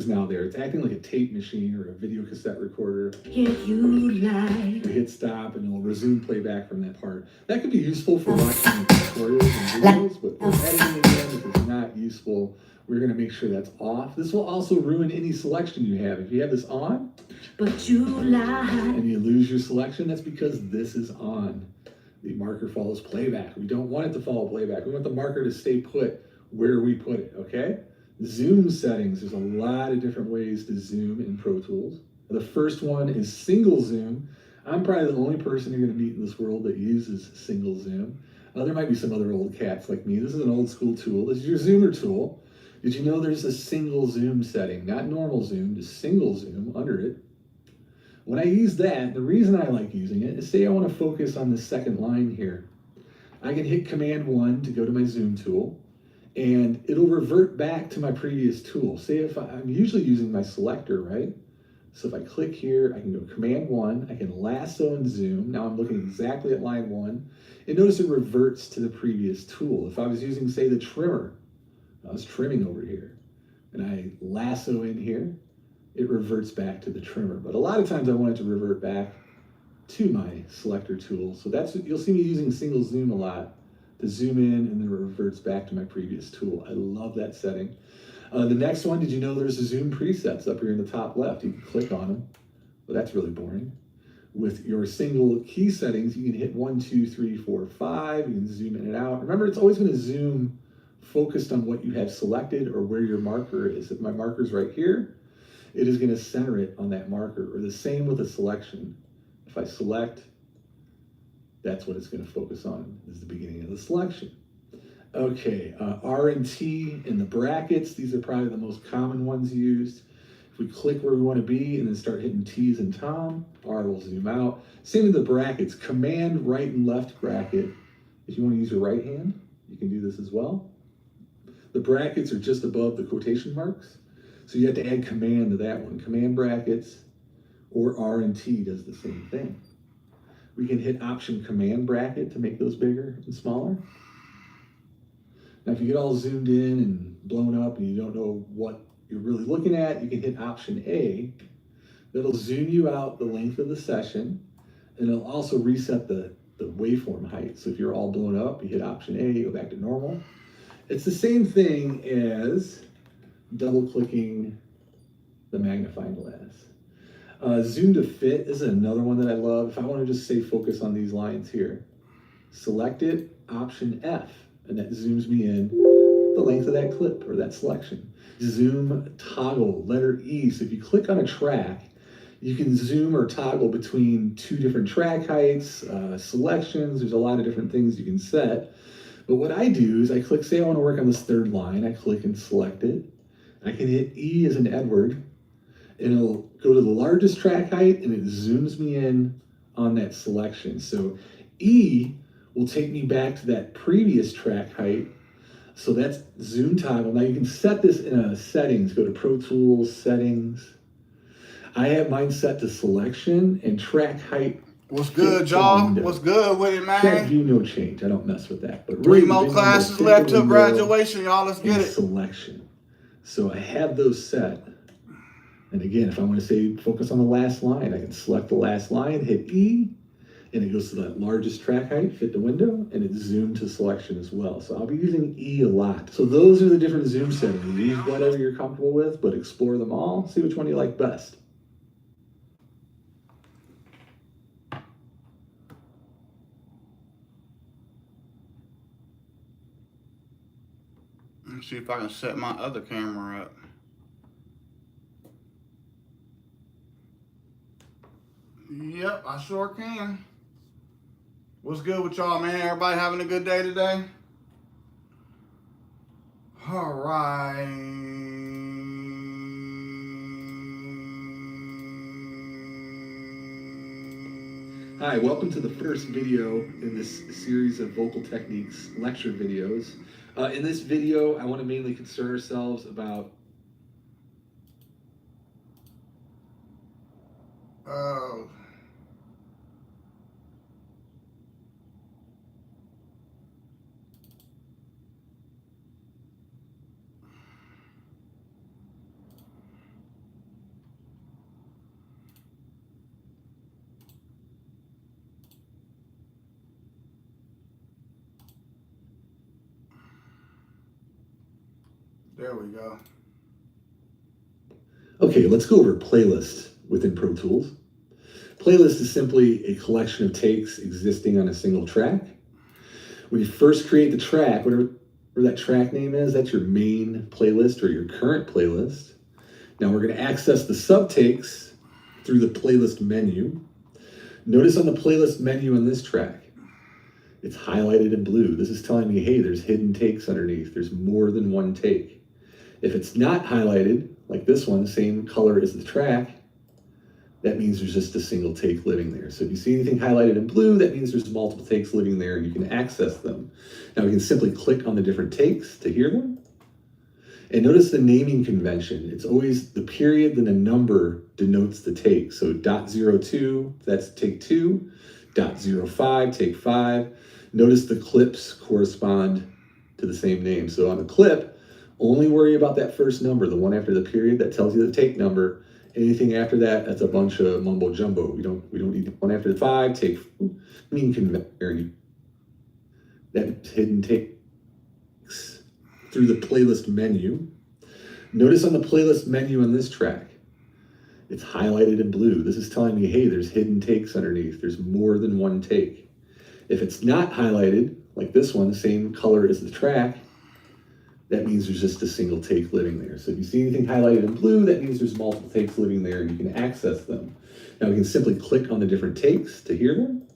now there. It's acting like a tape machine or a video cassette recorder. If you like. We hit stop and it'll resume playback from that part. That could be useful for watching tutorials and videos, but for editing again, if it's not useful, we're going to make sure that's off. This will also ruin any selection you have. If you have this on, but you lie, and you lose your selection, that's because this is on. The marker follows playback. We don't want it to follow playback. We want the marker to stay put where we put it, okay? Zoom settings. There's a lot of different ways to zoom in Pro Tools. The first one is single zoom. I'm probably the only person you're going to meet in this world that uses single zoom. There might be some other old cats like me. This is an old school tool. This is your zoomer tool. Did you know there's a single zoom setting? Not normal zoom, just single zoom under it. When I use that, the reason I like using it is say I want to focus on the second line here. I can hit Command 1 to go to my zoom tool, and it'll revert back to my previous tool. Say if I'm usually using my selector, right? So if I click here, I can go Command 1, I can lasso and zoom. Now I'm looking exactly at line 1. And notice it reverts to the previous tool. If I was using, say, the trimmer, I was trimming over here, and I lasso in here, it reverts back to the trimmer. But a lot of times I want it to revert back to my selector tool. So that's, you'll see me using single zoom a lot to zoom in, and then it reverts back to my previous tool. I love that setting. The next one, did you know there's a zoom presets up here in the top left? You can click on them. Well, that's really boring. With your single key settings, you can hit 1, 2, 3, 4, 5. You can zoom in and out. Remember, it's always going to zoom focused on what you have selected or where your marker is. If my marker's right here, it is going to center it on that marker, or the same with a selection. If I select, that's what it's going to focus on, is the beginning of the selection. Okay, R and T in the brackets, these are probably the most common ones used. If we click where we want to be and then start hitting T's and Tom, R will zoom out. Same with the brackets, Command right and left bracket. If you want to use your right hand, you can do this as well. The brackets are just above the quotation marks. So you have to add command to that one. Command brackets, or R and T does the same thing. We can hit Option Command bracket to make those bigger and smaller. Now, if you get all zoomed in and blown up and you don't know what you're really looking at, you can hit Option A. That'll zoom you out the length of the session, and it'll also reset the waveform height. So if you're all blown up, you hit Option A, you go back to normal. It's the same thing as double-clicking the magnifying glass. Zoom to fit is another one that I love. If I want to just say focus on these lines here, select it, Option F, and that zooms me in the length of that clip or that selection. Zoom toggle, letter E. So if you click on a track, you can zoom or toggle between two different track heights, selections. There's a lot of different things you can set. But what I do is I click, say I want to work on this third line, I click and select it. I can hit E as in Edward, and it'll go to the largest track height, and it zooms me in on that selection. So E will take me back to that previous track height. So that's zoom toggle. Now you can set this in settings. Go to Pro Tools, settings. I have mine set to selection and track height. What's good, y'all? What's good with it, man? Track view, no change. I don't mess with that. But Three more classes left till graduation, y'all. Let's get it. Selection. So I have those set. And again, if I want to say focus on the last line, I can select the last line, hit E, and it goes to that largest track height, fit the window, and it's zoomed to selection as well. So I'll be using E a lot. So those are the different zoom settings. Use whatever you're comfortable with, but explore them all. See which one you like best. Let's see if I can set my other camera up. Yep, I sure can. What's good with y'all, man? Everybody having a good day today? All right. Hi, welcome to the first video in this series of Vocal Techniques lecture videos. In this video, I want to mainly concern ourselves about There we go. Okay, let's go over playlist within Pro Tools. Playlist is simply a collection of takes existing on a single track. When you first create the track, whatever that track name is, that's your main playlist or your current playlist. Now we're going to access the subtakes through the playlist menu. Notice on the playlist menu on this track, it's highlighted in blue. This is telling me, hey, there's hidden takes underneath. There's more than one take. If it's not highlighted, like this one, same color as the track, that means there's just a single take living there. So if you see anything highlighted in blue, that means there's multiple takes living there and you can access them. Now we can simply click on the different takes to hear them. And notice the naming convention. It's always the period, then a number denotes the take. So .02, that's take 2. .05, take 5. Notice the clips correspond to the same name. So on the clip, only worry about that first number, the one after the period that tells you the take number. Anything after that, that's a bunch of mumbo jumbo. We don't need one after the 5, take mean convention. That hidden takes through the playlist menu. Notice on the playlist menu on this track, it's highlighted in blue. This is telling me, hey, there's hidden takes underneath. There's more than one take. If it's not highlighted, like this one, same color as the track, that means there's just a single take living there. So if you see anything highlighted in blue, that means there's multiple takes living there and you can access them. Now we can simply click on the different takes to hear them.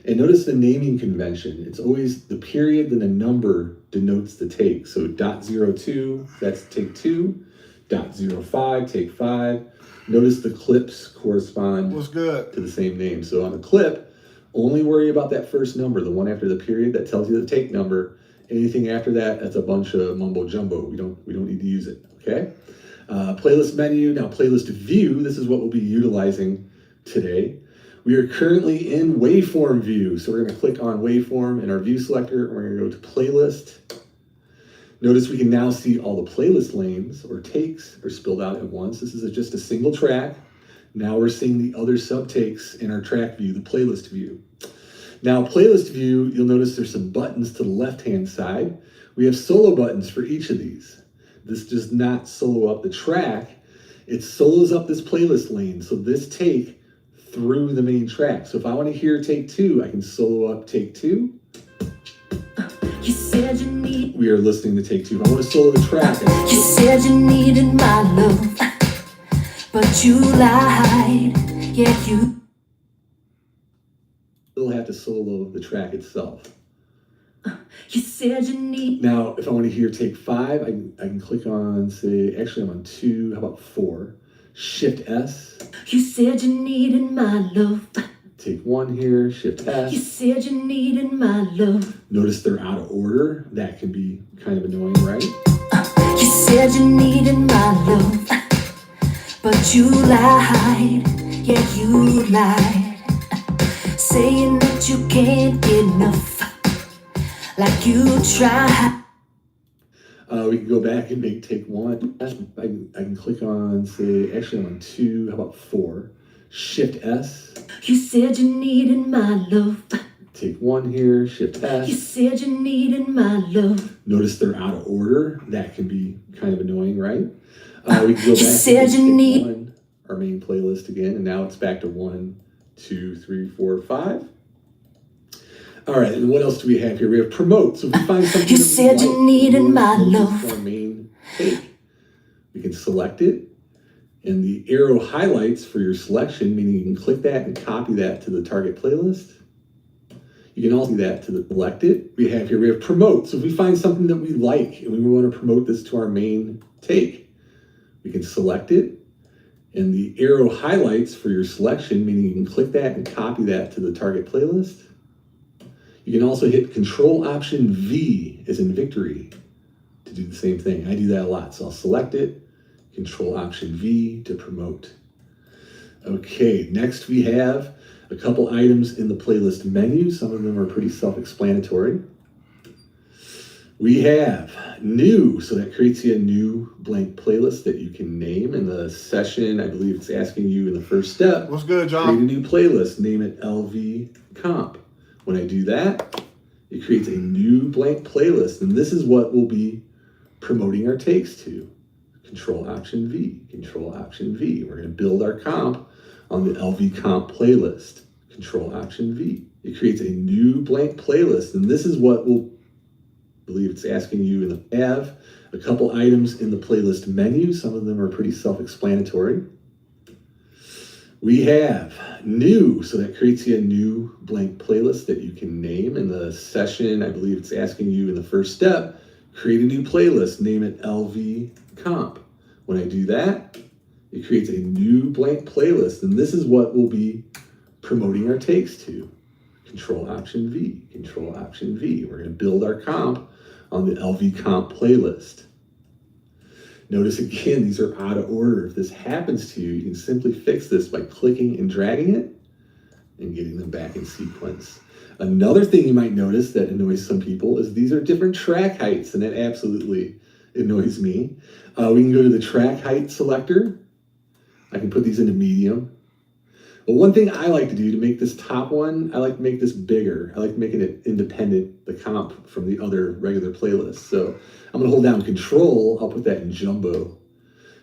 And notice the naming convention. It's always the period, then a number denotes the take. So .02, that's take 2. .05, take 5. Notice the clips correspond What's good? to the same name. So on the clip, only worry about that first number, the one after the period that tells you the take number. Anything after that, that's a bunch of mumbo jumbo. We don't need to use it, okay? Playlist menu, now playlist view, this is what we'll be utilizing today. We are currently in waveform view. So we're gonna click on waveform in our view selector, and we're gonna go to playlist. Notice we can now see all the playlist lanes or takes are spilled out at once. This is just a single track. Now we're seeing the other subtakes in our track view, the playlist view. Now, playlist view, you'll notice there's some buttons to the left-hand side. We have solo buttons for each of these. This does not solo up the track. It solos up this playlist lane. So this take through the main track. So if I want to hear take 2, I can solo up take 2. You said you need. We are listening to take 2. If I want to solo the track, You said you needed my love, but you lied. Yeah, you. still have to solo the track itself. You said you need. Now, if I want to hear take 5, I can click on, say, actually I'm on 2, how about 4? Shift S. You said you needed my love. Take 1 here, Shift You S. said you needed my love. Notice they're out of order. That can be kind of annoying, right? You said you needed my love, but you lied. Yeah, you lied. Saying that you can't get enough, like you tried. We can go back and make take 1. I can click on, say, actually I'm on 2, how about 4? Shift S. You said you needed my love. Take 1 here, Shift You S. said you needed my love. Notice they're out of order. That can be kind of annoying, right? We can go back said and you take need- 1, our main playlist again, and now it's back to 1, 2, 3, 4, 5. All right, and what else do we have here? We have promote. So if we find something You that we said you like, needed we my promote this love. to our main take. We can select it, and the arrow highlights for your selection, meaning you can click that and copy that to the target playlist. You can also do that to the select it. We have promote. So if we find something that we like and we want to promote this to our main take, we can select it, and the arrow highlights for your selection, meaning you can click that and copy that to the target playlist. You can also hit Control Option V as in victory to do the same thing. I do that a lot. So I'll select it, Control Option V to promote. Okay, next we have a couple items in the playlist menu. Some of them are pretty self-explanatory. We have new, so that creates you a new blank playlist that you can name. In the session, I believe it's asking you in the first step, What's good, create a John? new playlist, name it LV Comp. When I do that, it creates a new blank playlist, and this is what we'll be promoting our takes to. Control Option V, Control Option V. We're going to build our comp on the LV comp playlist. Control Option V. It creates a new blank playlist, and this is what we'll believe it's asking you in the have a couple items in the playlist menu. Some of them are pretty self-explanatory. We have new, so that creates you a new blank playlist that you can name. In the session, I believe it's asking you in the first step, create a new playlist, name it LV Comp. When I do that, it creates a new blank playlist, and this is what we'll be promoting our takes to. Control Option V, Control Option V. We're going to build our comp on the LV Comp playlist. Notice again, these are out of order. If this happens to you, you can simply fix this by clicking and dragging it and getting them back in sequence. Another thing you might notice that annoys some people is these are different track heights, and that absolutely annoys me. We can go to the track height selector. I can put these into medium. But one thing I like to do to make this top one, I like to make this bigger. I like making it independent, the comp from the other regular playlists. So I'm gonna hold down Control, I'll put that in jumbo.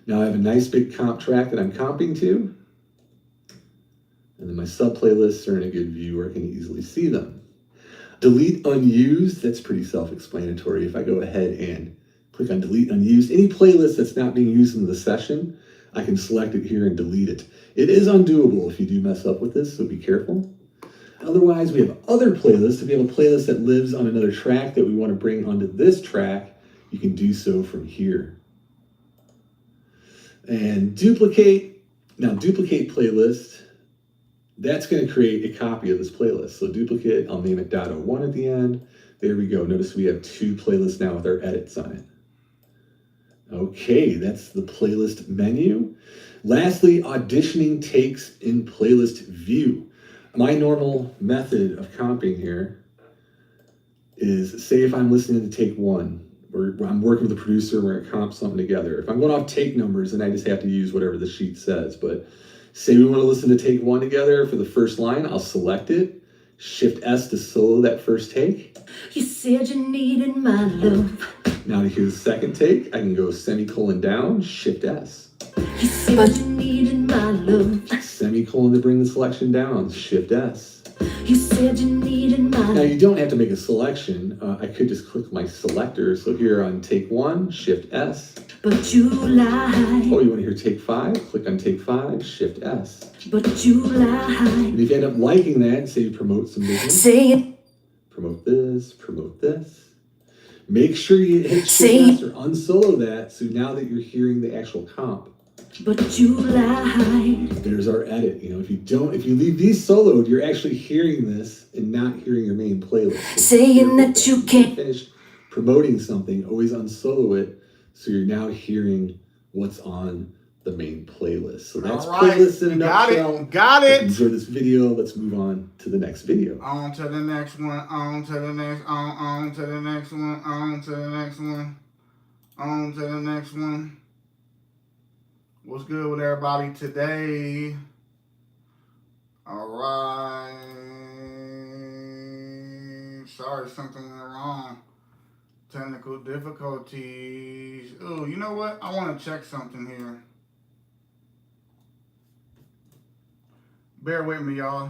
Now I have a nice big comp track that I'm comping to. And then my sub playlists are in a good view where I can easily see them. Delete unused, that's pretty self-explanatory. If I go ahead and click on delete unused, any playlist that's not being used in the session, I can select it here and delete it. It is undoable if you do mess up with this, so be careful. Otherwise, we have other playlists. If you have a playlist that lives on another track that we want to bring onto this track, you can do so from here. And duplicate. Now, duplicate playlist, that's going to create a copy of this playlist. So duplicate, I'll name it .01 at the end. There we go. Notice we have two playlists now with our edits on it. Okay, that's the playlist menu. Lastly, auditioning takes in playlist view. My normal method of comping here is, say if I'm listening to take one, or I'm working with a producer, we're gonna comp something together. If I'm going off take numbers, then I just have to use whatever the sheet says. But say we want to listen to take one together for the first line, I'll select it, Shift S to solo that first take. You said you needed my love. Now to hear the second take, I can go semicolon down, Shift S. You said you needed my love. Semicolon to bring the selection down, Shift S. You said you needed my Now love. you don't have to make a selection. I could just click my selector. So here on take one, Shift S. But you lied. Oh, you want to hear take five? Click on take five, Shift S. But you lied. And if you end up liking that, say you promote some business, Say it. promote this, promote this. Make sure you hit Say Shift S or unsolo that, so now that you're hearing the actual comp. But you lied. There's our edit. You know, if you leave these soloed, you're actually hearing this and not hearing your main playlist. So Saying that you can't. finish promoting something, always unsolo it, so you're now hearing what's on the main playlist. So that's All right, playlist in a got nutshell. it, got Hope you it. enjoy this video. Let's move on to the next video. On to the next one, on to the next, on to the next one, on to the next one, on to the next one. What's good with everybody today? All right. Sorry, something went wrong. Technical difficulties. Oh, you know what? I want to check something here. Bear with me, y'all.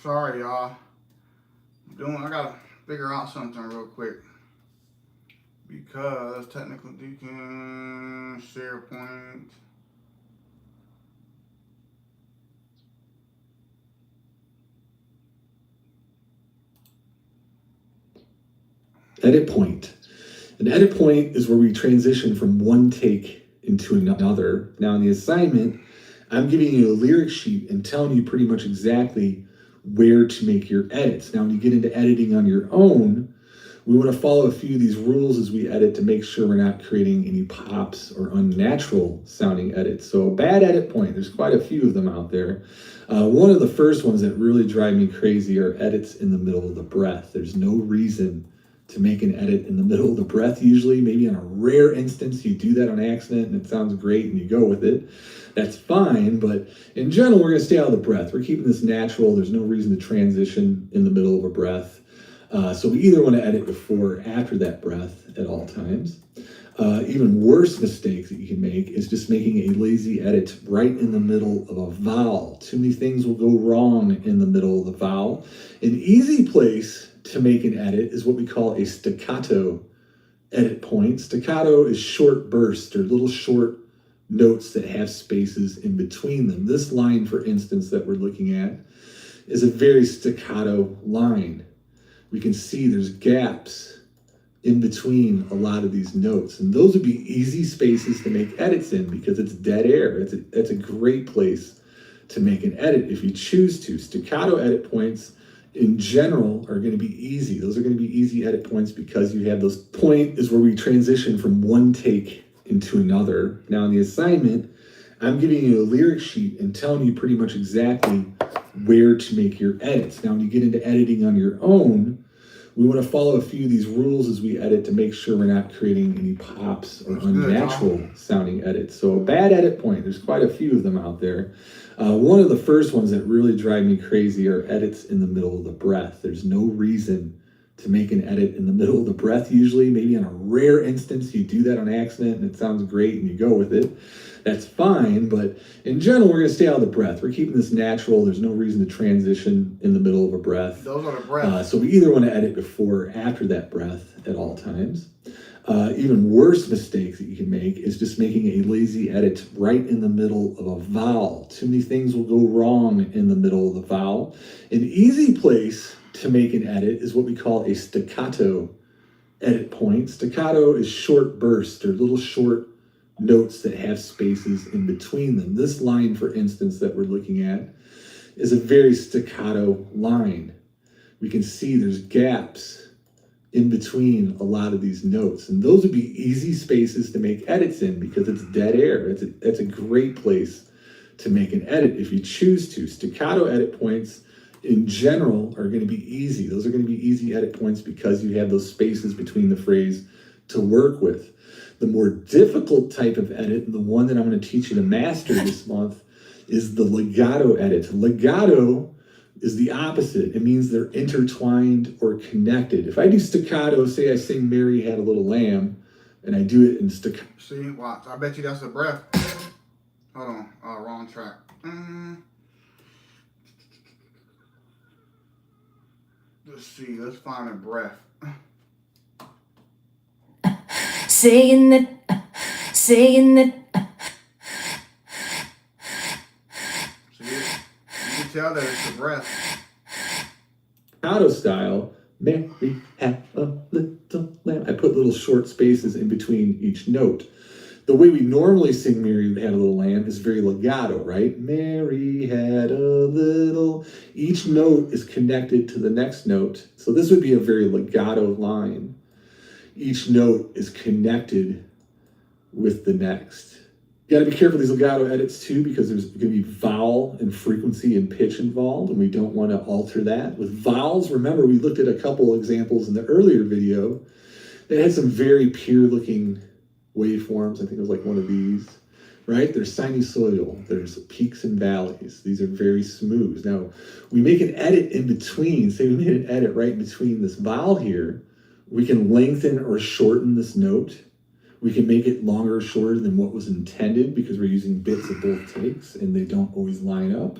Sorry, y'all. I gotta figure out something real quick. Because technical deacon, SharePoint. Edit point. An edit point is where we transition from one take into another. Now in the assignment, I'm giving you a lyric sheet and telling you pretty much exactly where to make your edits. Now when you get into editing on your own, we want to follow a few of these rules as we edit to make sure we're not creating any pops or unnatural sounding edits. So a bad edit point, there's quite a few of them out there. One of the first ones that really drive me crazy are edits in the middle of the breath. There's no reason to make an edit in the middle of the breath usually. Maybe on a rare instance you do that on accident and it sounds great and you go with it. That's fine, but in general we're going to stay out of the breath. We're keeping this natural. There's no reason to transition in the middle of a breath. So we either want to edit before or after that breath at all times. Even worse mistakes that you can make is just making a lazy edit right in the middle of a vowel. Too many things will go wrong in the middle of the vowel. An easy place to make an edit is what we call a staccato edit point. Staccato is short bursts or little short notes that have spaces in between them. This line, for instance, that we're looking at is a very staccato line. We can see there's gaps in between a lot of these notes, and those would be easy spaces to make edits in because it's dead air. It's a great place to make an edit if you choose to. Staccato edit points in general are going to be easy. Those are going to be easy edit points because you have those. Point is where we transition from one take into another. Now in the assignment, I'm giving you a lyric sheet and telling you pretty much exactly where to make your edits. Now when you get into editing on your own, we want to follow a few of these rules as we edit to make sure we're not creating any pops or unnatural sounding edits. So a bad edit point, there's quite a few of them out there. One of the first ones that really drive me crazy are edits in the middle of the breath. There's no reason to make an edit in the middle of the breath usually. Maybe on a rare instance you do that on accident and it sounds great and you go with it. That's fine, but in general we're going to stay out of the breath. We're keeping this natural. There's no reason to transition in the middle of a breath. Those are the breaths. So we either want to edit before or after that breath at all times. Even worse mistakes that you can make is just making a lazy edit right in the middle of a vowel. Too many things will go wrong in the middle of the vowel. An easy place to make an edit is what we call a staccato edit point. Staccato is short bursts or little short notes that have spaces in between them. This line, for instance, that we're looking at is a very staccato line. We can see there's gaps in between a lot of these notes, and those would be easy spaces to make edits in because it's dead air. It's a great place to make an edit if you choose to. Staccato edit points in general are going to be easy. Those are going to be easy edit points because you have those spaces between the phrase to work with. The more difficult type of edit, and the one that I'm going to teach you to master this month, is the legato edit. Legato is the opposite. It means they're intertwined or connected. If I do staccato, say I sing Mary Had a Little Lamb, and I do it in staccato. See, watch. I bet you that's a breath. Hold on. Wrong track. Let's see. Let's find a breath. Saying that See, you can tell that it's a breath. Staccato style, Mary had a little lamb. I put little short spaces in between each note. The way we normally sing Mary Had a Little Lamb is very legato, right? Mary had a little. Each note is connected to the next note. So this would be a very legato line. Each note is connected with the next. You got to be careful of these legato edits too, because there's going to be vowel and frequency and pitch involved, and we don't want to alter that. With vowels, remember we looked at a couple examples in the earlier video that had some very pure looking waveforms. I think it was like one of these, right? There's sinusoidal, there's peaks and valleys. These are very smooth. Now, we make an edit in between, say we made an edit right in between this vowel here, we can lengthen or shorten this note. We can make it longer or shorter than what was intended because we're using bits of both takes and they don't always line up.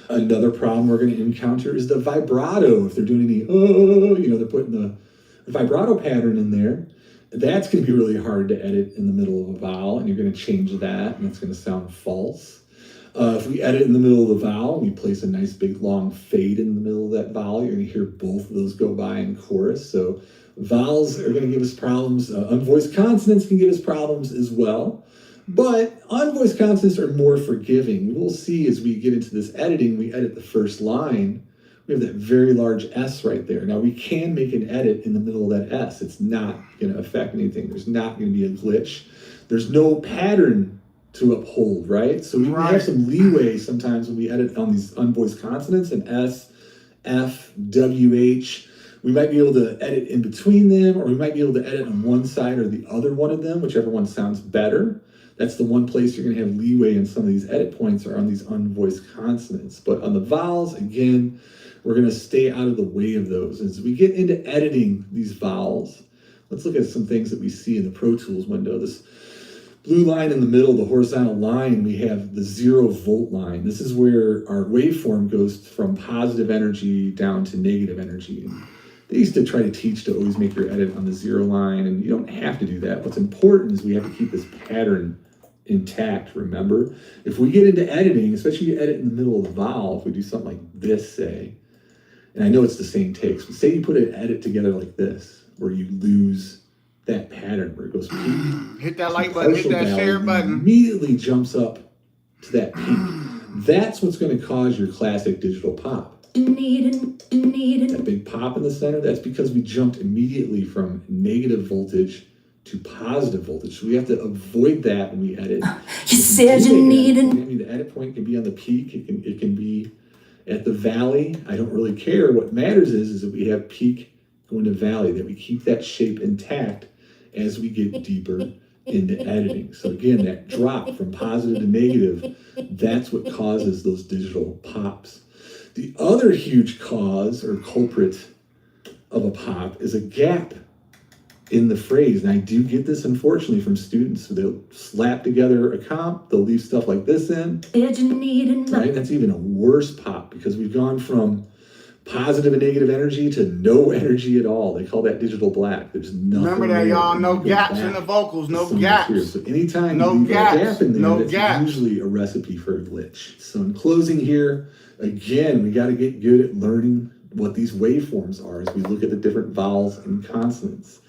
Another problem we're going to encounter is the vibrato. If they're doing any, they're putting the vibrato pattern in there. That's going to be really hard to edit in the middle of a vowel, and you're going to change that, and it's going to sound false. If we edit in the middle of the vowel, we place a nice big long fade in the middle of that vowel, you're going to hear both of those go by in chorus. So vowels are going to give us problems. Unvoiced consonants can give us problems as well. But unvoiced consonants are more forgiving. We'll see as we get into this editing, we edit the first line, we have that very large S right there. Now we can make an edit in the middle of that S. It's not going to affect anything. There's not going to be a glitch. There's no pattern to uphold, right? So we have some leeway sometimes when we edit on these unvoiced consonants and S, F, W, H. We might be able to edit in between them, or we might be able to edit on one side or the other one of them, whichever one sounds better. That's the one place you're going to have leeway in some of these edit points are on these unvoiced consonants. But on the vowels, again, we're going to stay out of the way of those. As we get into editing these vowels, let's look at some things that we see in the Pro Tools window. This blue line in the middle, the horizontal line, we have the 0 volt line. This is where our waveform goes from positive energy down to negative energy. And they used to try to teach to always make your edit on the 0 line, and you don't have to do that. What's important is we have to keep this pattern intact, remember? If we get into editing, especially you edit in the middle of the vowel, if we do something like this, say, and I know it's the same takes, but say you put an edit together like this, where you lose that pattern, where it goes peak. Hit that like button, hit that share button. Immediately jumps up to that peak. That's what's going to cause your classic digital pop. That big pop in the center, that's because we jumped immediately from negative voltage to positive voltage. So we have to avoid that when we edit. You said you needed. I mean, the edit point can be on the peak. It can be at the valley. I don't really care. What matters is that we have peak going to valley, that we keep that shape intact as we get deeper into editing. So again, that drop from positive to negative, that's what causes those digital pops. The other huge cause or culprit of a pop is a gap in the phrase. And I do get this, unfortunately, from students. So they'll slap together a comp, they'll leave stuff like this in, right? That's even a worse pop because we've gone from positive and negative energy to no energy at all. They call that digital black. There's nothing. Remember that, y'all. No gaps in the vocals. No gaps. So anytime no you leave gaps. a gap in there, No that's gaps. usually a recipe for a glitch. So in closing here, again, we got to get good at learning what these waveforms are as we look at the different vowels and consonants.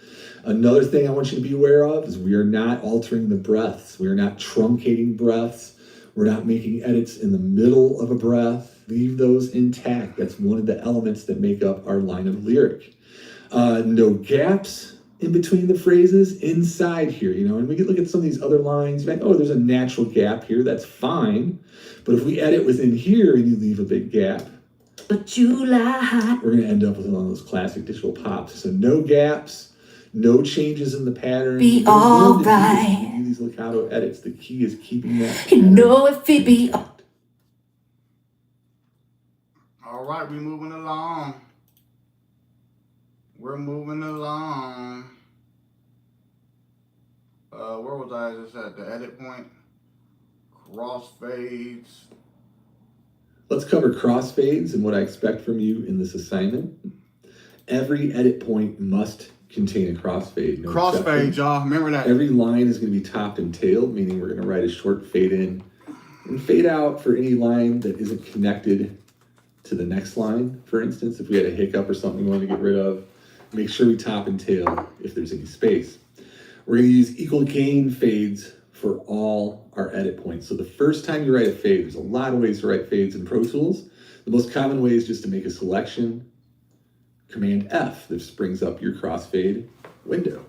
Another thing I want you to be aware of is we are not altering the breaths. We are not truncating breaths. We're not making edits in the middle of a breath. Leave those intact. That's one of the elements that make up our line of lyric. No gaps in between the phrases inside here, and we can look at some of these other lines. Like, oh, there's a natural gap here. That's fine. But if we edit within here and you leave a big gap, But you lie. we're going to end up with one of those classic digital pops. So no gaps, no changes in the pattern. Be alright. Do these legato edits. The key is keeping that. You know if it be. All right, we moving along. We're moving along. Where was I just at? The edit point. Crossfades. Let's cover crossfades and what I expect from you in this assignment. Every edit point must contain a crossfade. No Crossfade, exception. y'all. Remember that. Every line is going to be topped and tailed, meaning we're going to write a short fade in and fade out for any line that isn't connected to the next line. For instance, if we had a hiccup or something we wanted to get rid of, make sure we top and tail if there's any space. We're going to use equal gain fades for all our edit points. So the first time you write a fade, there's a lot of ways to write fades in Pro Tools. The most common way is just to make a selection, Command F. This brings up your crossfade window.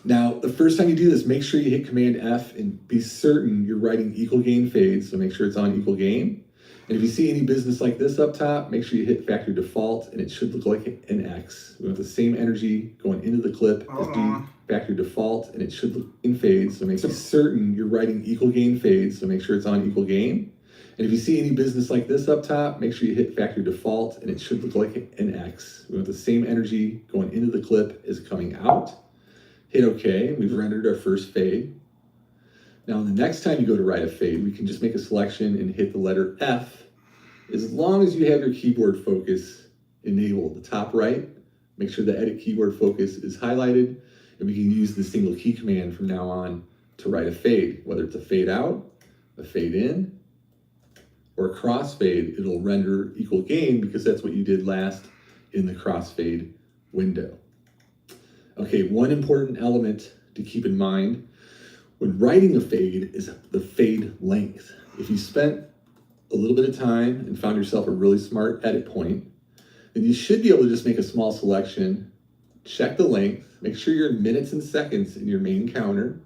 Now, the first time you do this, make sure you hit Command F and be certain you're writing equal gain fades. So make sure it's on equal gain. And if you see any business like this up top, make sure you hit factory default and it should look like an X. We want the same energy going into the clip as being factory default and it should look in fades. So make certain you're writing equal gain fades. So make sure it's on equal gain. And if you see any business like this up top, make sure you hit factory default and it should look like an X. We want the same energy going into the clip as coming out. Hit OK. We've rendered our first fade. Now, the next time you go to write a fade, we can just make a selection and hit the letter F. As long as you have your keyboard focus enabled, the top right, make sure the edit keyboard focus is highlighted, and we can use the single key command from now on to write a fade, whether it's a fade out, a fade in, or a crossfade. It'll render equal gain because that's what you did last in the crossfade window. Okay, one important element to keep in mind when writing a fade is the fade length. If you spent a little bit of time and found yourself a really smart edit point, then you should be able to just make a small selection, check the length, make sure you're in minutes and seconds in your main counter,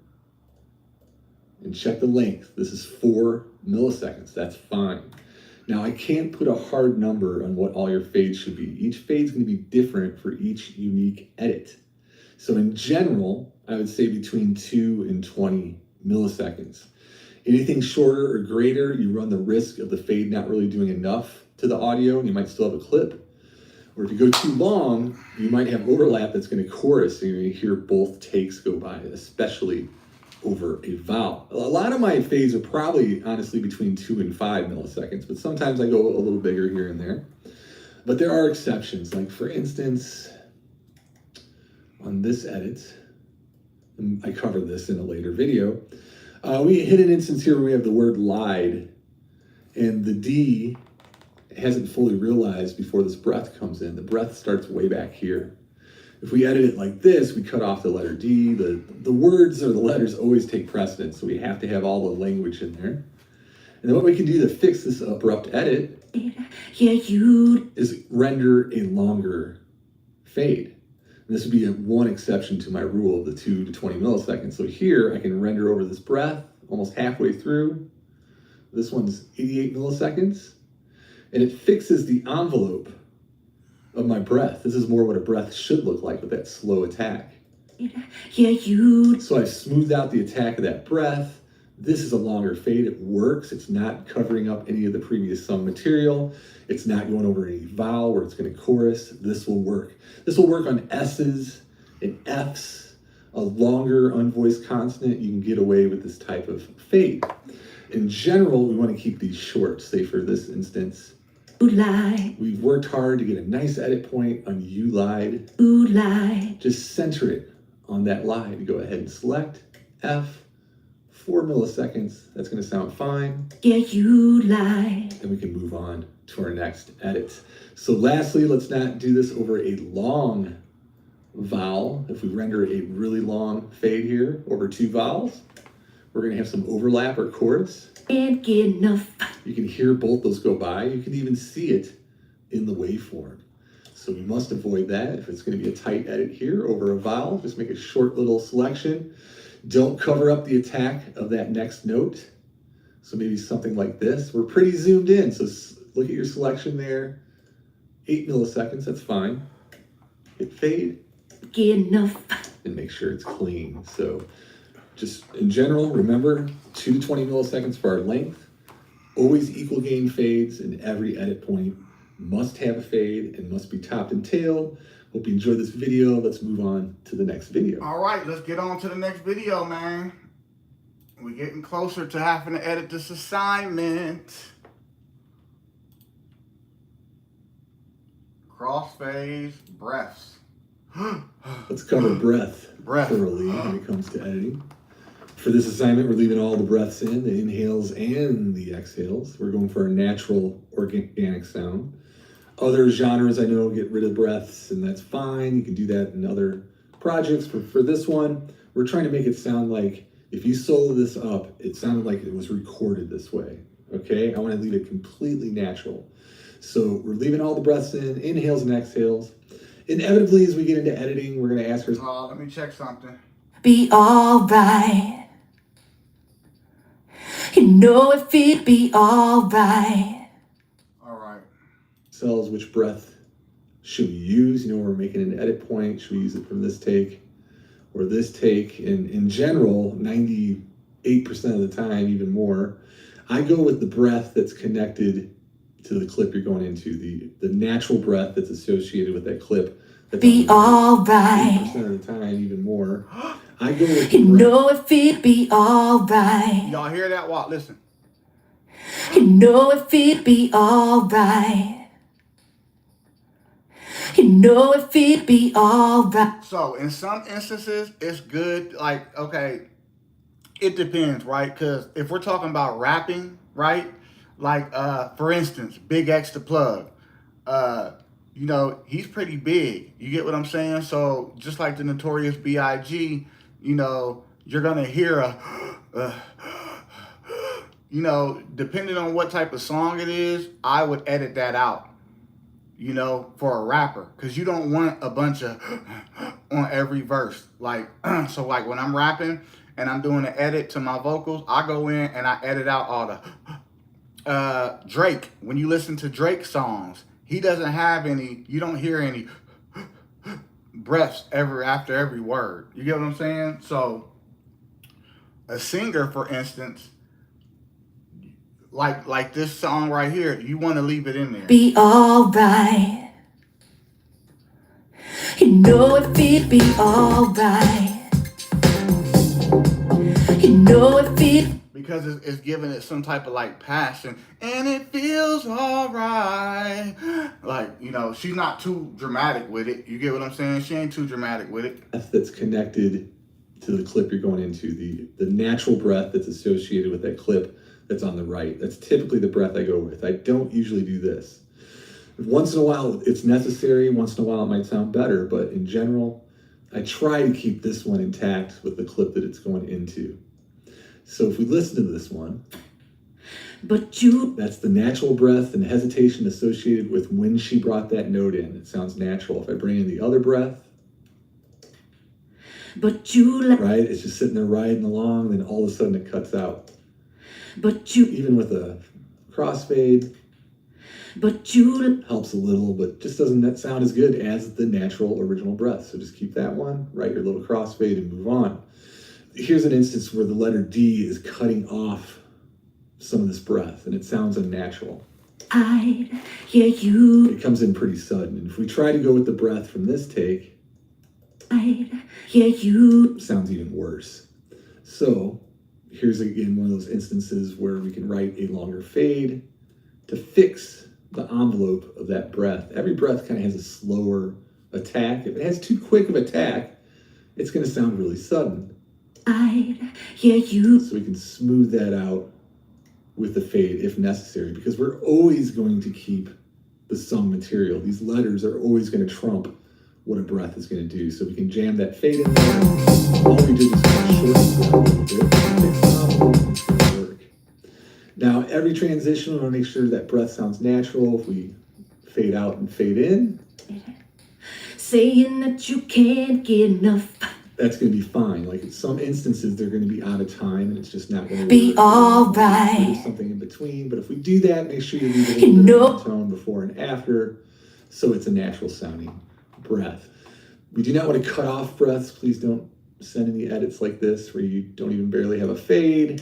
and check the length. This is 4 milliseconds. That's fine. Now, I can't put a hard number on what all your fades should be. Each fade's going to be different for each unique edit. So in general, I would say between 2 and 20 milliseconds. Anything shorter or greater, you run the risk of the fade not really doing enough to the audio, and you might still have a clip. Or if you go too long, you might have overlap that's going to chorus, and you're going to hear both takes go by, especially over a vowel. A lot of my fades are probably, honestly, between 2 and 5 milliseconds, but sometimes I go a little bigger here and there. But there are exceptions, like for instance, on this edit, and I covered this in a later video, we hit an instance here where we have the word lied, and the D hasn't fully realized before this breath comes in. The breath starts way back here. If we edit it like this, we cut off the letter D. The words or the letters always take precedence, so we have to have all the language in there. And then what we can do to fix this abrupt edit is render a longer fade. And this would be one exception to my rule of the 2 to 20 milliseconds. So here I can render over this breath almost halfway through. This one's 88 milliseconds. And it fixes the envelope of my breath. This is more what a breath should look like with that slow attack. So I've smoothed out the attack of that breath. This is a longer fade. It works. It's not covering up any of the previous sung material. It's not going over any vowel where it's going to chorus. This will work. This will work on S's and F's. A longer unvoiced consonant, you can get away with this type of fade. In general, we want to keep these short. Say for this instance, we've worked hard to get a nice edit point on you lied. Just center it on that lie. You go ahead and select F, 4 milliseconds. That's going to sound fine. You lied. And we can move on to our next edit. So lastly, let's not do this over a long vowel. If we render a really long fade here over 2 vowels, we're going to have some overlap or chorus. Can't get enough. You can hear both those go by. You can even see it in the waveform. So we must avoid that. If it's going to be a tight edit here over a vowel, just make a short little selection. Don't cover up the attack of that next note. So maybe something like this. We're pretty zoomed in, so look at your selection there. 8 milliseconds, that's fine. Hit fade. Get enough. And make sure it's clean. So just in general, remember 2 to 20 milliseconds for our length. Always equal gain fades, and every edit point must have a fade and must be topped and tailed. Hope you enjoyed this video. Let's move on to the next video. All right, let's get on to the next video, man. We're getting closer to having to edit this assignment. Crossfades, breaths. Let's cover breath thoroughly when it comes to editing. For this assignment, we're leaving all the breaths in, the inhales and the exhales. We're going for a natural organic sound. Other genres I know get rid of breaths, and that's fine. You can do that in other projects. For this one, we're trying to make it sound like if you solo this up, it sounded like it was recorded this way. Okay? I want to leave it completely natural. So we're leaving all the breaths in, inhales and exhales. Inevitably, as we get into editing, we're going to ask ourselves, let me check something. Be alright. You know if it'd be alright. Alright. which breath should we use? You know, we're making an edit point. Should we use it from this take or this take? And in general, 98% of the time, even more, I go with the breath that's connected to the clip you're going into, the natural breath that's associated with that clip. That's be alright. 80% of the time, even more. I go with You the breath. know if it'd be alright. Y'all hear that? Walk, listen. You know if it'd be alright. You know if it'd be alright. So in some instances, it's good. Like, okay, it depends, right? Because if we're talking about rapping, right? Like, for instance, Big X the Plug. You know, he's pretty big. You get what I'm saying? So just like the Notorious B.I.G., you know, you're gonna hear you know, depending on what type of song it is, I would edit that out, you know, for a rapper, because you don't want a bunch of on every verse. Like, so like when I'm rapping and I'm doing an edit to my vocals, I go in and I edit out all the Drake. When you listen to Drake songs, he doesn't have any, you don't hear any breaths ever after every word. You get what I'm saying? So a singer, for instance, like this song right here, you want to leave it in there. Be alright. You know if it'd be alright. You know if it Because it's giving it some type of like passion, and it feels alright. Like, you know, she's not too dramatic with it. You get what I'm saying? She ain't too dramatic with it. That's connected to the clip you're going into, the natural breath that's associated with that clip that's on the right. That's typically the breath I go with. I don't usually do this. Once in a while it's necessary, once in a while it might sound better, but in general, I try to keep this one intact with the clip that it's going into. So if we listen to this one, but you that's the natural breath and hesitation associated with when she brought that note in. It sounds natural. If I bring in the other breath, but you right, it's just sitting there riding along, then all of a sudden it cuts out. but you Even with a crossfade, but you helps a little, but just doesn't sound as good as the natural original breath. So just keep that one, write your little crossfade and move on. Here's an instance where the letter D is cutting off some of this breath and it sounds unnatural. yeah you It comes in pretty sudden. And if we try to go with the breath from this take, yeah you it sounds even worse. So here's again one of those instances where we can write a longer fade to fix the envelope of that breath. Every breath kind of has a slower attack. If it has too quick of attack, it's going to sound really sudden. yeah you So we can smooth that out with the fade if necessary, because we're always going to keep the sung material. These letters are always going to trump what a breath is going to do. So we can jam that fade in there. All we did was kind of shorten the breath a little bit. Fix the envelope and it's going to work. Now, every transition, we want to make sure that breath sounds natural. If we fade out and fade in, saying that you can't get enough. that's going to be fine. Like in some instances, they're going to be out of time and it's just not going to Be work. alright. There's something in between. But if we do that, make sure you leave a little bit of tone before and after so it's a natural sounding breath. We do not want to cut off breaths. Please don't send any edits like this where you don't even barely have a fade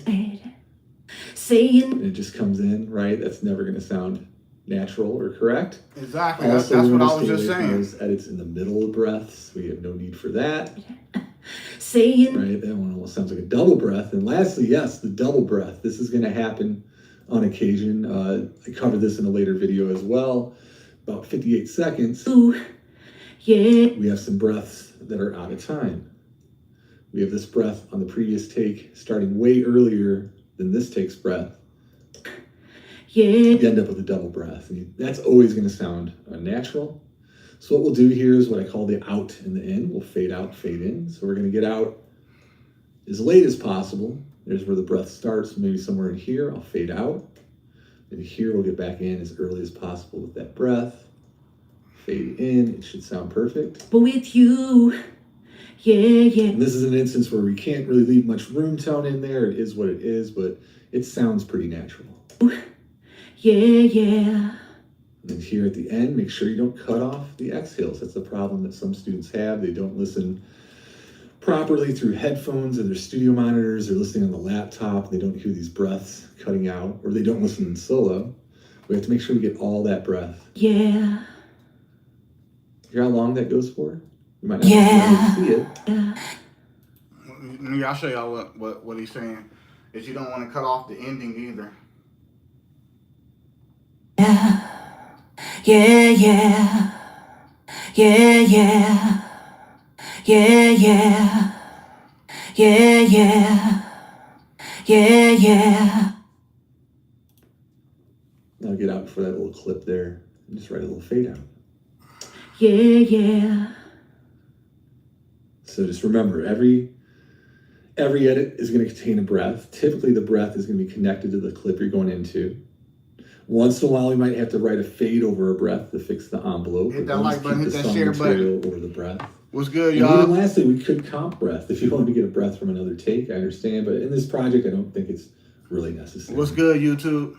Saying and it just comes in, right? That's never going to sound natural or correct. Exactly. That's Also, what we I want was to just stay away from saying. those edits in the middle of breaths. We have no need for that. saying Right, that one almost sounds like a double breath. And lastly, yes, the double breath. This is going to happen on occasion. I covered this in a later video as well. About 58 seconds, yeah we have some breaths that are out of time. We have this breath on the previous take starting way earlier than this take's breath. yeah You end up with a double breath. And that's always going to sound unnatural. So what we'll do here is what I call the out and the in. We'll fade out, fade in. So we're going to get out as late as possible. There's where the breath starts, maybe somewhere in here. I'll fade out. And here we'll get back in as early as possible with that breath. Fade in. It should sound perfect. but with you yeah And this is an instance where we can't really leave much room tone in there. It is what it is, but it sounds pretty natural. yeah And then here at the end, make sure you don't cut off the exhales. That's the problem that some students have. They don't listen properly through headphones or their studio monitors. They're listening on the laptop. They don't hear these breaths cutting out, or they don't listen in solo. We have to make sure we get all that breath. yeah Hear how long that goes for? You might not Yeah. see it. I'll show y'all what he's saying. Is you don't want to cut off the ending either. Yeah, yeah, yeah, yeah, yeah, yeah, yeah, yeah, yeah, yeah. Now get out for that little clip there and just write a little fade out. Yeah, yeah. So just remember, every edit is going to contain a breath. Typically, the breath is going to be connected to the clip you're going into. Once in a while, we might have to write a fade over a breath to fix the envelope. Hit that like button, hit that share button. Over the breath. What's good, And y'all? even lastly, we could comp breath. If you wanted to get a breath from another take, I understand. But in this project, I don't think it's really necessary. What's good, YouTube?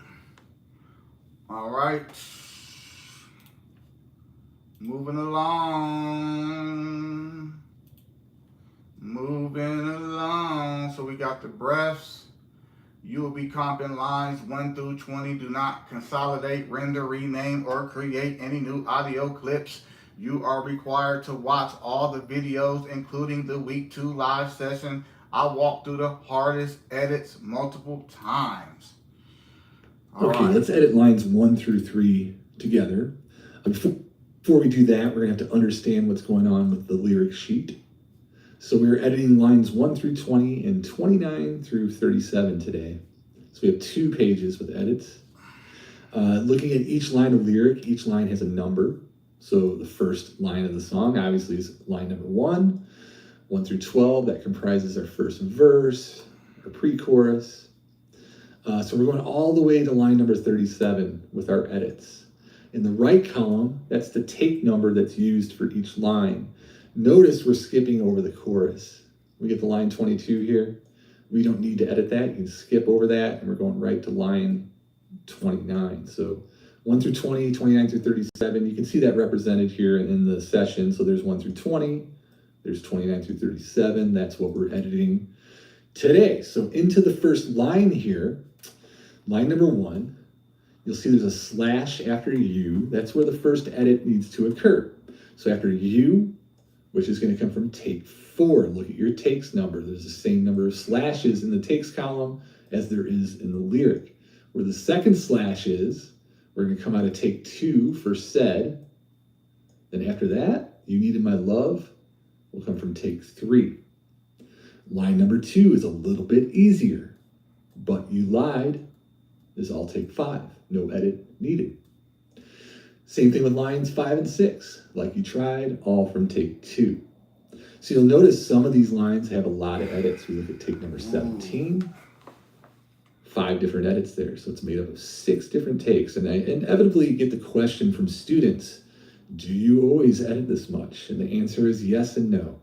All right. Moving along. Moving along. So we got the breaths. You will be comping lines 1 through 20. Do not consolidate, render, rename, or create any new audio clips. You are required to watch all the videos, including the week 2 live session. I walked through the hardest edits multiple times. All Okay, right. let's edit lines 1 through 3 together. Before we do that, we're going to have to understand what's going on with the lyric sheet. So we're editing lines 1 through 20 and 29 through 37 today. So we have 2 pages with edits. Looking at each line of lyric, each line has a number. So the first line of the song obviously is line number 1 through 12. That comprises our first verse, our pre-chorus. So we're going all the way to line number 37 with our edits. In the right column, that's the take number that's used for each line. Notice we're skipping over the chorus. We get to line 22 here. We don't need to edit that. You can skip over that, and we're going right to line 29. So 1 through 20, 29 through 37. You can see that represented here in the session. So there's 1 through 20. There's 29 through 37. That's what we're editing today. So into the first line here, line number 1, you'll see there's a slash after you. That's where the first edit needs to occur. So after you, which is going to come from take 4. Look at your takes number. There's the same number of slashes in the takes column as there is in the lyric. Where the second slash is, we're going to come out of take 2 for said. Then after that, you needed my love will come from take 3. Line number 2 is a little bit easier. But you lied is all take 5. No edit needed. Same thing with lines 5 and 6. Like you tried, all from take 2. So you'll notice some of these lines have a lot of edits. We look at take number 17. 5 different edits there. So it's made up of 6 different takes. And I inevitably get the question from students, do you always edit this much? And the answer is yes and no.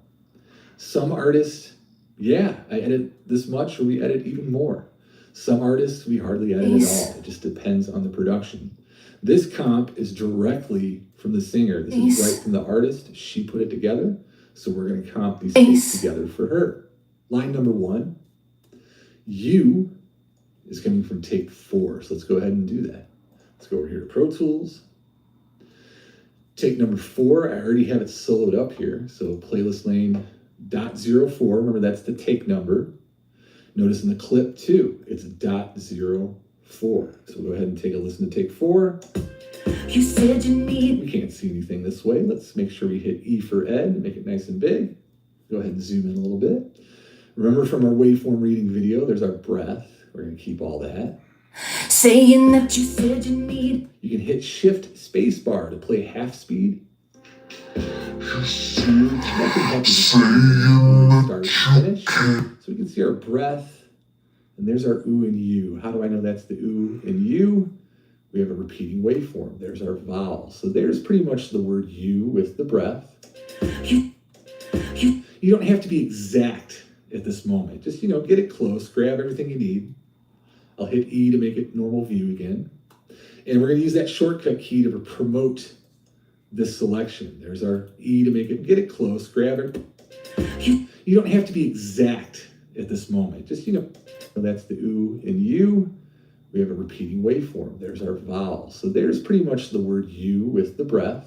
Some artists, yeah, I edit this much, or we edit even more. Some artists, we hardly edit at all. It just depends on the production. This comp is directly from the singer. This is right from the artist. She put it together. So we're going to comp these takes together for her. Line number 1, you is coming from take 4. So let's go ahead and do that. Let's go over here to Pro Tools. Take number 4, I already have it soloed up here. So playlist lane .04, remember that's the take number. Notice in the clip too, it's .04. So we'll go ahead and take a listen to take 4. You said you need. We can't see anything this way. Let's make sure we hit E for Ed, make it nice and big. Go ahead and zoom in a little bit. Remember from our waveform reading video, there's our breath. We're going to keep all that. Saying that you said you need. You can hit Shift Spacebar to play half speed. That can help you start and finish. So we can see our breath. And there's our ooh and you. How do I know that's the ooh and you? We have a repeating waveform. There's our vowel. So there's pretty much the word you with the breath. You don't have to be exact at this moment. Just, get it close. Grab everything you need. I'll hit E to make it normal view again. And we're going to use that shortcut key to promote this selection. There's our E to make it, get it close. Grab it. You don't have to be exact at this moment. Just, that's the ooh and you. We have a repeating waveform. There's our vowel. So there's pretty much the word you with the breath.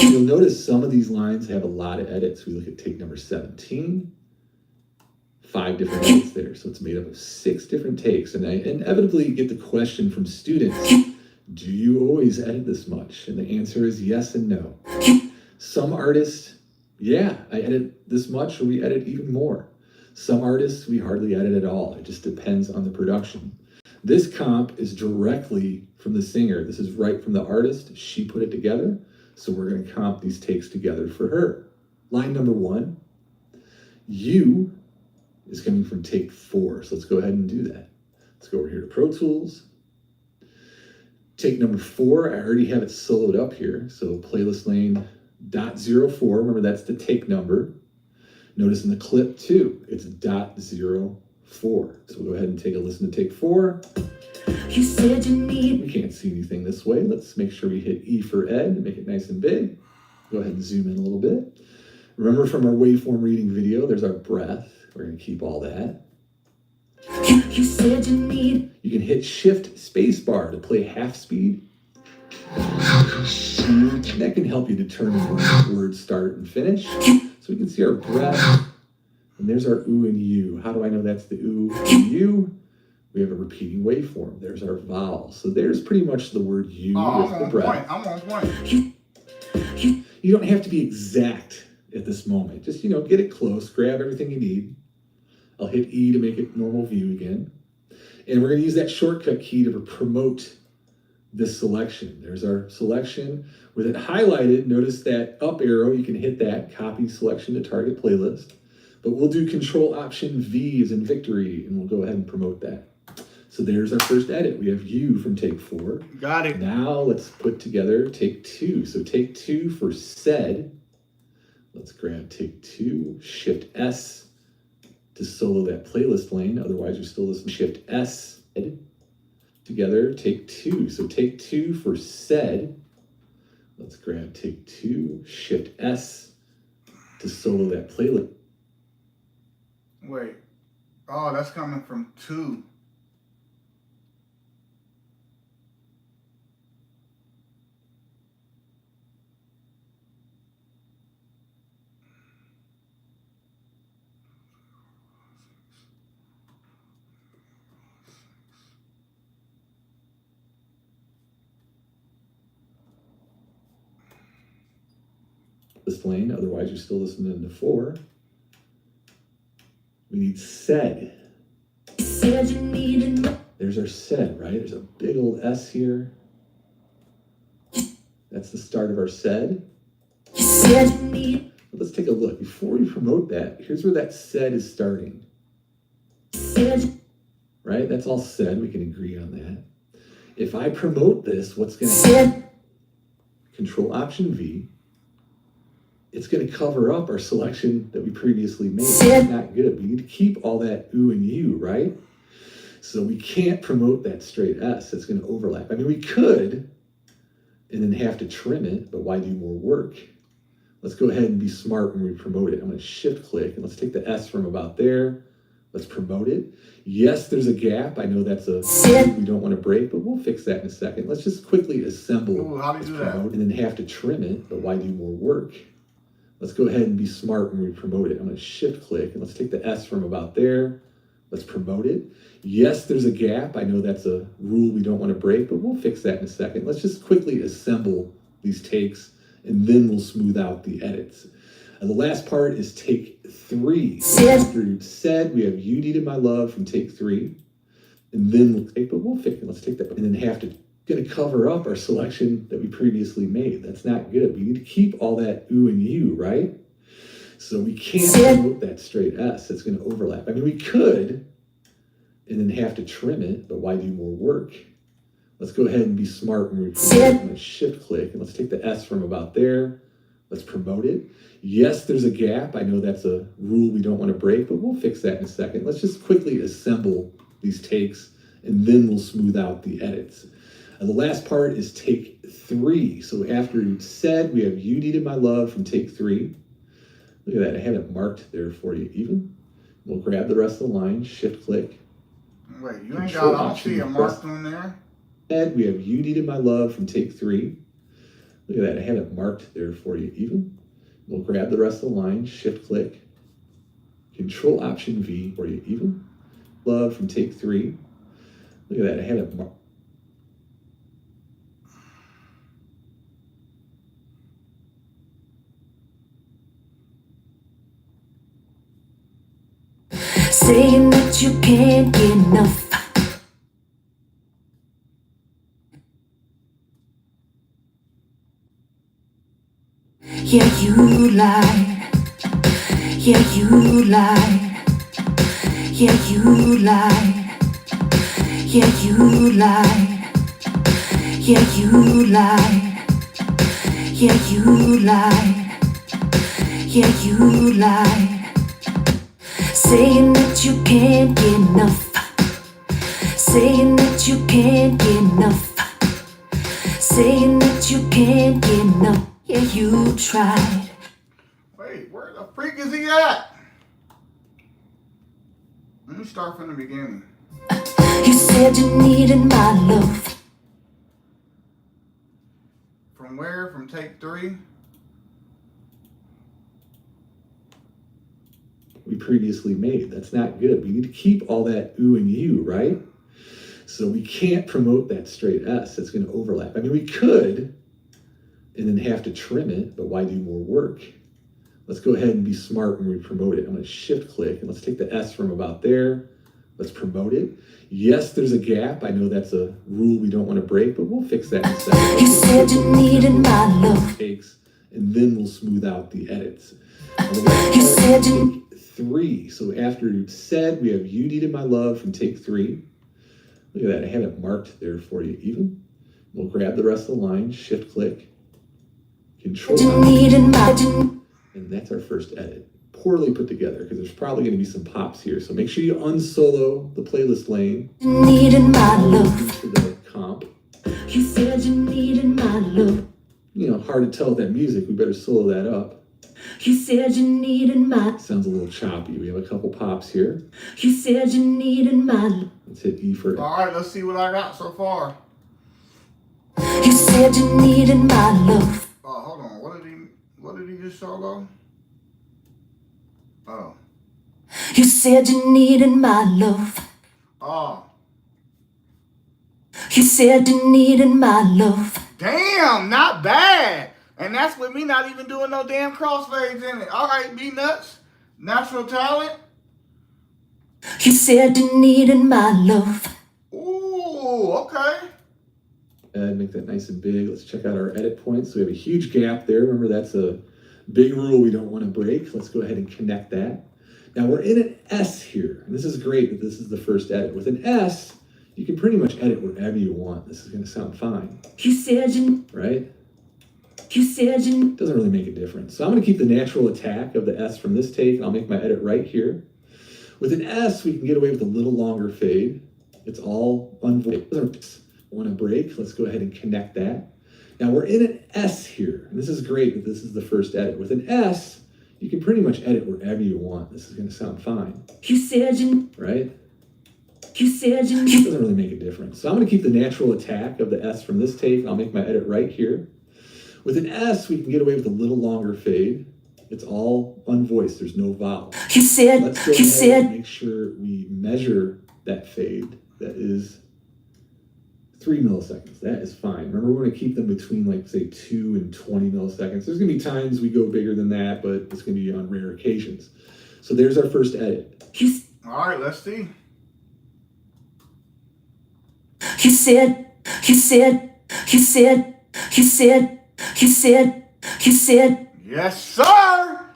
You'll notice some of these lines have a lot of edits. We look at take number 17, 5 different edits there. So it's made up of 6 different takes. And I inevitably get the question from students, do you always edit this much? And the answer is yes and no. Some artists, yeah, I edit this much, or we edit even more. Some artists, we hardly edit at all. It just depends on the production. This comp is directly from the singer. This is right from the artist. She put it together. So we're going to comp these takes together for her. Line number 1, you is coming from take 4. So let's go ahead and do that. Let's go over here to Pro Tools. Take number 4, I already have it soloed up here. So playlist lane .04, remember that's the take number. Notice in the clip too, it's .04. So we'll go ahead and take a listen to take 4. You said you need. We can't see anything this way. Let's make sure we hit E for Ed, make it nice and big. Go ahead and zoom in a little bit. Remember from our waveform reading video, there's our breath. We're going to keep all that. You said you need. You can hit Shift Spacebar to play half speed. And that can help you determine where words start and finish. So we can see our breath. And there's our ooh and you. How do I know that's the ooh and you? We have a repeating waveform. There's our vowel. So there's pretty much the word you with the breath. I'm on point. You don't have to be exact at this moment. Just, get it close, grab everything you need. I'll hit E to make it normal view again. And we're going to use that shortcut key to promote this selection. There's our selection. With it highlighted, notice that up arrow, you can hit that, copy selection to target playlist. But we'll do Control Option V as in victory, and we'll go ahead and promote that. So there's our first edit. We have you from take 4. Got it. Now let's put together take 2. So take 2 for said. Let's grab take 2, Shift S to solo that playlist lane. Otherwise, you're still listening. Shift S together, take 2. So take 2 for said. Let's grab take 2, Shift S to solo that playlist. Wait. Oh, that's coming from 2. This lane, otherwise you're still listening to 4. We need said. You said you needed. There's our said, right? There's a big old S here. That's the start of our said. You said you need. Let's take a look. Before we promote that, here's where that said is starting. Said. Right? That's all said. We can agree on that. If I promote this, what's going to Said. happen? Control Option V. It's going to cover up our selection that we previously made. It's not good. We need to keep all that ooh and you, right? So we can't promote that straight S. It's going to overlap. I mean, we could, and then have to trim it, but why do more work? Let's go ahead and be smart when we promote it. I'm going to shift click, and let's take the S from about there. Let's promote it. Yes, there's a gap. I know that's a we don't want to break, but we'll fix that in a second. Let's just quickly assemble. Ooh, how do you do that? And then have to trim it, but why do more work? Let's go ahead and be smart when we promote it. I'm going to shift click, and let's take the S from about there. Let's promote it. Yes, there's a gap. I know that's a rule we don't want to break, but we'll fix that in a second. Let's just quickly assemble these takes, and then we'll smooth out the edits. And the last part is take 3. After you've said, we have You Needed My Love from take 3. And then we'll take, but we'll fix it. Let's take that. And then have to, going to cover up our selection that we previously made. That's not good. We need to keep all that ooh and you, right? So we can't promote that straight S. It's going to overlap. I mean, we could, and then have to trim it, but why do more work? Let's go ahead and be smart when we promote it. I'm going to shift click, and let's take the S from about there. Let's promote it. Yes, there's a gap. I know that's a rule we don't want to break, but we'll fix that in a second. Let's just quickly assemble these takes, and then we'll smooth out the edits. And the last part is take 3. So after you've said, we have You Needed My Love from take 3. Look at that. I have it marked there for you even. We'll grab the rest of the line, shift click. Wait, you ain't got, I don't see a marked on there. And we have You Needed My Love from take 3. Look at that, I had it marked there for you even. We'll grab the rest of the line, shift click, Control Option V for you even. Love from take 3. Look at that, I had it marked. Saying that you can't get enough. Yeah, you lied. Yeah, you lied. Yeah, you lied. Yeah, you lied. Yeah, you lied. Yeah, you lied. Yeah, you lied. Saying that you can't get enough. Saying that you can't get enough. Saying that you can't get enough. Yeah, you tried. Wait, where the freak is he at? Let me start from the beginning. You said you needed my love. From where? From take 3? We previously made. That's not good. We need to keep all that ooh and you, right? So we can't promote that straight S. It's going to overlap. I mean, we could and then have to trim it, but why do more work? Let's go ahead and be smart when we promote it. I'm going to shift click and let's take the S from about there. Let's promote it. Yes, there's a gap. I know that's a rule we don't want to break, but we'll fix that in a second. You said you needed my love. Takes, and then we'll smooth out the edits. You said you... 3. So after you said, we have you needed my love from take 3. Look at that, I have it marked there for you even. We'll grab the rest of the line, shift click, Control Option, and that's our first edit. Poorly put together because there's probably going to be some pops here. So make sure you unsolo the playlist lane. You needed my love. To the comp. You said you needed my love. You know, hard to tell with that music. We better solo that up. You said you needed my... Sounds a little choppy. We have a couple pops here. You said you needed my... Let's hit E for... Alright, let's see what I got so far. You said you needed my love. Oh, hold on. What did he just solo? Oh. You said you needed my love. Oh. You said you needed my love. Damn, not bad. And that's with me not even doing no damn crossfades in it. Alright, be nuts. Natural talent. You said you needed my love. Ooh, okay. Make that nice and big. Let's check out our edit points. So we have a huge gap there. Remember, that's a big rule we don't want to break. Let's go ahead and connect that. Now we're in an S here. And this is great that this is the first edit. With an S, you can pretty much edit wherever you want. This is going to sound fine. You said you... Right? You said you... Doesn't really make a difference. So I'm going to keep the natural attack of the S from this take, and I'll make my edit right here. With an S, we can get away with a little longer fade. It's all unvoiced. Want to break? Let's go ahead and connect that. Now we're in an S here. And this is great that this is the first edit. With an S, you can pretty much edit wherever you want. This is going to sound fine. You said you... Right? You said you... It doesn't really make a difference. So I'm going to keep the natural attack of the S from this take, and I'll make my edit right here. With an S, we can get away with a little longer fade. It's all unvoiced. There's no vowel. You said... Let's go ahead and make sure we measure that fade. That is 3 milliseconds. That is fine. Remember, we're going to keep them between, like, say, 2 and 20 milliseconds. There's going to be times we go bigger than that, but it's going to be on rare occasions. So there's our first edit. All right, let's see. You said... You said... You said... You said... You said... You said... Yes, sir!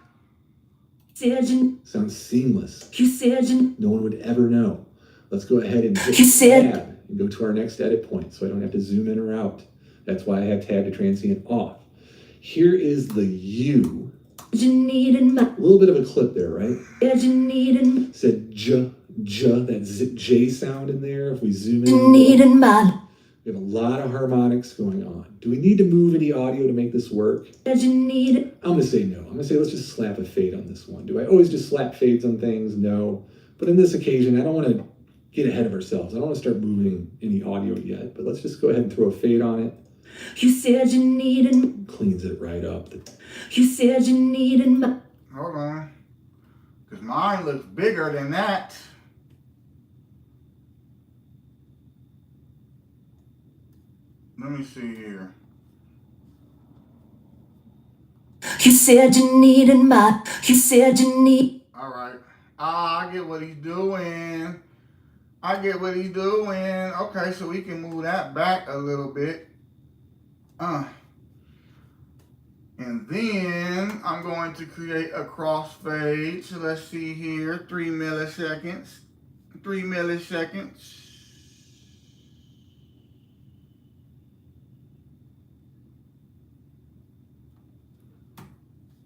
Said you... Sounds seamless. You said you... No one would ever know. Let's go ahead and hit You said- tab and go to our next edit point so I don't have to zoom in or out. That's why I have tab to transient off. Here is the U. You needed my... A little bit of a clip there, right? Said you needed... Said J, that J sound in there. If we zoom You in, needed my... we have a lot of harmonics going on. Do we need to move any audio to make this work? Said you needed... I'm going to say no. I'm going to say let's just slap a fade on this one. Do I always just slap fades on things? No. But in this occasion, I don't want to get ahead of ourselves. I don't want to start moving any audio yet, but let's just go ahead and throw a fade on it. You said you needed. Cleans it right up. You said you needed my. Hold on. Because mine looks bigger than that. Let me see here. You said you needed my. You said you need. All right. I get what he's doing. I get what he's doing. Okay, so we can move that back a little bit. And then I'm going to create a crossfade. So let's see here. 3 milliseconds. 3 milliseconds.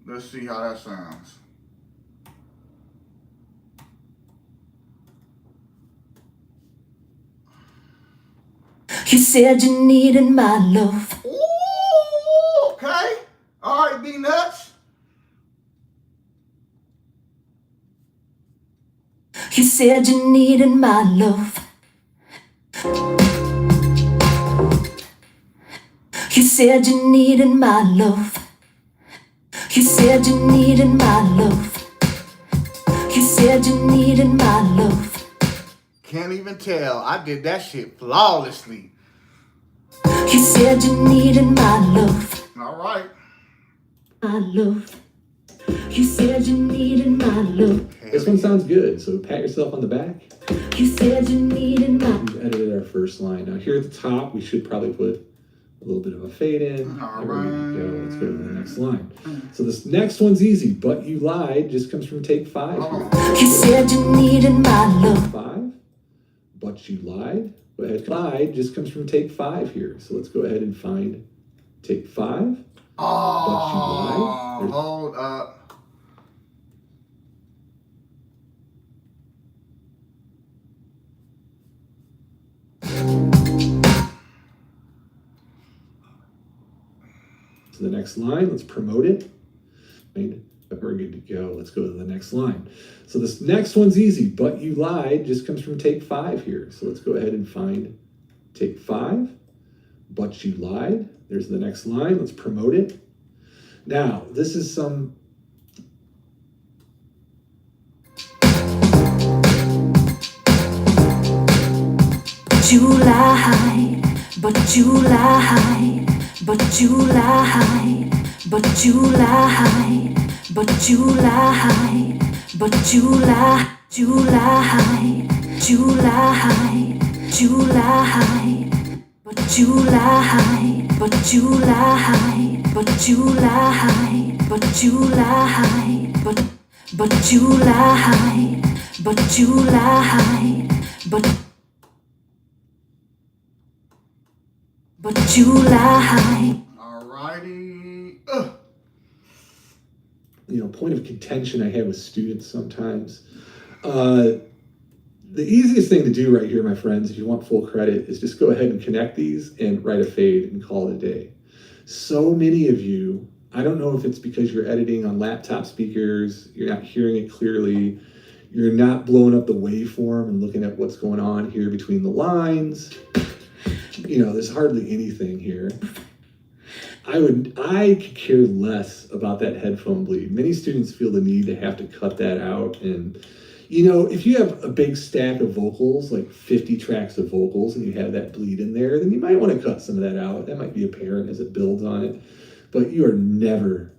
Let's see how that sounds. You said you needed my love. Ooh, okay. All right, B-Nuts. You said you needed my love. You said you needed my love. You said you needed my love. You said you needed my love. Can't even tell. I did that shit flawlessly. You said you needed my love. All right. My love. You said you needed my love. This one sounds good, so pat yourself on the back. You said you needed my. We've edited our first line. Now here at the top, we should probably put a little bit of a fade in. All There we go. right. Let's go to the next line. So this next one's easy. But you lied just comes from take 5. You said you needed my love. 5. But you lied. Go ahead. Lied just comes from take 5 here. So let's go ahead and find take 5. Oh, There's- hold up. To the next line. Let's promote it. And we're good to go. Let's go to the next line. So this next one's easy. But you lied just comes from take 5 here. So let's go ahead and find take 5. But you lied. There's the next line. Let's promote it. Now, this is some. You lied, but you lied, but you lied, but you lied, but you lied, but you lied, you lied, you lied, you lied, but you lied, but you lied, but you lied, but you lied, but you lied, but you lied, but you lied. Alrighty. Point of contention I have with students sometimes. The easiest thing to do right here, my friends, if you want full credit, is just go ahead and connect these and write a fade and call it a day. So many of you, I don't know if it's because you're editing on laptop speakers, you're not hearing it clearly, you're not blowing up the waveform and looking at what's going on here between the lines. There's hardly anything here. I could care less about that headphone bleed. Many students feel the need to have to cut that out. And, if you have a big stack of vocals, like 50 tracks of vocals, and you have that bleed in there, then you might want to cut some of that out. That might be apparent as it builds on it. But you are never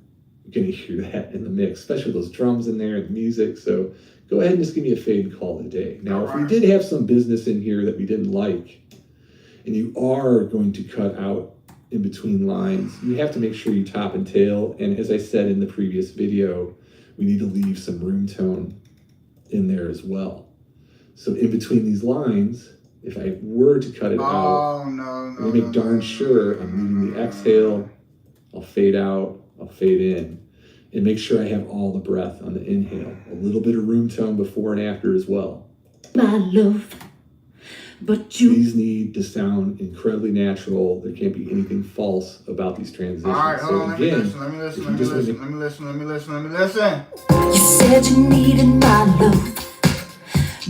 going to hear that in the mix, especially with those drums in there and the music. So go ahead and just give me a fade and call it a day. Now, if we did have some business in here that we didn't like, and you are going to cut out in between lines, you have to make sure you top and tail. And as I said in the previous video, we need to leave some room tone in there as well. So in between these lines, if I were to cut it out, I'm gonna make darn sure I'm leaving the exhale. I'll fade out, I'll fade in, and make sure I have all the breath on the inhale. A little bit of room tone before and after as well. My love, but you. These need to sound incredibly natural. There can't be anything false about these transitions. All right, hold on. Let me listen. You said you needed my love,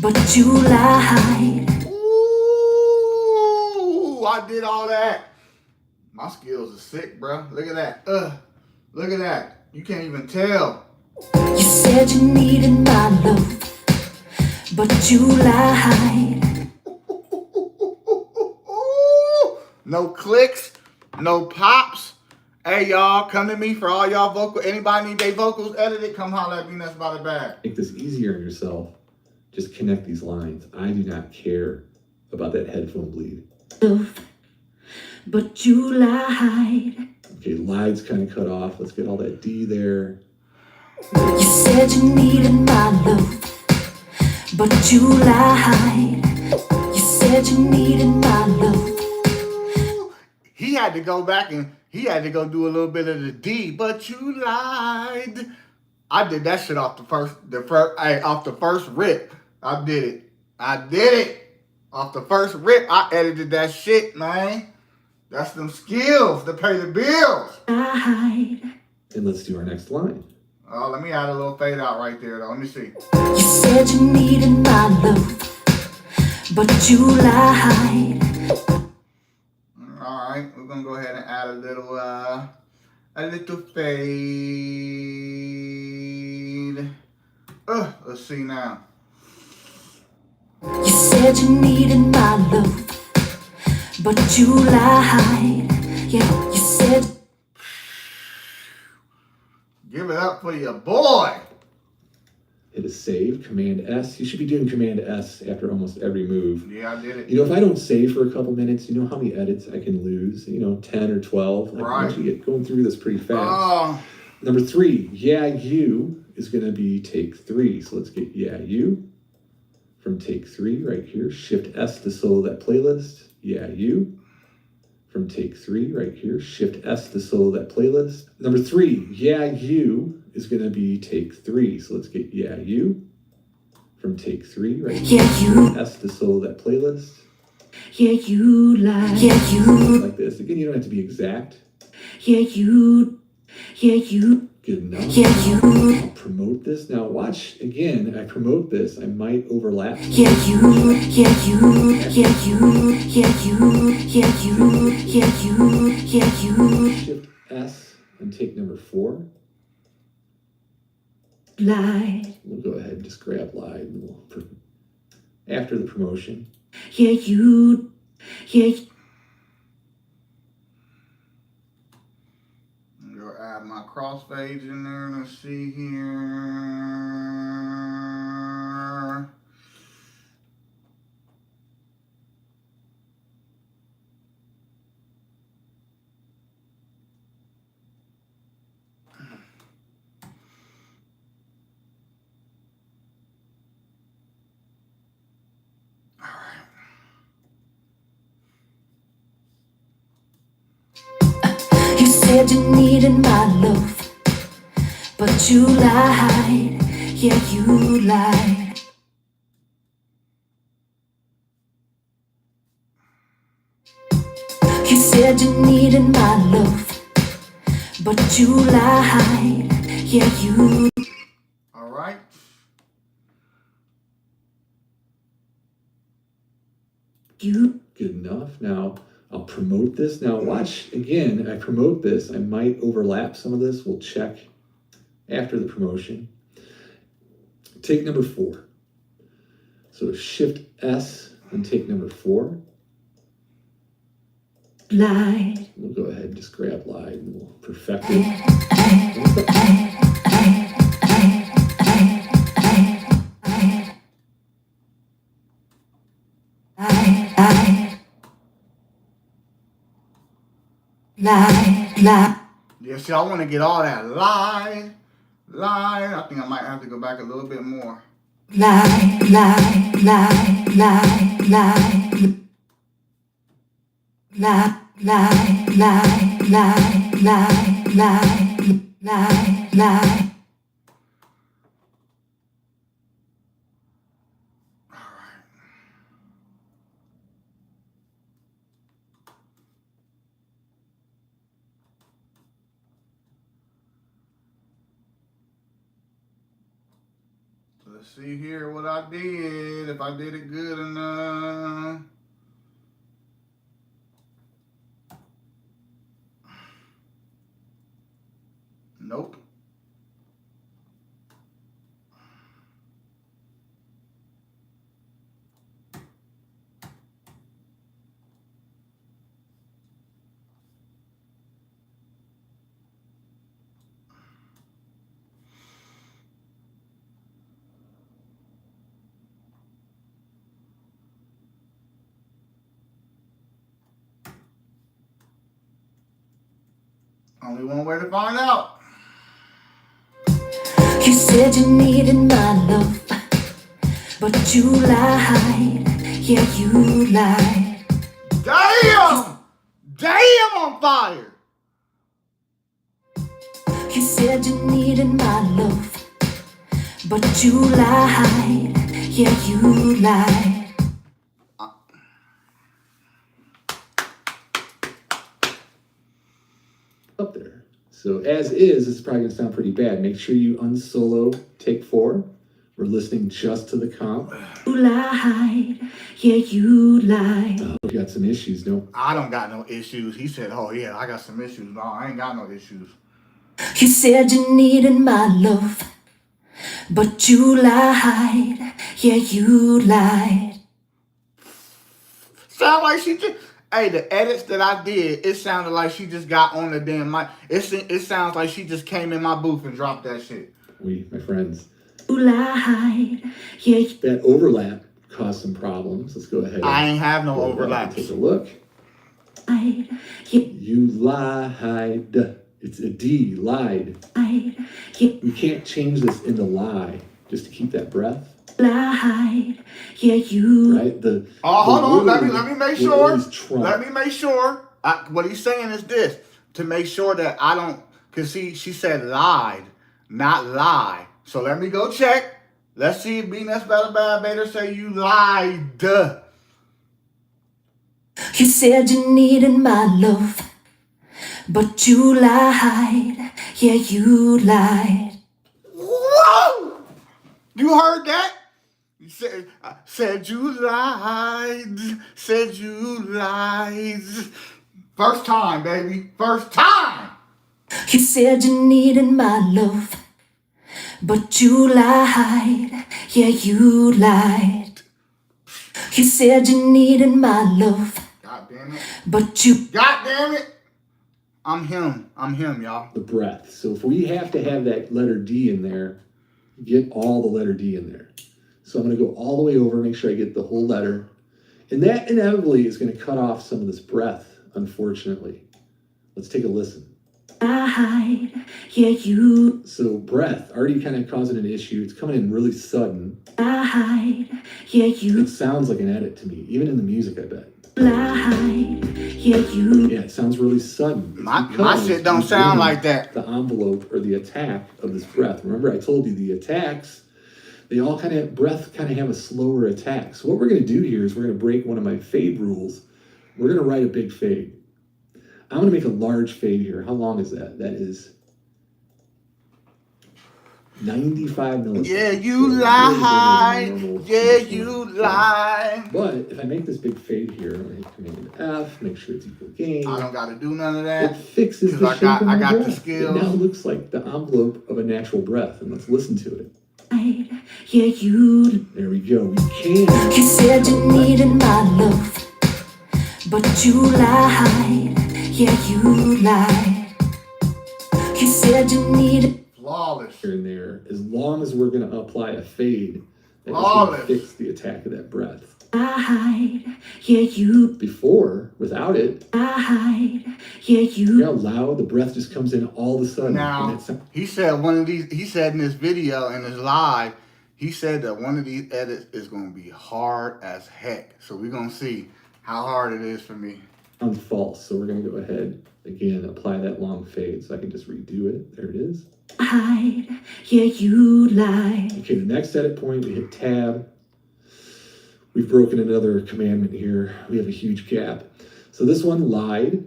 but you lied. Ooh, I did all that. My skills are sick, bro. Look at that. Look at that. You can't even tell. You said you needed my love, but you lied. No clicks, no pops. Hey, y'all, come to me for all y'all vocals. Anybody need their vocals edited? Come holler at me. That's about it bad. Make this easier on yourself. Just connect these lines. I do not care about that headphone bleed. But you lied. Okay, lied's kind of cut off. Let's get all that D there. You said you needed my love, but you lied. You said you needed my love. He had to go back and he had to go do a little bit of the D, but you lied. I did that shit off the first rip. I did it. Off the first rip, I edited that shit, man. That's them skills to pay the bills. Lied. And let's do our next line. Oh, let me add a little fade out right there, though. Let me see. You said you needed my love, but you lied. All right, we're gonna go ahead and add a little fade. Let's see now. You said you needed my love, but you lied. Yeah, you said. Give it up for your boy. Hit a save, Command S. You should be doing Command S after almost every move. Yeah, I did it. You know, if I don't save for a couple minutes, you know how many edits I can lose? 10 or 12. Like, Right. once you get going through this pretty fast. Oh, Number 3, yeah, you is going to be take 3. So let's get yeah, you from take 3 right here. Shift S to solo that playlist. Yeah, you from take 3 right here. Shift S to solo that playlist. Number 3, yeah, you is going to be take 3. So let's get yeah, you from take 3 right here. Yeah, you. S to solo that playlist. Yeah, you lied. Yeah, you. Like this. Again, you don't have to be exact. Yeah, you. Yeah, you. Good enough. Yeah, you. I'll promote this. Now watch, again, I promote this. I might overlap. Yeah, you. Yeah, you. Yeah, you. Yeah, you. Yeah, you. Yeah, you. Yeah, you. Shift S and take number 4. Lied. We'll go ahead and just grab live and after the promotion. Yeah, you. Yeah. I'm gonna add my crossfades in there. Let's see here. You said you needed my love, but you lied. Yeah, you lied. You said you needed my love, but you lied. Yeah, you. All right. You. Good enough. Now I'll promote this. Now watch, again, I promote this. I might overlap some of this. We'll check after the promotion. Take number 4. So shift S and take number 4. Lied. We'll go ahead and just grab live and we'll perfect it. Lie. Yeah, see, I want to get all that lie. I think I might have to go back a little bit more. Lie. Let's see here what I did, if I did it good enough. Nope. Only one way to find out. You said you needed my love, but you lied. Yeah, you lied. Damn! Damn on fire! You said you needed my love, but you lied. Yeah, you lied. Up there. So as is, it's probably gonna sound pretty bad. Make sure you unsolo take 4. We're listening just to the comp. You lied. Yeah, you lied. We got some issues, no? I don't got no issues. He said, oh yeah, I got some issues. No, I ain't got no issues. You said you needed my love, but you lied. Yeah, you lied. Sound like she just... Hey, the edits that I did, it sounded like she just got on the damn mic. It sounds like she just came in my booth and dropped that shit. My friends. You lied. Yeah, That overlap caused some problems. Let's go ahead. I ain't have no Go back and overlaps. Take a look. lied. Yeah, You lied. It's a D, lied. lied. Yeah, We can't change this into lie just to keep that breath, lied. Yeah, you. right? Hold on. Let me word make will sure. always trump. Let me make sure. What he's saying is this. To make sure that I don't... Because she said lied, not lie. So let me go check. Let's see if Bean That's Better Bad Bader say you lied. You said you needed my love, but you lied. Yeah, you lied. Whoa! You heard that? You said you lied. Said you lied. First time, baby. First time. You said you needed my love, but you lied. Yeah, you lied. You said you needed my love, God damn it. but you. God damn it. I'm him, y'all. The breath. So if we have to have that letter D in there, get all the letter D in there. So I'm going to go all the way over, make sure I get the whole letter. And that inevitably is going to cut off some of this breath, unfortunately. Let's take a listen. Lied. Yeah, you. So breath, already kind of causing an issue. It's coming in really sudden. Lied. Yeah, you. It sounds like an edit to me, even in the music, I bet. Lied. Yeah, you. Yeah, it sounds really sudden. It's My because shit don't you're sound doing like that. The envelope or the attack of this breath. Remember, I told you the attacks, they all breath have a slower attack. So what we're going to do here is we're going to break one of my fade rules. We're going to write a big fade. I'm going to make a large fade here. How long is that? That is 95 milliseconds. Yeah, you So lied. really bigger than my normal Yeah, 2.5. you lied. But if I make this big fade here, I'm going to hit Command F, make sure it's equal gain. I don't got to do none of It that. fixes the 'Cause shape of my I got the breath. skills. It now looks like the envelope of a natural breath, and let's listen to it. Lied. Yeah, you. There we go. We can. You said you needed my love, but you lied. Yeah, you lied. You said you needed. Flawless. Here and there, as long as we're going to apply a fade, that's going Flawless. to fix the attack of that breath. Lied. Yeah, you. Before, without it, Lied. Yeah, you you. know how loud the breath just comes in all of a sudden. Now, And it's, he said he said in this video, in his live, he said that one of these edits is going to be hard as heck. So we're going to see how hard it is for me. sounds false. So we're going to go ahead, again, apply that long fade so I can just redo it. There it is. Lied. Yeah, you lied. Okay, the next edit point, we hit tab. We've broken another commandment here. We have a huge gap. So this one lied.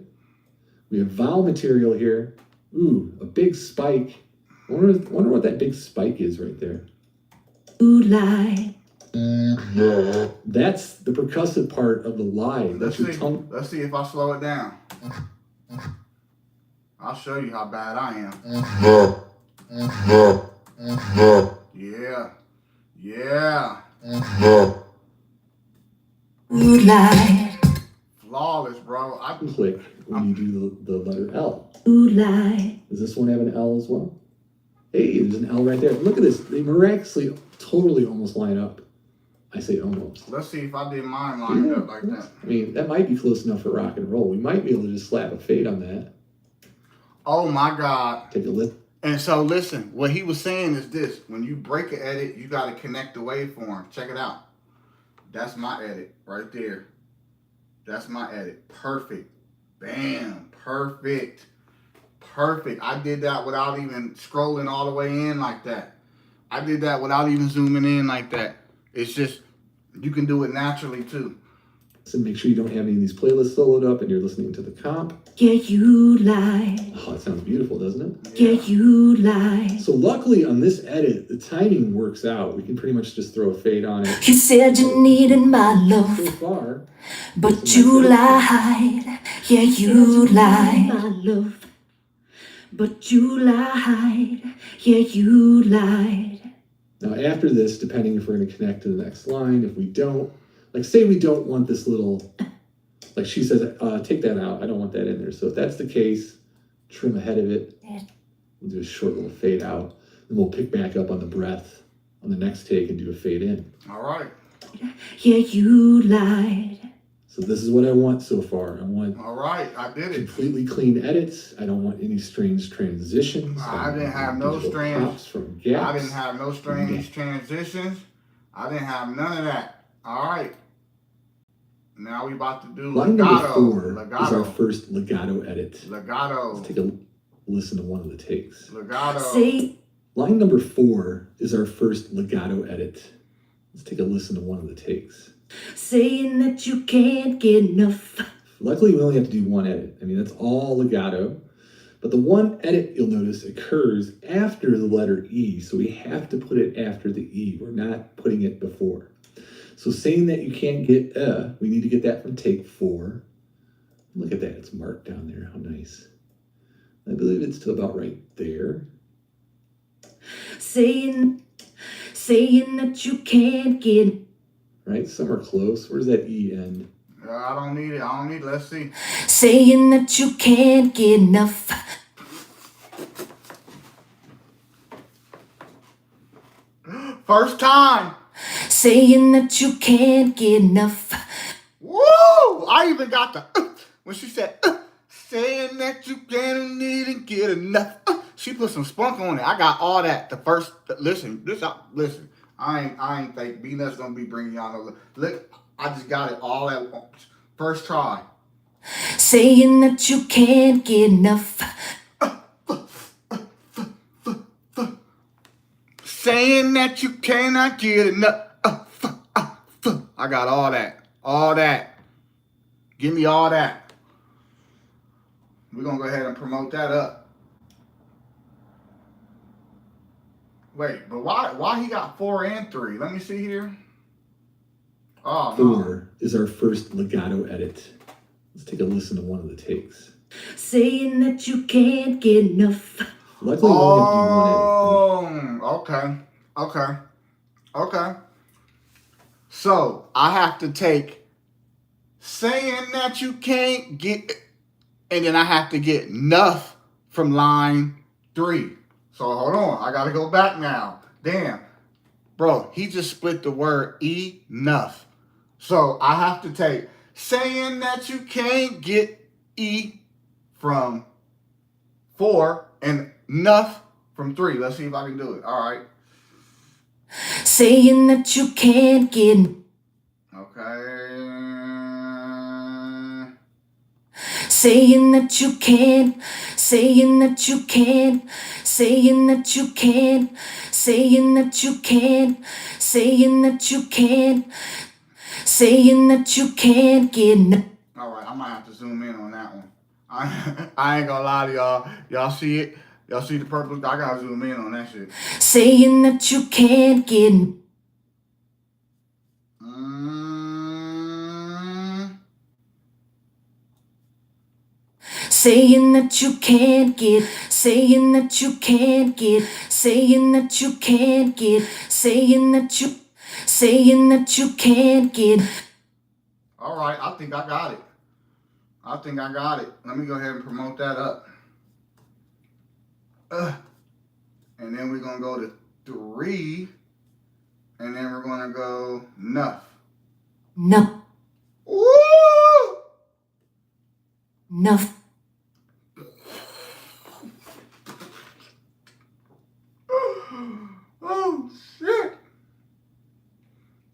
We have vowel material here. Ooh, a big spike. I wonder what that big spike is right there. You lied. That's the percussive part of the lie. Let's That's your see. tongue. Let's see if I slow it down. I'll show you how bad I am. Yeah. Yeah. You lied. Flawless, bro. Click when you do the letter L. You lied. Does this one have an L as well? Hey, there's an L right there. Look at this. They miraculously totally almost line up. I say almost. Let's see if I did mine lined up like that. I mean, that might be close enough for rock and roll. We might be able to just slap a fade on that. Oh my God. Take a listen. And so listen, what he was saying is this. When you break an edit, you got to connect the waveform. Check it out. That's my edit right there. That's my edit. Perfect. Bam. Perfect. Perfect. I did that without even scrolling all the way in like that. I did that without even zooming in like that. It's just, you can do it naturally too. So make sure you don't have any of these playlists loaded up and you're listening to the comp. Yeah, you lied. Oh, it sounds beautiful, doesn't it? Yeah, you lied. So luckily on this edit, the timing works out. We can pretty much just throw a fade on it. You said you needed my love, So far, but you lied. Yeah, you lied. My love, but you lied. Yeah, you lied. now after this, depending if we're going to connect to the next line, if we don't, like say we don't want this little, like she says, take that out. I don't want that in there. So if that's the case, trim ahead of it. We'll do a short little fade out. Then we'll pick back up on the breath on the next take and do a fade in. All right. Yeah, you lied. So this is what I want so far. I want All right. I did it. completely clean edits. I don't want any strange transitions. I didn't have no digital strange- pops from gaps. I didn't have no strange transitions. I didn't have none of that. All right. Now we about to do Line number legato. 4 is our Legato. first legato edit. Legato. Let's take a listen to one of the takes. Legato. Say, Line number 4 is our first legato edit. Let's take a listen to one of the takes. saying that you can't get enough. Luckily, we only have to do one edit. I mean, that's all legato. But the one edit you'll notice occurs after the letter E. So we have to put it after the E. We're not putting it before. So saying that you can't get we need to get that from take 4. Look at that. It's marked down there. How nice. I believe it's to about right there. Saying that you can't get. Right? Some are close. Where's that E end? I don't need it. I don't need it. Let's see. Saying that you can't get enough. First time. Saying that you can't get enough. Woo! I even got the when she said saying that you can't need and get enough. She put some spunk on it. I got all that. The first listen. I ain't think B-Nuts gonna be bringing y'all no look. I just got it all at once. First try. Saying that you can't get enough. Saying that you cannot get enough. I got all that. All that. Give me all that. We're going to go ahead and promote that up. Wait, but why he got 4 and 3? Let me see here. Oh, no. 4 is our first legato edit. Let's take a listen to one of the takes. Saying that you can't get enough. Luckily, we only have to do one edit. Okay. So I have to take saying that you can't get, and then I have to get enough from line 3. So hold on, I gotta go back now. Damn, bro, he just split the word enough. So I have to take saying that you can't get E from 4 and enough from 3. Let's see if I can do it. All right. Saying that you can't get. Okay. Saying that you can't. Saying that you can't. Saying that you can't. Saying that you can't. Saying that you can't. Saying that you can't get. All right, I might have to zoom in on that one. I ain't gonna lie to y'all. Y'all see it? Y'all see the purple? I gotta zoom in on that shit. Saying that you can't get. saying that you can't get, saying that you can't get, saying that you can't get, saying that you can't get. All right, I think I got it. I think I got it. Let me go ahead and promote that up. And then we're going to go to 3. And then we're going to go enough. No. Woo! Enough. Oh, shit.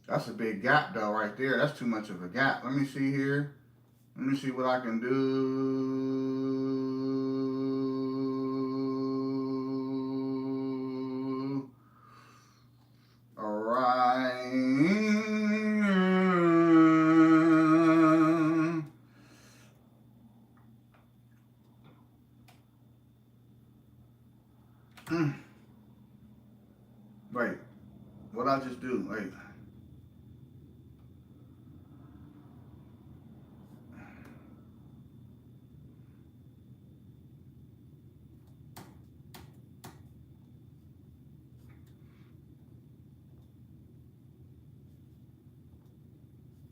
That's a big gap, though, right there. That's too much of a gap. Let me see here. Let me see what I can do. All right. Wait. What'd I just do? Wait.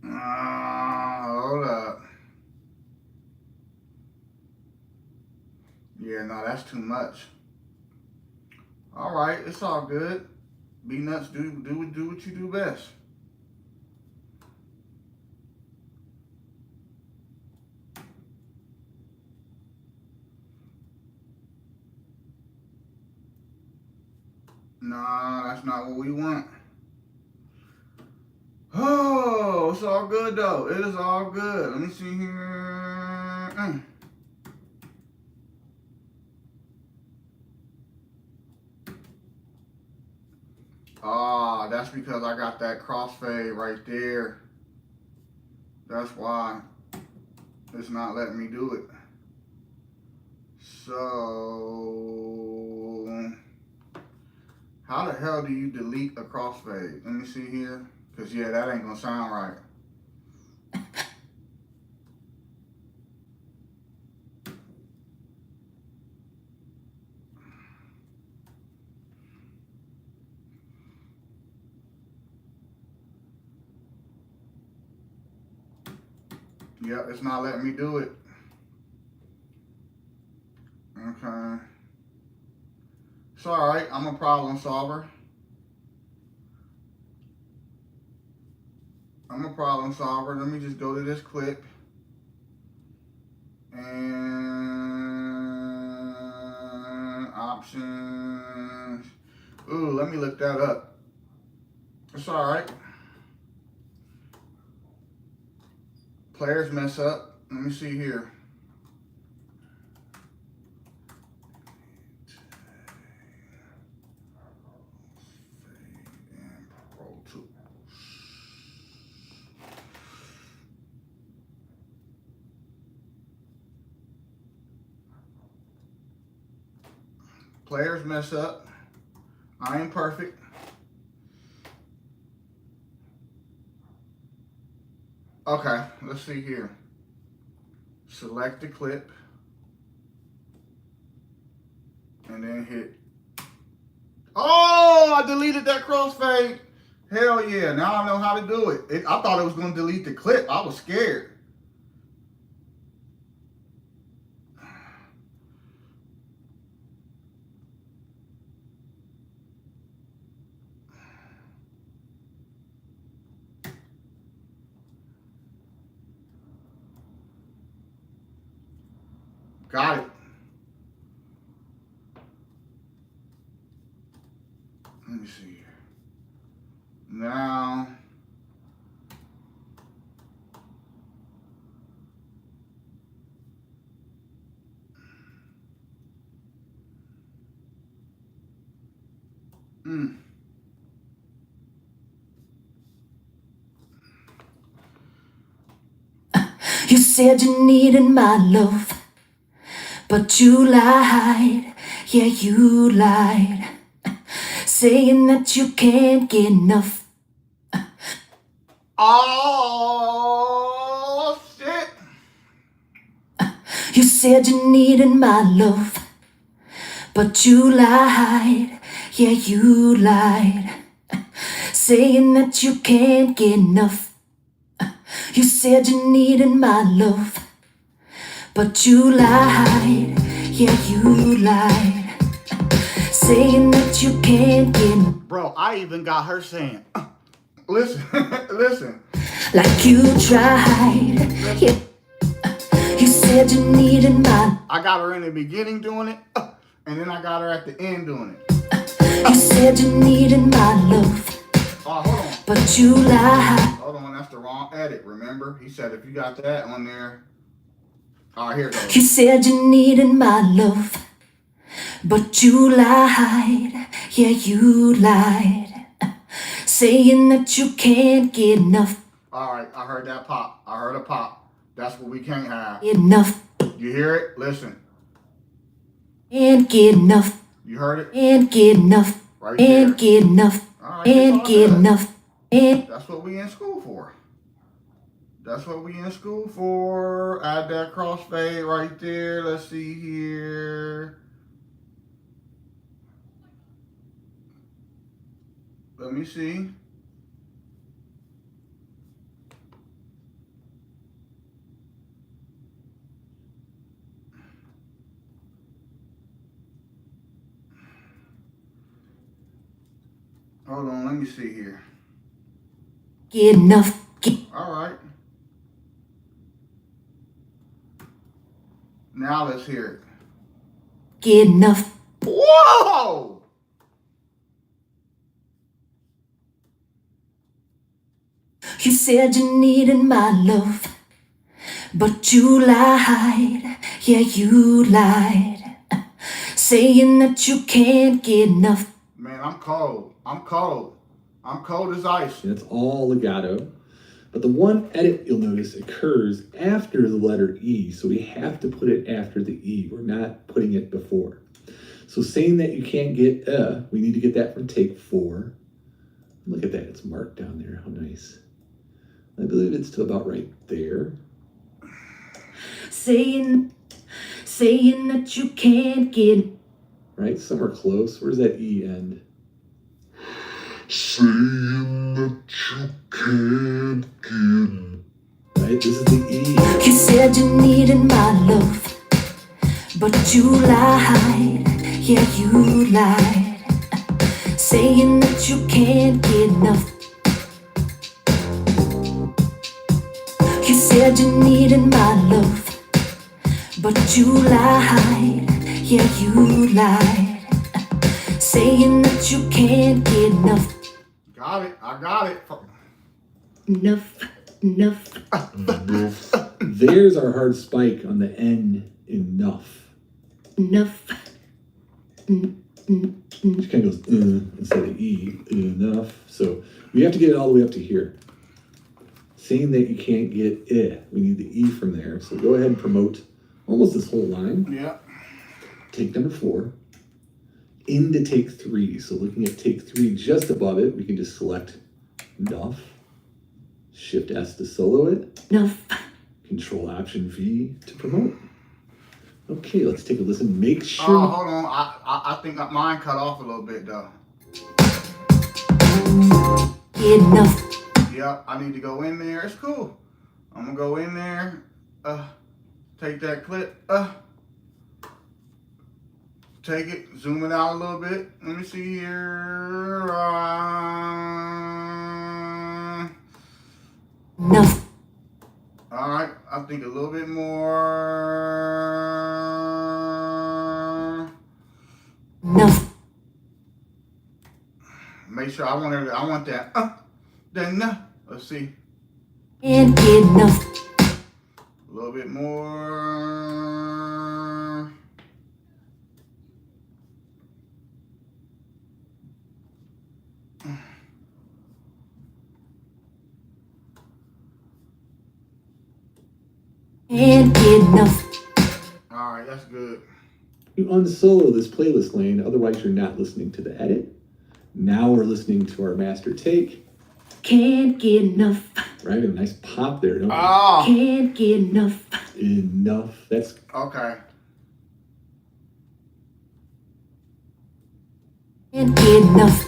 Hold up. Yeah, no, that's too much. All right, it's all good. Be nuts, do what you do best. Nah, that's not what we want. Oh, it's all good though. It is all good. Let me see here. Ah, that's because I got that crossfade right there. That's why it's not letting me do it. So, how the hell do you delete a crossfade? Let me see here. Because, yeah, that ain't going to sound right. Yep, it's not letting me do it. Okay. It's all right. I'm a problem solver. I'm a problem solver. Let me just go to this clip. And options. Ooh, let me look that up. It's all right. Players mess up. Let me see here. Players mess up. I ain't perfect. Okay, let's see here. Select the clip. And then hit. Oh, I deleted that crossfade. Hell yeah, now I know how to do it. I thought it was going to delete the clip. I was scared. Got it. Let me see here. Now, You said you needed my love, but you lied. Yeah, you lied. Saying that you can't get enough. oh shit. You said you needed my love, but you lied. Yeah, you lied. Saying that you can't get enough. You said you needed my love, but you lied. Yeah, you lied. Saying that you can't get enough. Bro, I even got her saying, listen, listen. Like you tried. Yeah. You said you needed my. I got her in the beginning doing it, and then I got her at the end doing it. You said you needed my love, Oh, hold on. but you lied. Hold on, that's the wrong edit, remember? He said if you got that on there. All right, here it goes. You said you needed my love, but you lied. Yeah, you lied. Saying that you can't get enough. All right, I heard that pop. I heard a pop. That's what we can't have. Enough. You hear it? Listen. Can't get enough. You heard it? Can't get enough. Right there. Can't get enough. All right, Can't it's all get good. enough. And That's what we in school for. That's what we in school for. Add that crossfade right there. Let's see here. Let me see. Hold on, let me see here. get enough. All right. Now let's hear it. Get enough. Whoa! You said you needed my love, but you lied. Yeah, you lied. Saying that you can't get enough. Man, I'm cold. I'm cold. I'm cold as ice. And it's all legato. But the one edit you'll notice occurs after the letter E, so we have to put it after the E. We're not putting it before. So saying that you can't get we need to get that from take 4. Look at that, it's marked down there, how nice. I believe it's to about right there. Saying that you can't get. Right, somewhere close. Where's that E end? Saying that you can't get. Right, this is the E. You said you needed my love, but you lied. Yeah, you lied. Saying that you can't get enough. You said you needed my love, but you lied. Yeah, you lied. Saying that you can't get enough. Got it. I got it. Enough. Enough. There's our hard spike on the N, enough. Enough. Which kind of goes instead of E, enough. So we have to get it all the way up to here. Saying that you can't get we need the E from there. So go ahead and promote almost this whole line. Yeah. Take number 4 into take 3. So looking at take 3 just above it, we can just select enough. Shift S to solo it. Enough. Control Option V to promote. Okay, let's take a listen. Make Oh, sure. hold on. I think mine cut off a little bit though. Enough. Yep, I need to go in there. It's cool. I'm gonna go in there. Take that clip. Take it. Zoom it out a little bit. Let me see here. Enough. All right. I think a little bit more. Enough. Make sure I want that. Then let's see. Can't get enough. A little bit more. Can't get enough. All right, that's good. You unsolo this playlist lane, otherwise you're not listening to the edit. Now we're listening to our master take. Can't get enough. Right, a nice pop there, don't we? Oh, Can't get enough. Enough. That's Okay. Can't get enough.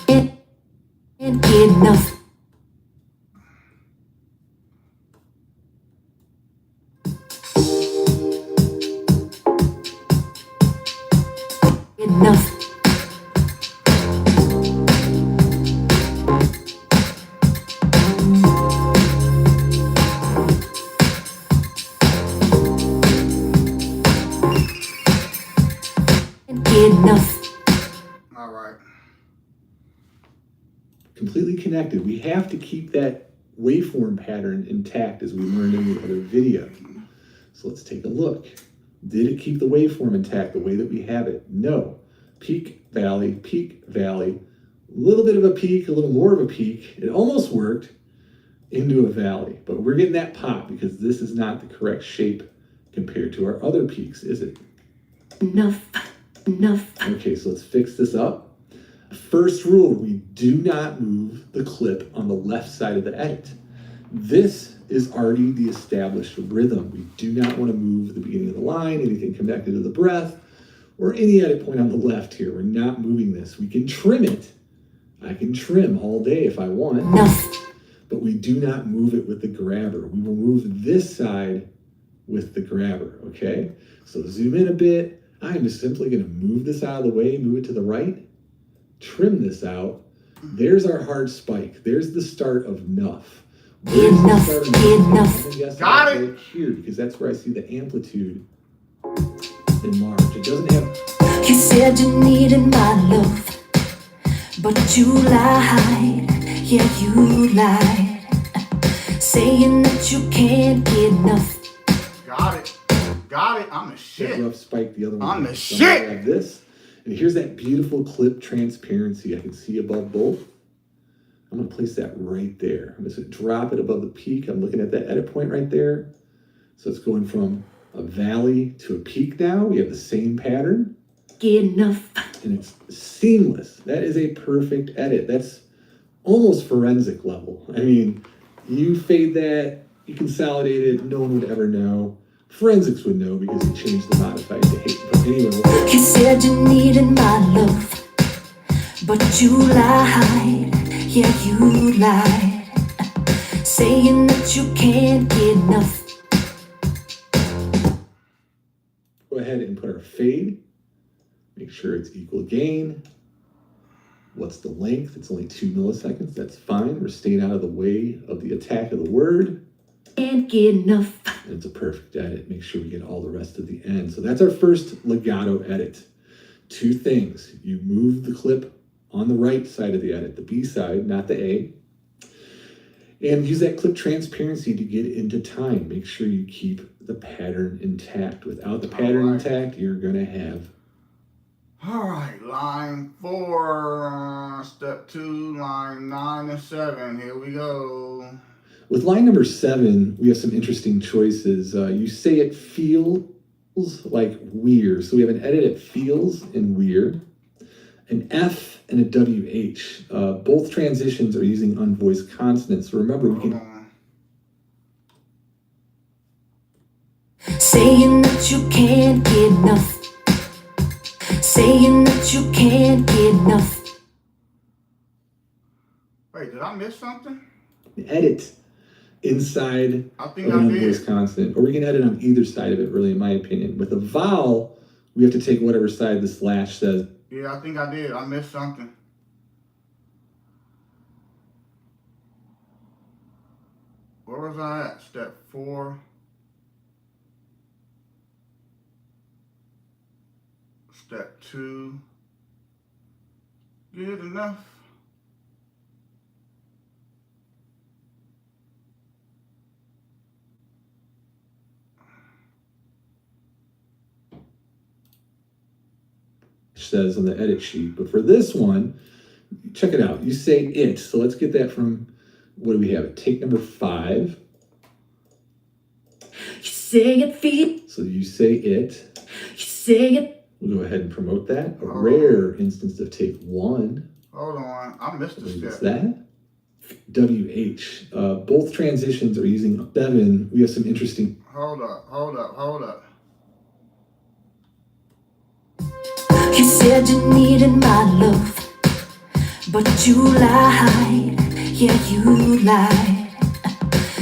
Can't get enough. Enough. Can't get enough. All right. completely connected. We have to keep that waveform pattern intact as we learned in the other video. So let's take a look. Did it keep the waveform intact the way that we have it? No. Peak, valley, a little bit of a peak, a little more of a peak. It almost worked into a valley, but we're getting that pop because this is not the correct shape compared to our other peaks, is it? Enough. Okay, so let's fix this up. First rule, we do not move the clip on the left side of the edit. This is already the established rhythm. We do not want to move the beginning of the line, anything connected to the breath, or any edit point on the left here. We're not moving this. We can trim it. I can trim all day if I want, but we do not move it with the grabber. We will move this side with the grabber, okay? So zoom in a bit. I'm just simply gonna move this out of the way, move it to the right, trim this out. There's our hard spike. There's the start of nuff. Where's the start of nuff? I'm gonna guess Got it. right here, because that's where I see the amplitude enlarge. It doesn't have, You said you needed my love, but you lied. Yeah, you lied. Saying that you can't get enough. Got it. Got it. I'm the that shit. rough spike, the other one. I'm the So I'm gonna shit. grab this, and here's that beautiful clip transparency I can see above both. I'm gonna place that right there. I'm gonna drop it above the peak. I'm looking at that edit point right there. So it's going from a valley to a peak now. We have the same pattern, Get enough. and it's seamless. That is a perfect edit. That's almost forensic level. I mean, you fade that, you consolidate it, no one would ever know. Forensics would know because you changed the modified to hate. But anyway, You said you needed my love, but you lied. Yeah, you lied. Saying that you can't get enough. go ahead and put our fade. Make sure it's equal gain. What's the length? It's only 2 milliseconds. That's fine. We're staying out of the way of the attack of the word. Can't get enough. And it's a perfect edit. Make sure we get all the rest of the end. So that's our first legato edit. 2 things. You move the clip on the right side of the edit, the B side, not the A. And use that clip transparency to get into time. Make sure you keep the pattern intact. Without the pattern Alright. intact, you're gonna have All right, line 4, step 2, line 9 and 7. Here we go. with line number 7, we have some interesting choices. You say it feels like weird. So we have an edit it feels and weird, an F and a WH. Both transitions are using unvoiced consonants. So remember, we Hold can on. Saying that you can't get enough. Saying that you can't get enough. Wait, did I miss something? edit inside I of think an I unvoiced did. consonant, or we can edit on either side of it, really, in my opinion. With a vowel, we have to take whatever side the slash says. Yeah, I think I did. I missed something. Where was I at? Step 4. Step 2. Good enough. Says on the edit sheet. But for this one, check it out. You say it. So let's get that from, what do we have? Take number 5. You say it feet. So you say it. You say it. We'll go ahead and promote that. A Oh. rare instance of take 1. Hold on. I missed I a believe it's step. that. WH. Both transitions are using 7. We have some interesting. Hold up. You said you needed my love, but you lied. Yeah, you lied.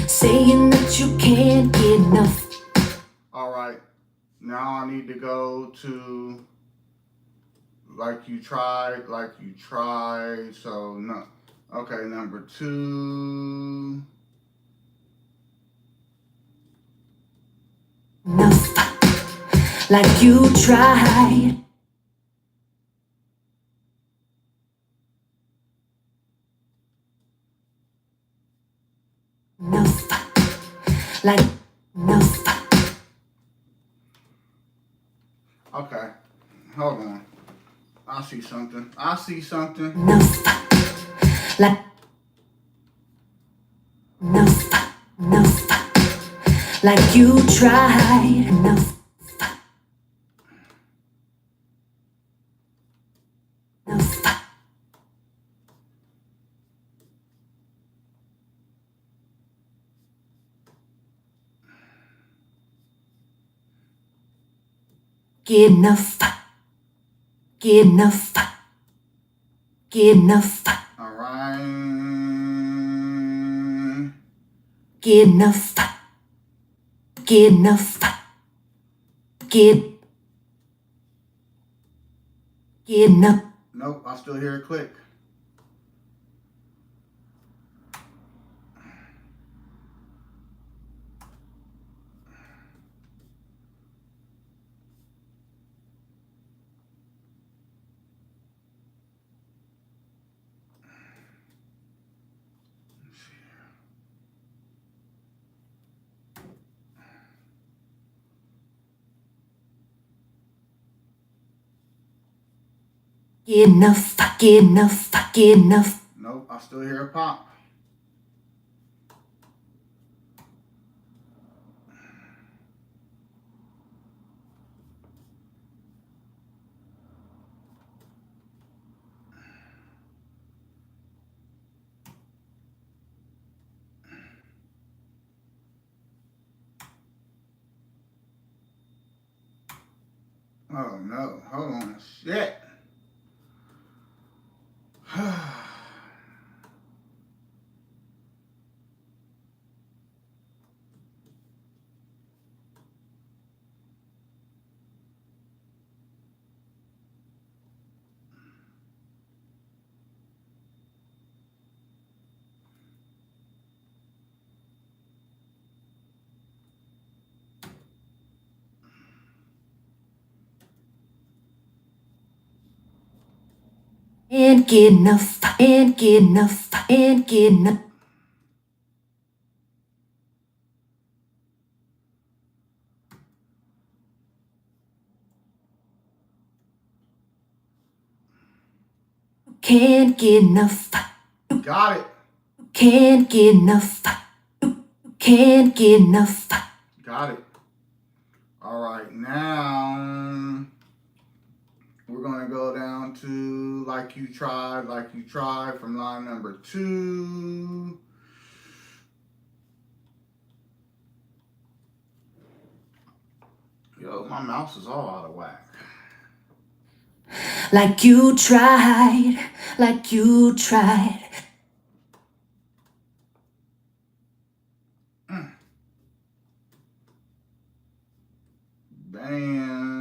Saying that you can't get enough. Alright. Now I need to go to like you tried. So no. Okay, number 2. Enough. Like you tried. Enough. Like enough. Okay. Hold on. I see something. Enough. Like enough. Like you tried. Enough. Get enough. Alright. Get enough. Nope, I still hear a click. Get enough. Nope, I still hear a pop. Oh no, hold on. Shit. And get enough. Can't get enough. Got it. Can't get enough. Got it. Alright, now we're gonna go down to like you tried from line number 2. Yo, my mouse is all out of whack. Like you tried. Bam.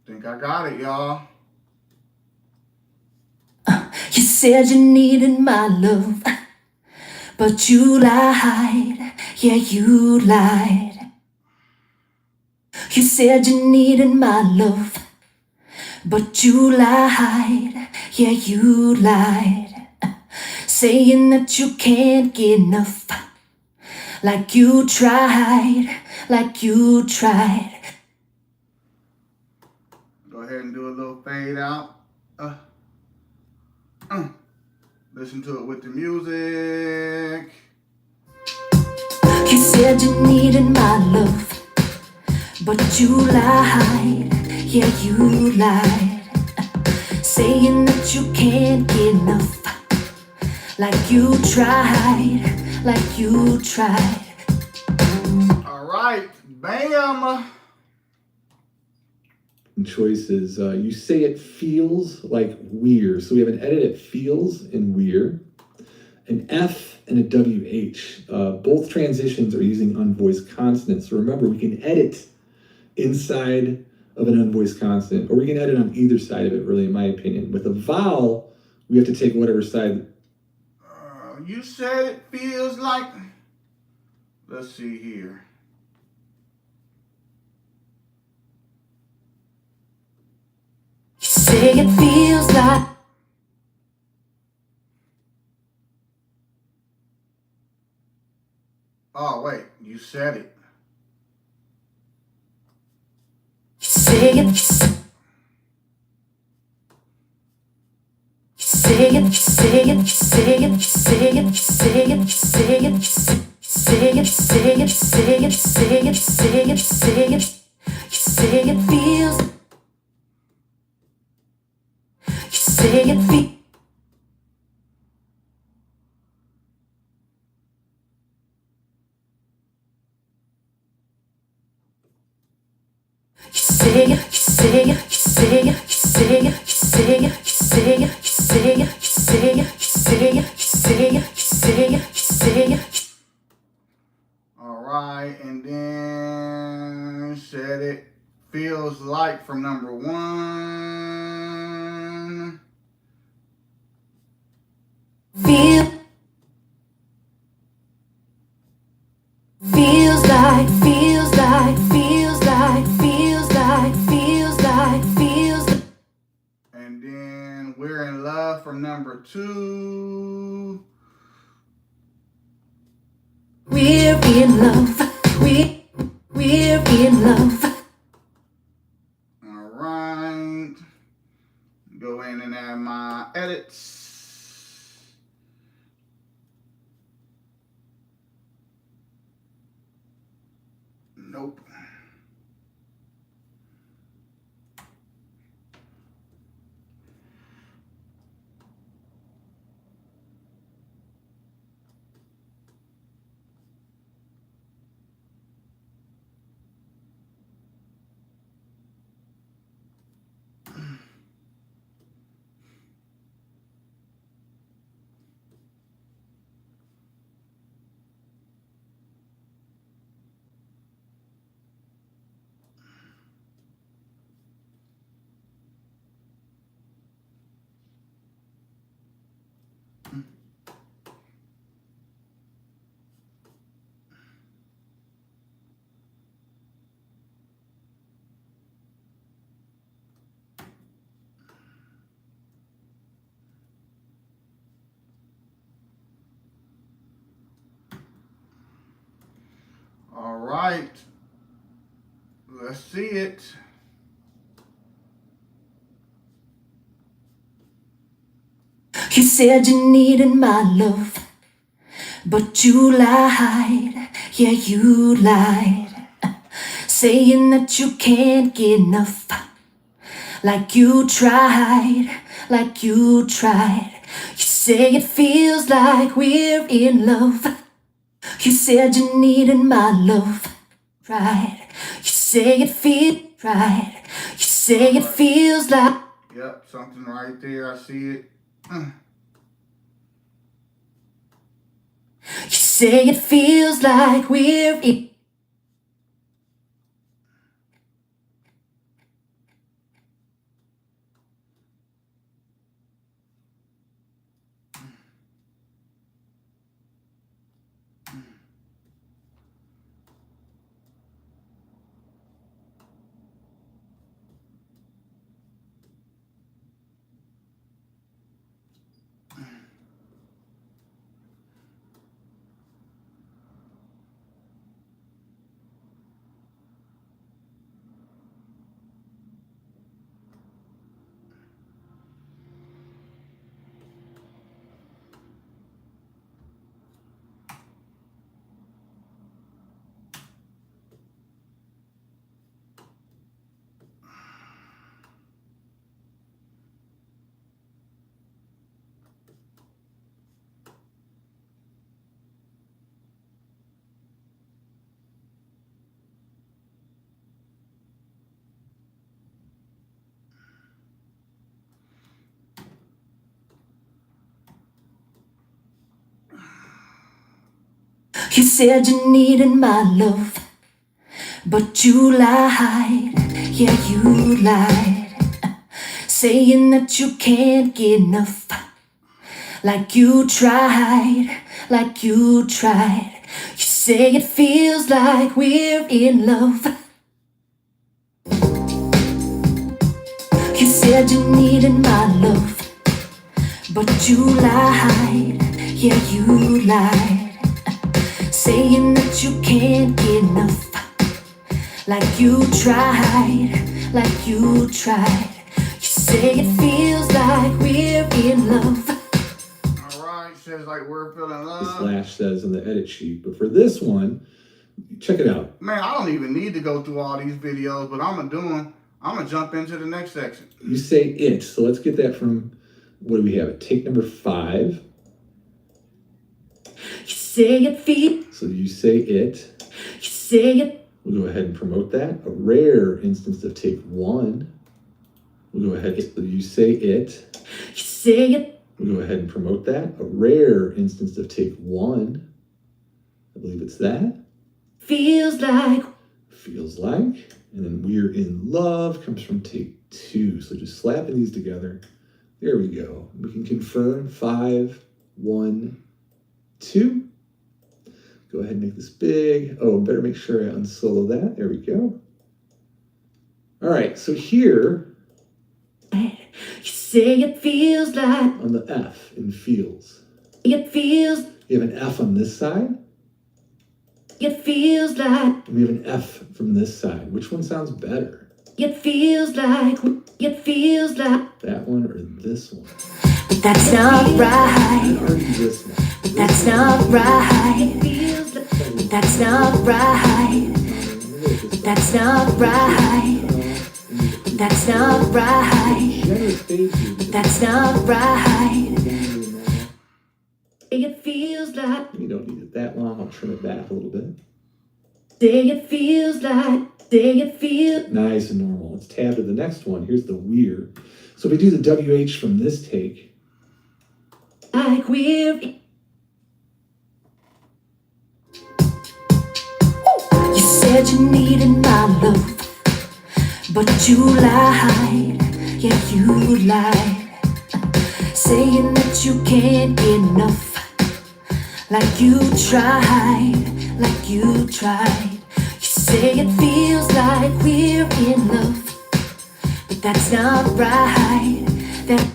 Think I got it, y'all. You said you needed my love, but you lied. Yeah, you lied. You said you needed my love, but you lied. Yeah, you lied. Saying that you can't get enough. like you tried, like you tried. Go ahead and do a little fade out. Listen to it with the music. You said you needed my love, but you lied, yeah, you lied. Saying that you can't get enough, like you tried, like you tried. All right, bam. Choices. You say it feels like we're. So we have an edit at feels and we're, an F and a WH. Both transitions are using unvoiced consonants. So remember, we can edit inside of an unvoiced consonant, or we can edit on either side of it, really, in my opinion. With a vowel, we have to take whatever side. You said it feels like. Let's see here. You say it feels like. Oh, wait, you said it. You say it. You say it. You say it. You say it. You say it. You say it. You say it. You say it. You say it. You say it. You say it. You say it. You say it. You say it feels. You say it feels. You say it, you say it, you say it, you say it, you say it, you say it, you say it, you say it, you say it, you say it, you say it, you say it. All right, and then said it feels like from number 1. Feels like, feels like, feels like, feels like, feels like, feels like. And then we're in love from number 2. We're in love. We're in love. All right. Go in and add my edits. Nope. All right. Let's see it. You said you needed my love, but you lied, yeah, you lied. Saying that you can't get enough, like you tried, like you tried. You say it feels like we're in love. You said you needed my love, right? You say it feels right. You say it feels like. Yep, something right there. I see it. You say it feels like we're in. You said you needed my love, but you lied. Yeah, you lied. Saying that you can't get enough. Like you tried, like you tried. You say it feels like we're in love. You said you needed my love, but you lied. Yeah, you lied. Saying that you can't get enough. Like you tried, like you tried. You say it feels like we're in love. Alright, says like we're feeling love. Slash says in the edit sheet. But for this one, check it out. Man, I don't even need to go through all these videos, but I'm gonna do them. I'm gonna jump into the next section. You say it. So let's get that from, what do we have? Take number 5. You say it feels. So you say it. You say it. We'll go ahead and promote that. A rare instance of take 1. We'll go ahead. So you say it. You say it. We'll go ahead and promote that. A rare instance of take 1. I believe it's that. Feels like. Feels like. And then we're in love comes from take 2. So just slapping these together. There we go. We can confirm 5, 1, 2. Go ahead and make this big. Oh, better make sure I unsolo that. There we go. All right, so here You say it feels like. on the F in feels, It feels. you have an F on this side, It feels like. and we have an F from this side. Which one sounds better? It feels like. It feels like. That one or this one? But that's not right. I'd argue this one. But that's not right. It feels like. But that's not right. But that's not right. But that's not right. Generous fade here because That's not right. it's down to normal. It feels like. You don't need it that long. I'll trim it back a little bit. Say it feels like. Say it feels. Nice and normal. Let's tab to the next one. Here's the weird. So if we do the WH from this take, Like we're. You said you needed my love, but you lied. Yeah, you lied. Saying that you can't get enough. Like you tried, like you tried. You say it feels like we're in love, but that's not right. That.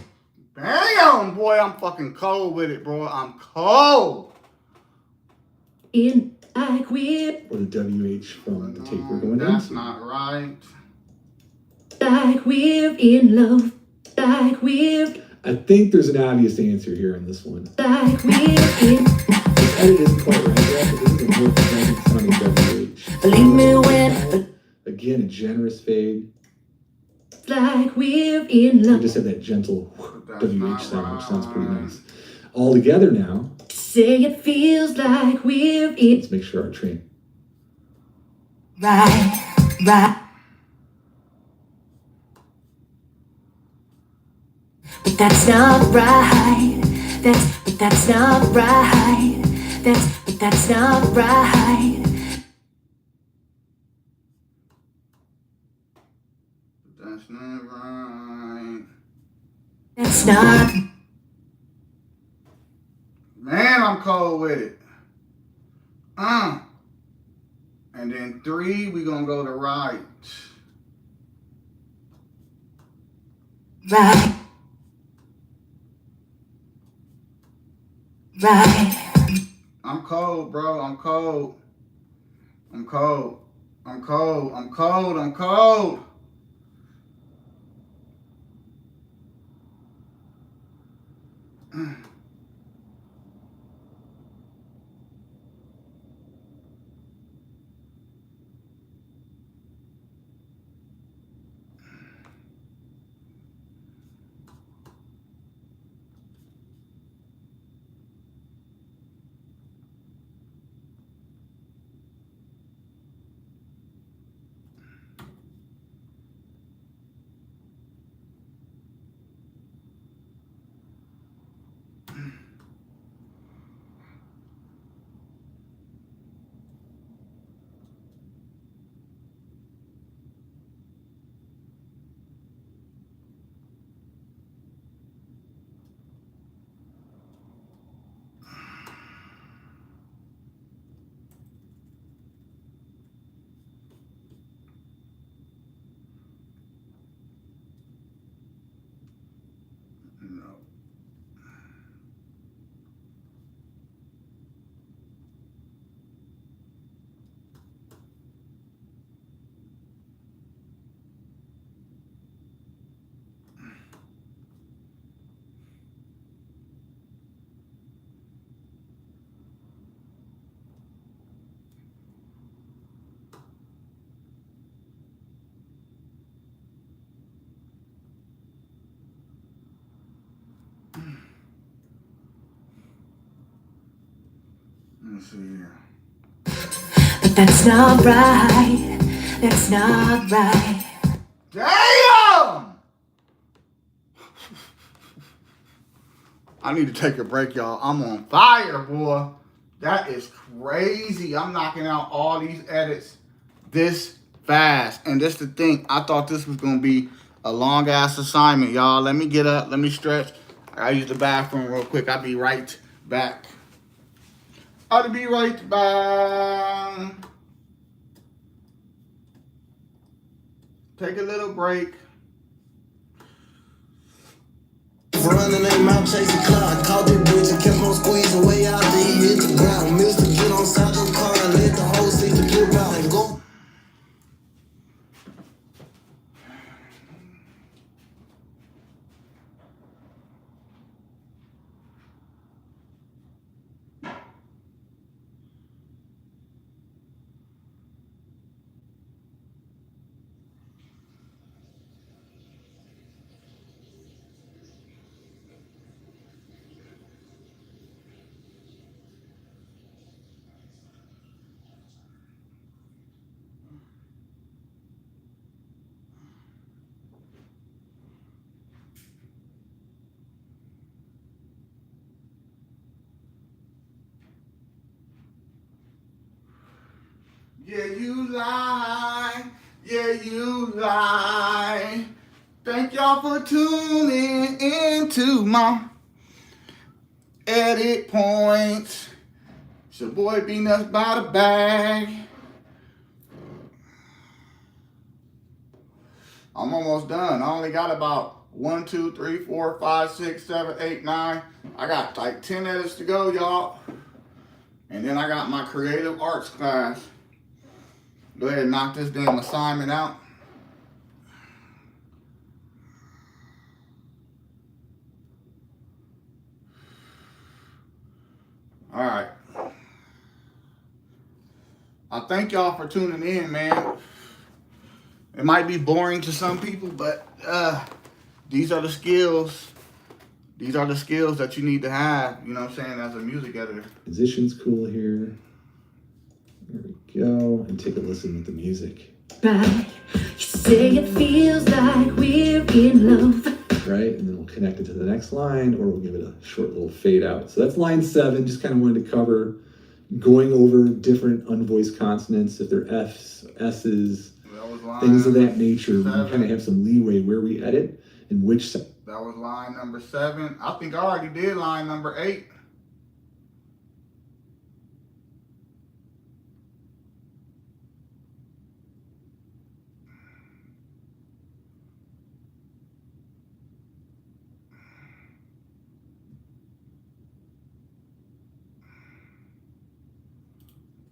Damn, boy, I'm fucking cold with it, bro. I'm cold. In like we're. or the WH from the take we're going That's into. not right. Like we're in love. Like we're. I think there's an obvious answer here in this one. Like we're in. This edit isn't quite right yet, but this is a more frantic sounding WH. Believe me when. Again, a generous fade. Like we're in We love. just have that gentle That's WH not sound, which sounds pretty right. nice. All together now, Say it feels like we're in. let's make sure our train. Right, right. But that's not right. But that's not right. But that's not right. That's not right. That's not. Man, I'm cold with it. And then 3, we gonna go to right. Right. Right. I'm cold, bro. I'm cold. I'm cold. I'm cold. I'm cold. I'm cold. Let me see here. But that's not right. That's not right. Damn! I need to take a break, y'all. I'm on fire, boy. That is crazy. I'm knocking out all these edits this fast. And just to think, I thought this was going to be a long-ass assignment, y'all. Let me get up. Let me stretch. I use the bathroom real quick. I'll be right back. I'll be right back. Take a little break. Running their mouth chasing cloud. Caught that bitch and kept on squeezing way out there. He hit the ground. Missed the get on side your car and let the whole seat to get out and go. Yeah, you lie. Yeah, you lie. Thank y'all for tuning into my edit points. It's your boy B-Nuts by the bag. I'm almost done. I only got about 1, 2, 3, 4, 5, 6, 7, 8, 9. I got like 10 edits to go, y'all. And then I got my creative arts class. Go ahead and knock this damn assignment out. All right. I thank y'all for tuning in, man. It might be boring to some people, but these are the skills. These are the skills that you need to have, you know what I'm saying, as a music editor. Musician's cool here. There we go. And take a listen with the music. Right. You say it feels like we're in love. Right? And then we'll connect it to the next line, or we'll give it a short little fade out. So that's line 7. Just kind of wanted to cover going over different unvoiced consonants, if they're F's, S's, things of that nature. We can kind of have some leeway where we edit and which. That was line number 7. I think I already did line number 8.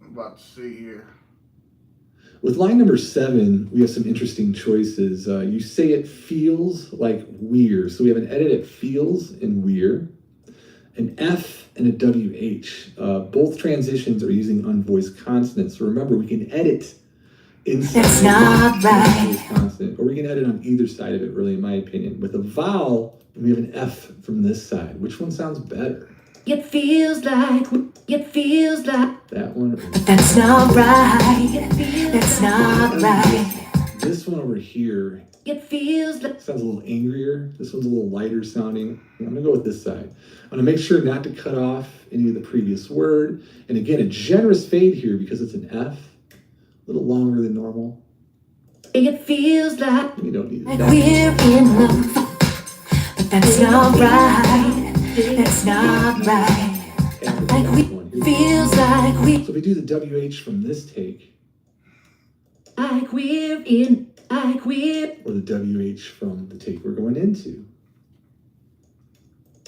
I'm about to see here. With line number 7, we have some interesting choices. You say it feels like we're. So we have an edit at feels and we're, an F and a WH. Both transitions are using unvoiced consonants. So remember, we can edit inside That's not right. consonant, or we can edit on either side of it, really, in my opinion. With a vowel, we have an F from this side. Which one sounds better? It feels like That one? Or that's not right. That's not right. this one over here It feels like sounds a little angrier. This one's a little lighter sounding. I'm gonna go with this side. I'm gonna make sure not to cut off any of the previous word. And again, a generous fade here because it's an F, a little longer than normal. it feels like You don't need we're that. in love. But that's not right. That's not right. Like we feels like we So if we do the WH from this take, like we're in like we're or the WH from the take we're going into.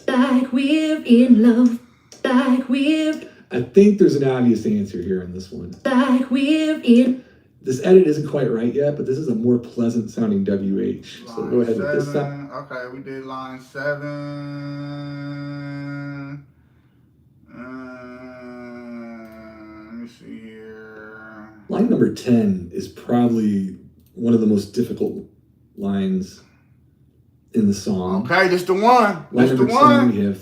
like we're in love. Like we're I think there's an obvious answer here in this one. like we're in This edit isn't quite right yet, but this is a more pleasant sounding WH. So go ahead with this side. Okay, we did line 7. Let me see here. Line number 10 is probably one of the most difficult lines in the song. Okay, this the one. Line This the number 10, one. we have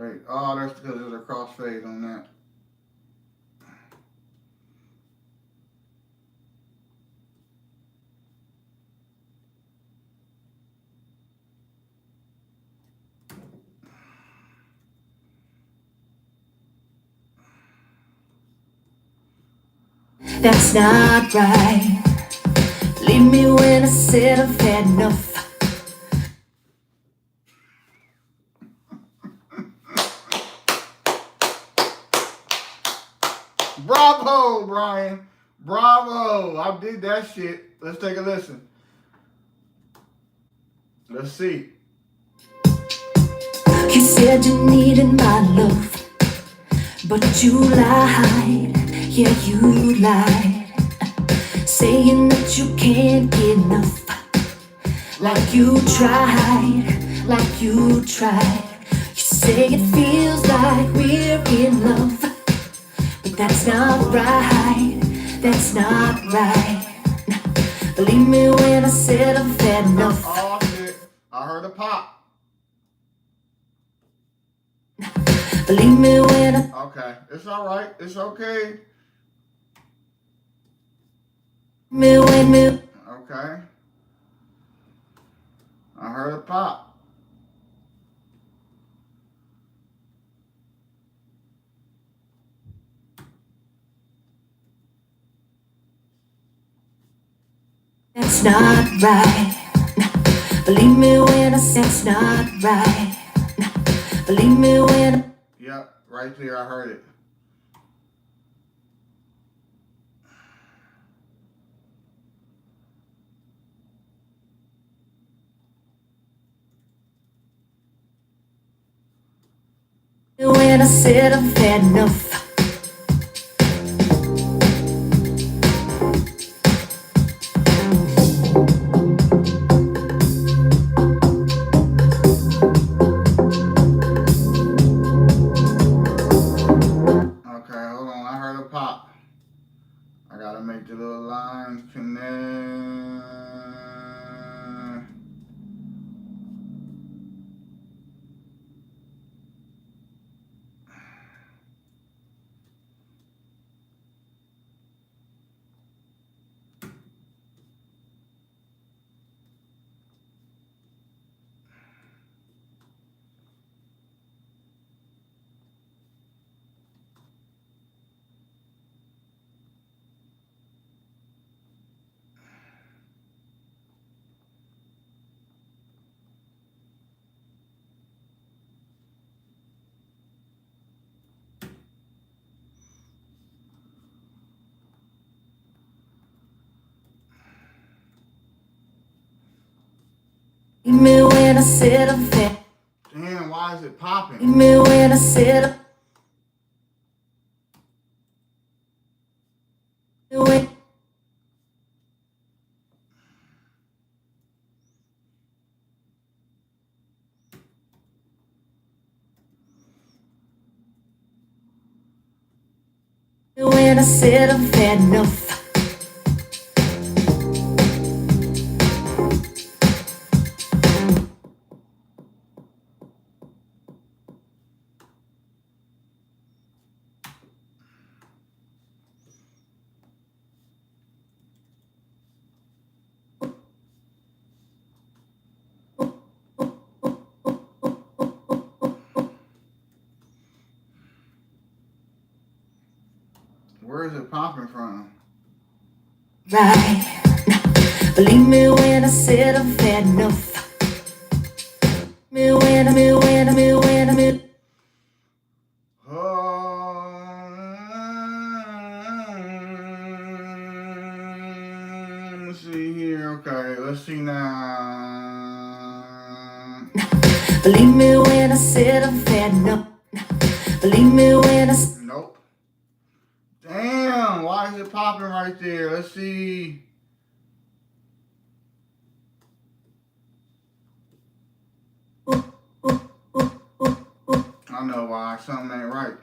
Wait, oh, that's because there's a crossfade on that. That's not right. Leave me when I said I've had enough. Bravo, Brian. Bravo. I did that shit. Let's take a listen. Let's see. You said you needed my love, but you lied. Yeah, you lied. Saying that you can't get enough. Like you tried, like you tried. You say it feels like we're in love, but that's not right, that's not right. Believe me when I said I've had enough. Oh shit. I heard a pop. Believe me when I... Okay. It's alright. It's okay. Okay. I heard a pop. That's not right. Believe me when I say it's not right. Believe me when... Yep, right there. I heard it. When I said I've had enough. Okay, hold on. I heard a pop. I gotta make the little lines connect. Believe me when I said I've had... Damn, why is it popping? Believe me when I said... When... When I said I've had enough. Where is it popping from? Right. Believe me when I said I've had enough. Me when I... Let's see here. Okay, let's see now. Believe me when I said I've had enough. Believe me when I... Nope. Damn, why is it popping right there? Let's see. I know why. Something ain't right.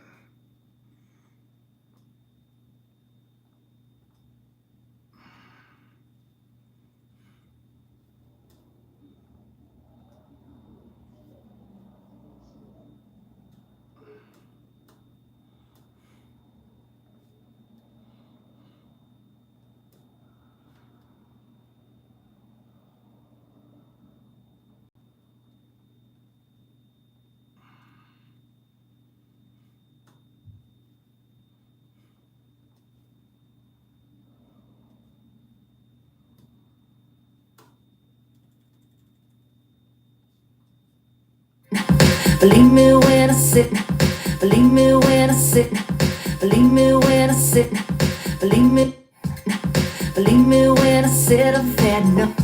Believe me when I sit. Believe me when I sit. Believe me when I sit. Believe me. Believe me when I said I've had enough.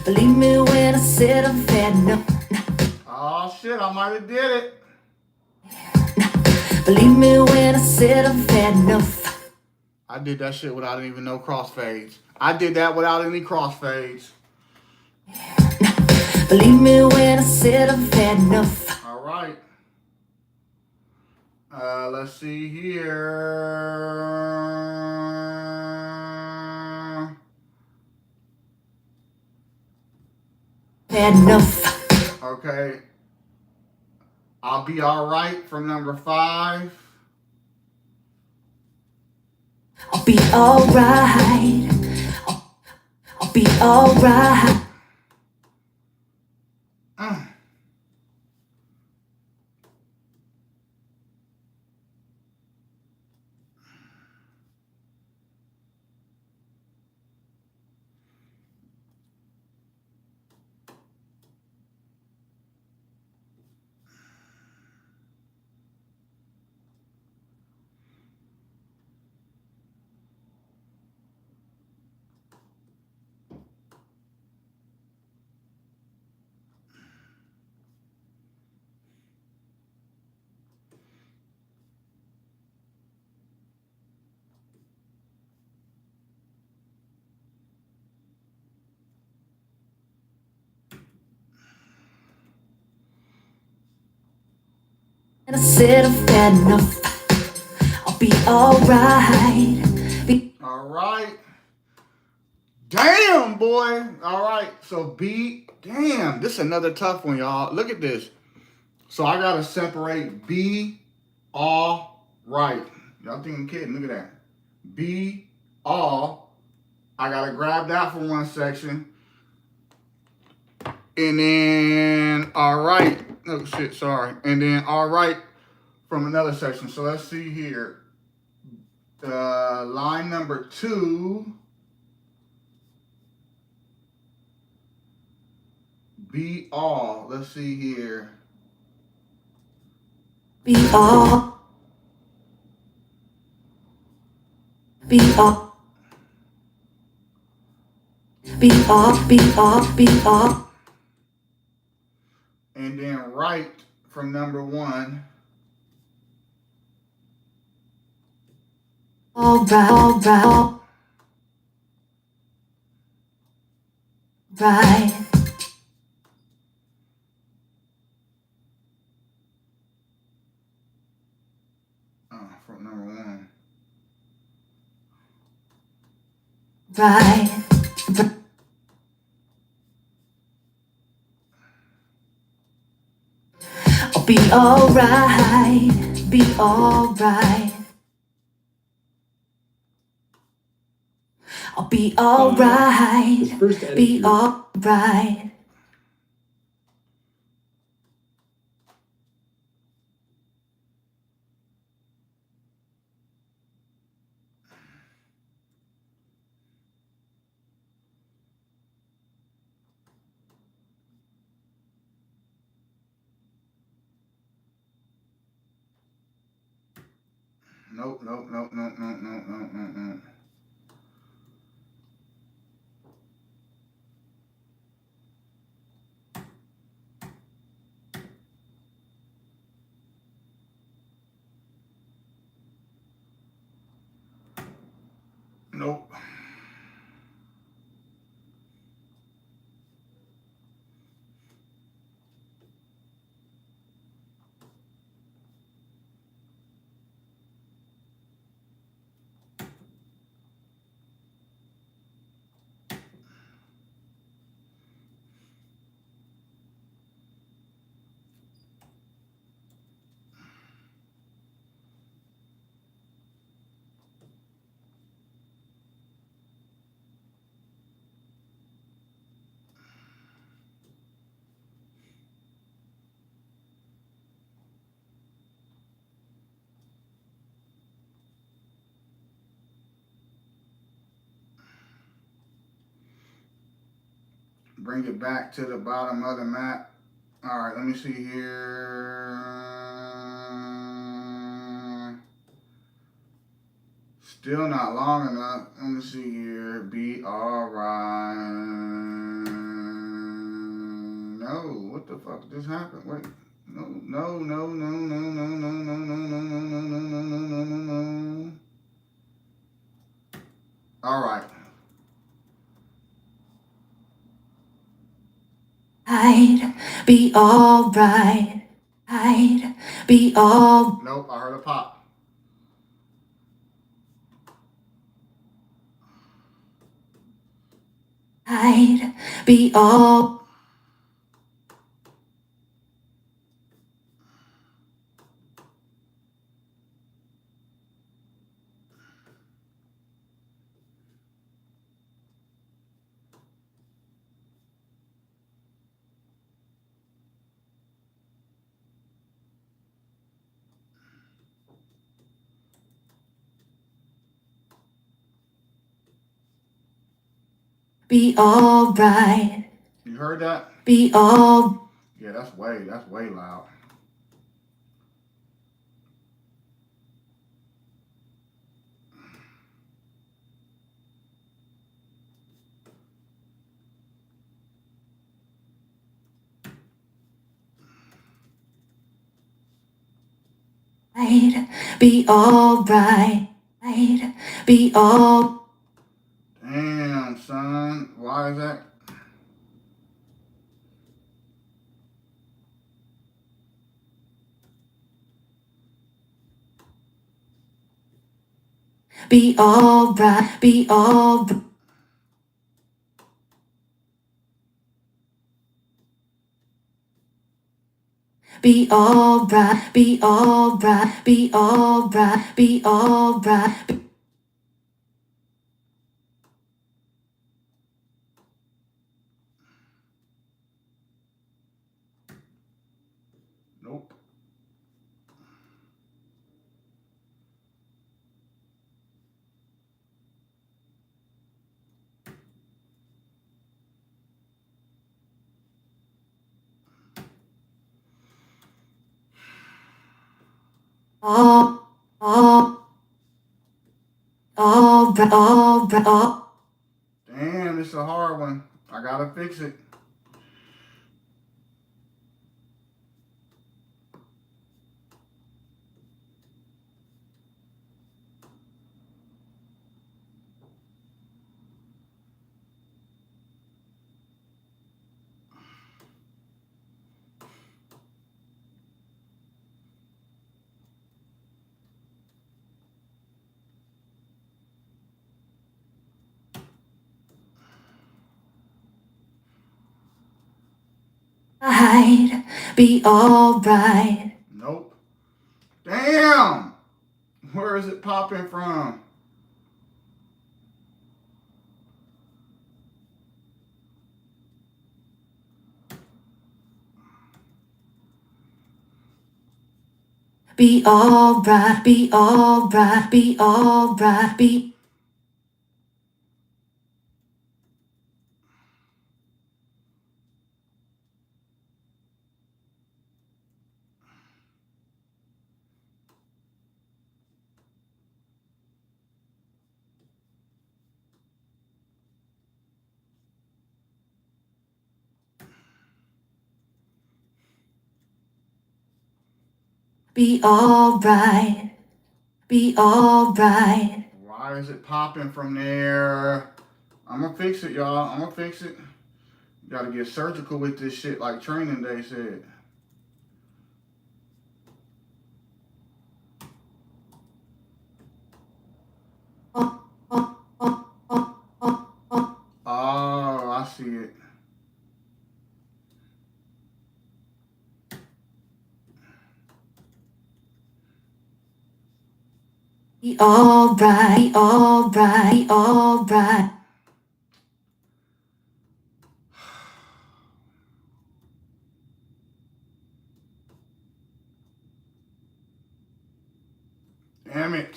Believe me when I said I've had enough. Oh shit, I might have did it. Believe me when I said I've had enough. I did that shit without even no crossfades. I did that without any crossfades. Believe me when I said I've had enough. All right. Let's see here. Had enough. Okay. I'll be all right from number 5. I'll be alright. I'll be alright. And I said I've had enough. I'll be alright. All right. Damn, boy. All right. So B. Damn. This is another tough one, y'all. Look at this. So I got to separate B, all right. Y'all think I'm kidding? Look at that. B, all. I got to grab that from one section. And then, all right. Oh, shit, sorry. And then, all right, from another section. So let's see here. Line number 2. Be all. Let's see here. Be all. Be all. Be all. Be all. Be all. And then right from number 1. Alright. Alright. Right. From number 1. Right. I'll be alright. Be alright. I'll be alright. This first edit Be here, alright. Nope. Nope. Bring it back to the bottom of the map. All right, let me see here. Still not long enough. Let me see here. Be alright. No, what the fuck just happened? Wait. No. Alright. I'd be alright. I'd be all. Nope, I heard a pop. I'd be all. Be alright. You heard that? Be all. Yeah, that's way loud. I'd be alright. I'd be all. Damn, son. Why is that? Be alright. Be all. Be alright. Be alright. Be alright. Be alright. Nope. All. Damn, this is a hard one. I gotta fix it. I'd be alright. Nope. Damn! Where is it popping from? Be alright. Be alright. Be alright. Be. Be alright. Be alright. Why is it popping from there? I'm gonna fix it, y'all. I'm gonna fix it. You gotta get surgical with this shit like Training Day said. Oh, I see it. Be alright. Alright. Alright. Damn it.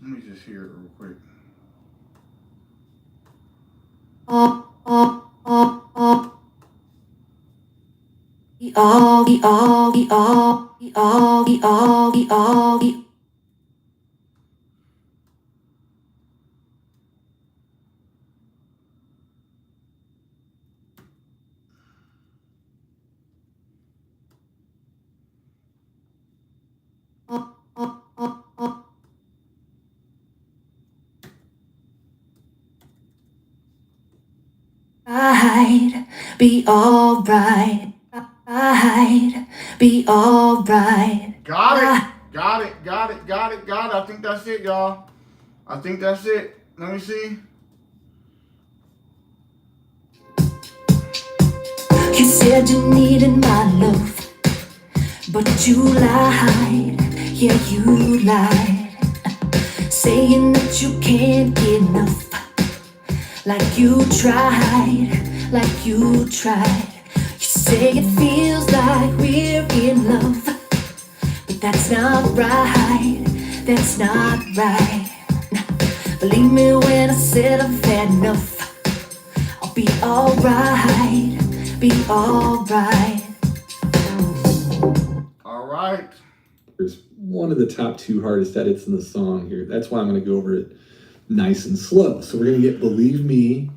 Let me just hear it real quick. I'd be alright. I'd be alright. Got it. Got it. Got it. Got it. Got it. I think that's it, y'all. I think that's it. Let me see. You said you needed my love, but you lied. Yeah, you lied. Saying that you can't get enough. Like you tried, like you tried. You say it feels like we're in love, but that's not right, that's not right. Believe me when I said I've had enough. I'll be alright, be alright. All right. There's one of the top 2 hardest edits in the song here. That's why I'm going to go over it nice and slow. So we're going to get Believe Me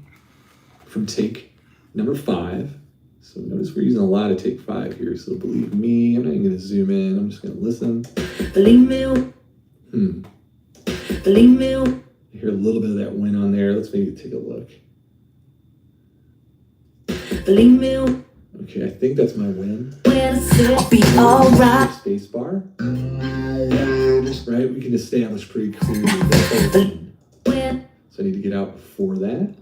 from take number 5. So notice we're using a lot of take 5 here. So Believe Me, I'm not even going to zoom in. I'm just going to listen. Believe me. Believe me. You hear a little bit of that wind on there. Let's maybe take a look. Believe me. Okay, I think that's my win. I'll be alright. Space bar. Right, we can establish pretty clearly that's our win. So I need to get out before that.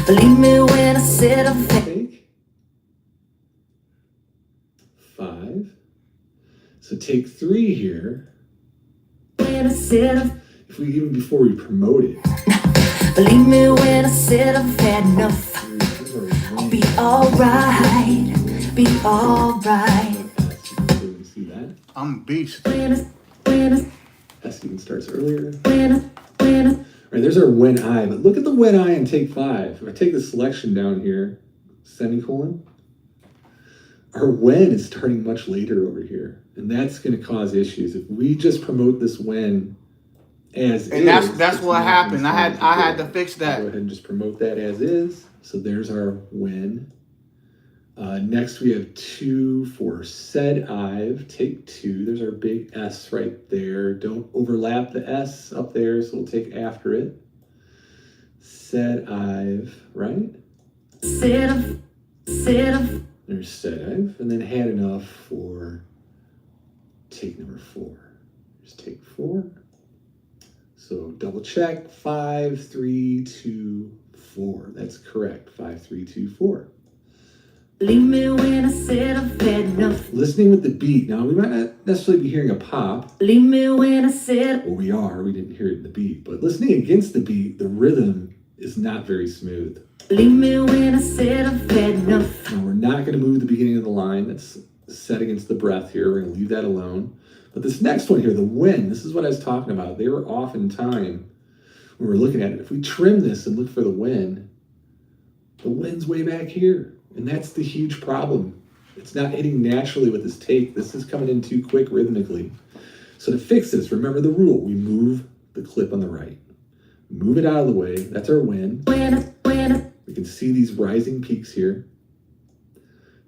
Believe me when I said I'm Take 5. So take 3 here. when I said I'm. If we even before we promote it. Believe me when I said I've had enough. I'll be alright, be alright. You see that? I'm a beast. S even starts earlier. Right, there's our when I, but look at the when I in take 5. If I take the selection down here, semicolon, our when is starting much later over here. And that's going to cause issues. If we just promote this when as And is, that's it's what not happened. gonna I sound had good. to fix Go that. ahead and just promote that as is. So there's our when. Next we have 2 for said I've, take 2. There's our big S right there. Don't overlap the S up there, so we'll take after it. Said I've, right? Said I've. There's said I've, and then had enough for take number 4. There's take 4. So double check, 5, 3, 2, 4. That's correct, 5, 3, 2, 4. Believe me when I said I've had enough. Listening with the beat. Now, we might not necessarily be hearing a pop. Believe me when I said. Well, we are. We didn't hear it in the beat. But listening against the beat, the rhythm is not very smooth. Believe me when I said I've had enough. Now, we're not going to move the beginning of the line. That's set against the breath here. We're going to leave that alone. But this next one here, the when, this is what I was talking about. They were off in time when we're looking at it. If we trim this and look for the when's way back here. And that's the huge problem. It's not hitting naturally with this take. This is coming in too quick rhythmically. So to fix this, remember the rule. We move the clip on the right. Move it out of the way. That's our when. We can see these rising peaks here.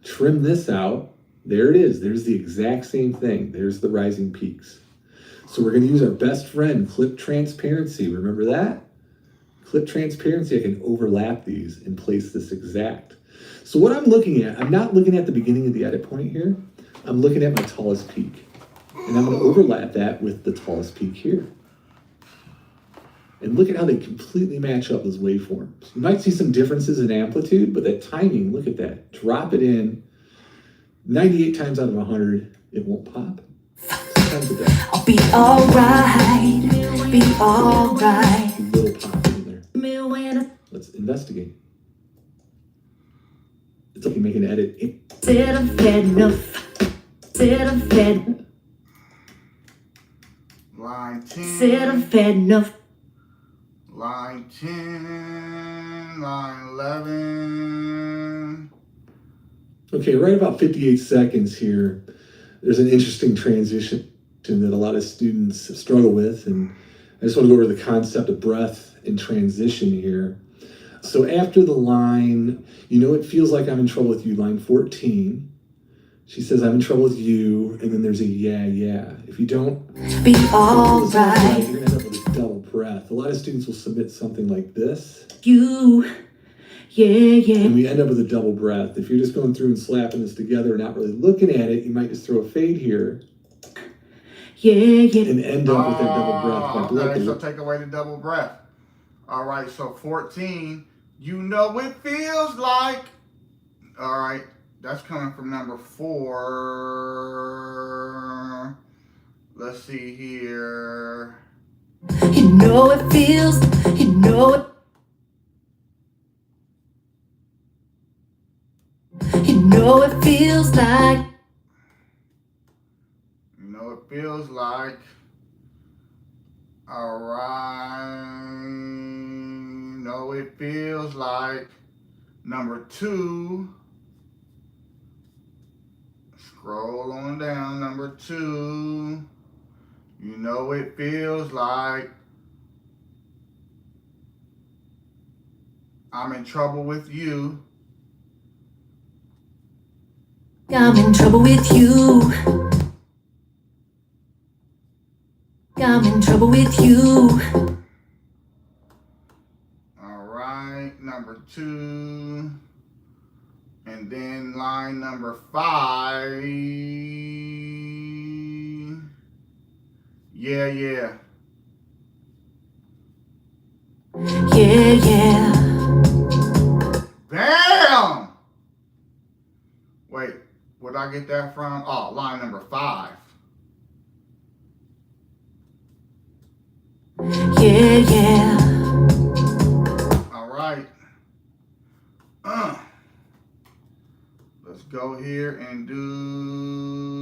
Trim this out. There it is. There's the exact same thing. There's the rising peaks. So we're going to use our best friend, clip transparency. Remember that? Clip transparency, I can overlap these and place this exact. So what I'm looking at, I'm not looking at the beginning of the edit point here. I'm looking at my tallest peak. And I'm going to overlap that with the tallest peak here. And look at how they completely match up as waveforms. You might see some differences in amplitude, but that timing, look at that. Drop it in. 98 times out of 100, it won't pop. Sometimes it does. I'll be alright, be alright. A little pop in there. Let's investigate. It's like you make an edit. Said I've had enough. Said I've had. Right. line 10. Said I've had enough. Line 10, line 11. Okay, right about 58 seconds here. There's an interesting transition that a lot of students struggle with, and I just want to go over the concept of breath and transition here. So after the line, it feels like I'm in trouble with you, line 14. She says, I'm in trouble with you, and then there's a yeah. If you don't Be you're alright. gonna end up with a double breath. A lot of students will submit something like this, You, yeah. and we end up with a double breath. If you're just going through and slapping this together, not really looking at it, you might just throw a fade here Yeah. and end up with that double breath. Okay, so take away the double breath. All right, so 14, you know it feels like. All right, that's coming from number 4. Let's see here. You know it feels, you know it. You know it feels like. You know it feels like. All right. No, it feels like. Number 2. Scroll on down. Number 2. You know it feels like. I'm in trouble with you. I'm in trouble with you. I'm in trouble with you. All right, number 2. And then line number 5. Yeah. Yeah. Damn! Wait, where'd I get that from? Oh, line number 5. Yeah. All right. Let's go here and do.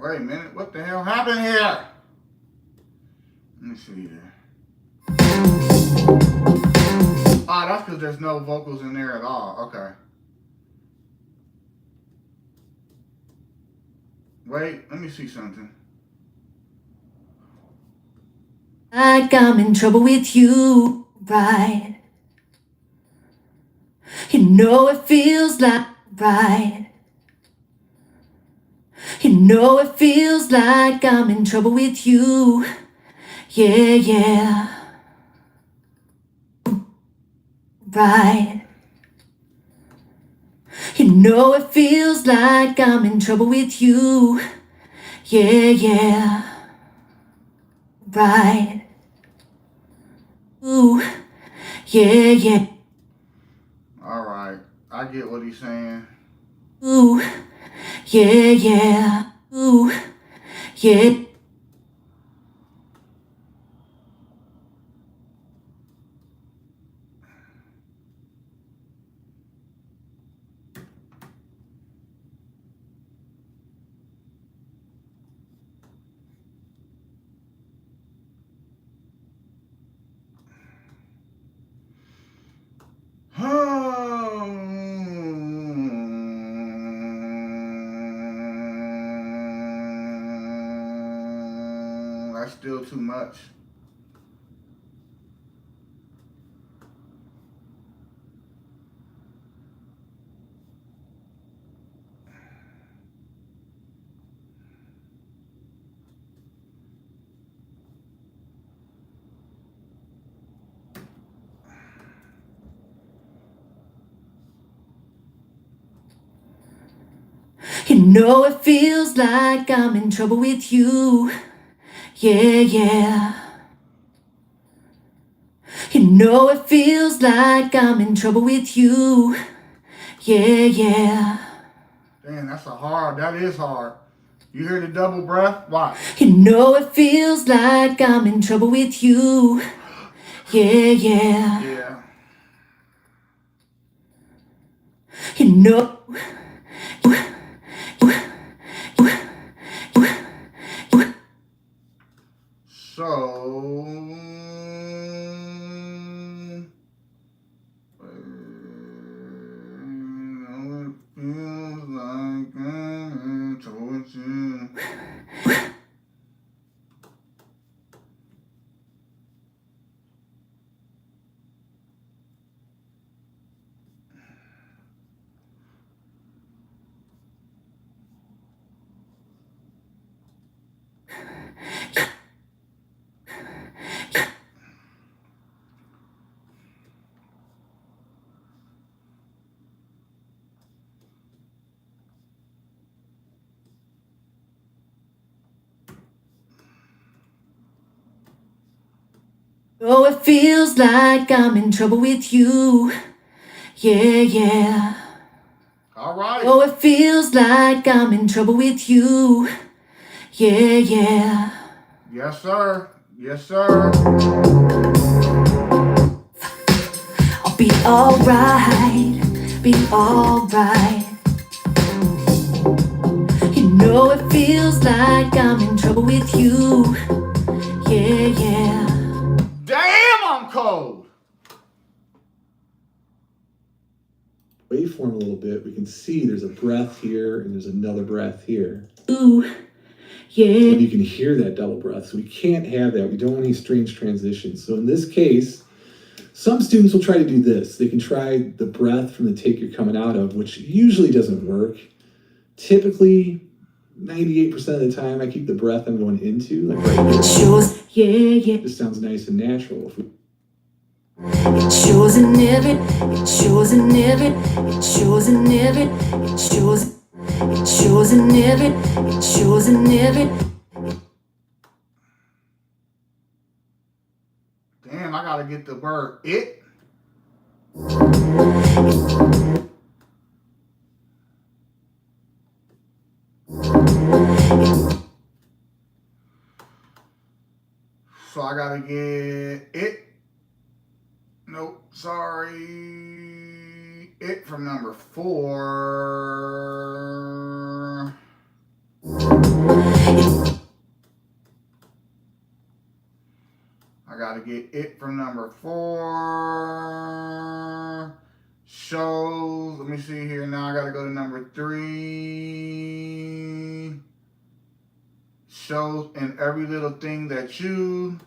Wait a minute, what the hell happened here? Let me see there. Ah, that's because there's no vocals in there at all. Okay. Wait, let me see something. Like I'm in trouble with you, right? You know it feels like, right? You know it feels like I'm in trouble with you. Yeah. Right. You know it feels like I'm in trouble with you. Yeah. Right. Ooh. Yeah. All right, I get what he's saying. Ooh. Yeah. Ooh. Yeah. That's still too much. know it feels like I'm in trouble with you. Yeah, yeah. You know it feels like I'm in trouble with you. Yeah, yeah. Damn, that is hard. You hear the double breath? Watch. You know it feels like I'm in trouble with you. Yeah, yeah. Yeah. You know. So, it feels like I'm towards you. Oh, it feels like I'm in trouble with you. Yeah, yeah. All right. Oh, it feels like I'm in trouble with you. Yeah, yeah. Yes, sir. Yes, sir. I'll be alright. Be alright. You know it feels like I'm in trouble with you. Yeah, yeah. Damn, I'm cold. Waveform a little bit, we can see there's a breath here and there's another breath here. Ooh, And yeah. you can hear that double breath. So we can't have that. We don't want any strange transitions. So in this case, some students will try to do this. They can try the breath from the take you're coming out of, which usually doesn't work. Typically, 98% of the time, I keep the breath I'm going into, like right here. It shows, yeah, yeah. It just sounds nice and natural. If we It shows in every, it shows in every, it shows in every, it shows in every, it shows in every. Damn, I gotta get the word it. So I gotta get it. Nope, sorry. It from number 4. I gotta get it from number 4. Shows. Let me see here now. I gotta go to number 3. Shows in every little thing that you.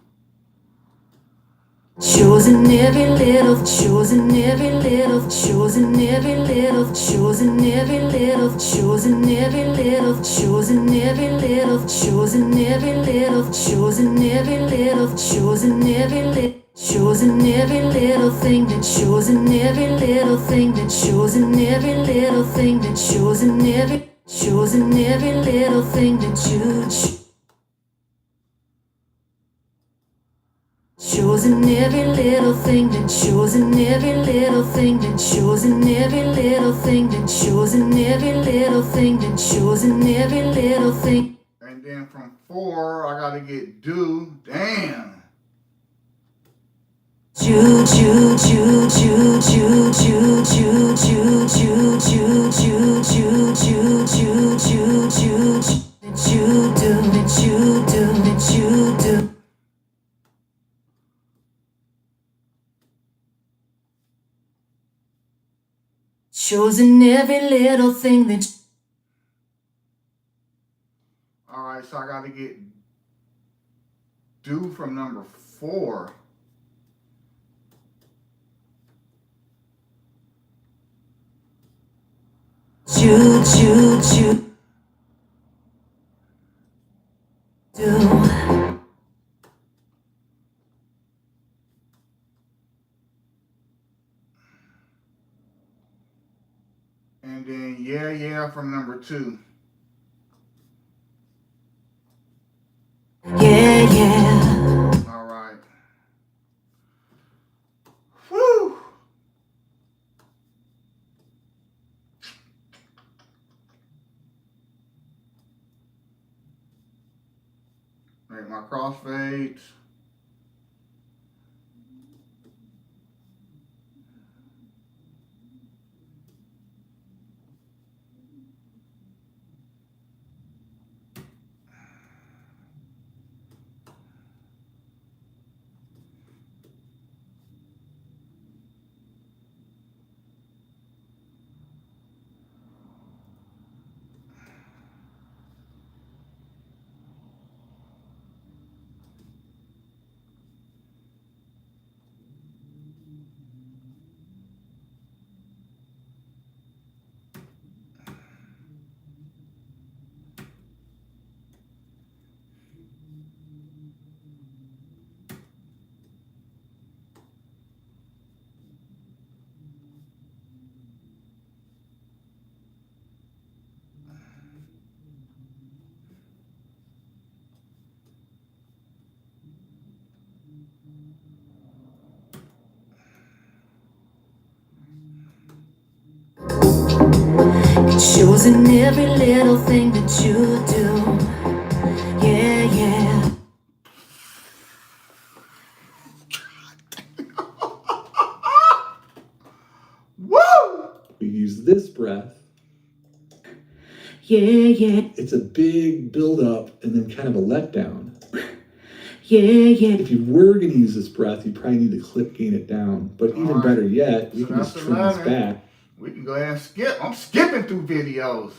Shows in every little, shows in every little, shows in every little, shows in every little, shows in every little, shows in every little, shows in every little, shows in every little, shows in every little. Shows in every little thing that shows in every little thing that shows in every little thing that shows in every little thing that you shows in every little thing that shows in every little thing that shows in every little thing that shows in every little thing that shows in every little thing. And then from 4, I gotta get do. Damn. Choo choo choo choo choo choo choo choo choo choo choo choo choo choo choo choo that you do that you do that you do. Shows in every little thing that. All right, so I gotta get do from number 4. Choo choo choo. Do. And then yeah from number 2. my crossfades. It shows in every little thing that you do. Yeah, yeah. Woo! We use this breath. Yeah, yeah. It's a big build up and then kind of a letdown. Yeah, yeah. If you were going to use this breath, you probably need to clip gain it down. But even Alright. better yet, we So can just that's trim this 11. back. We can go ahead and skip. I'm skipping through videos.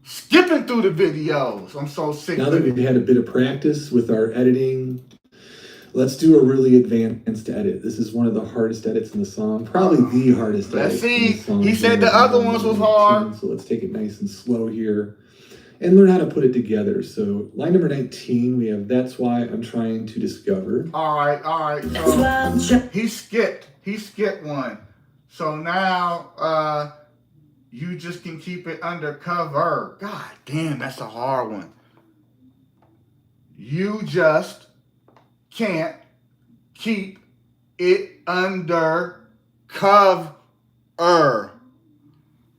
Skipping through the videos. I'm so sick Now of that we've it. had a bit of practice with our editing, let's do a really advanced edit. This is one of the hardest edits in the song, probably the hardest Let's edit. see. In the song. He said the other ones was hard. So let's take it nice and slow here and learn how to put it together. So line number 19, we have That's Why I'm Trying to Discover. All right. That's why I'm He skipped one. So now you just can keep it undercover. God damn, that's a hard one. You just can't keep it under cover.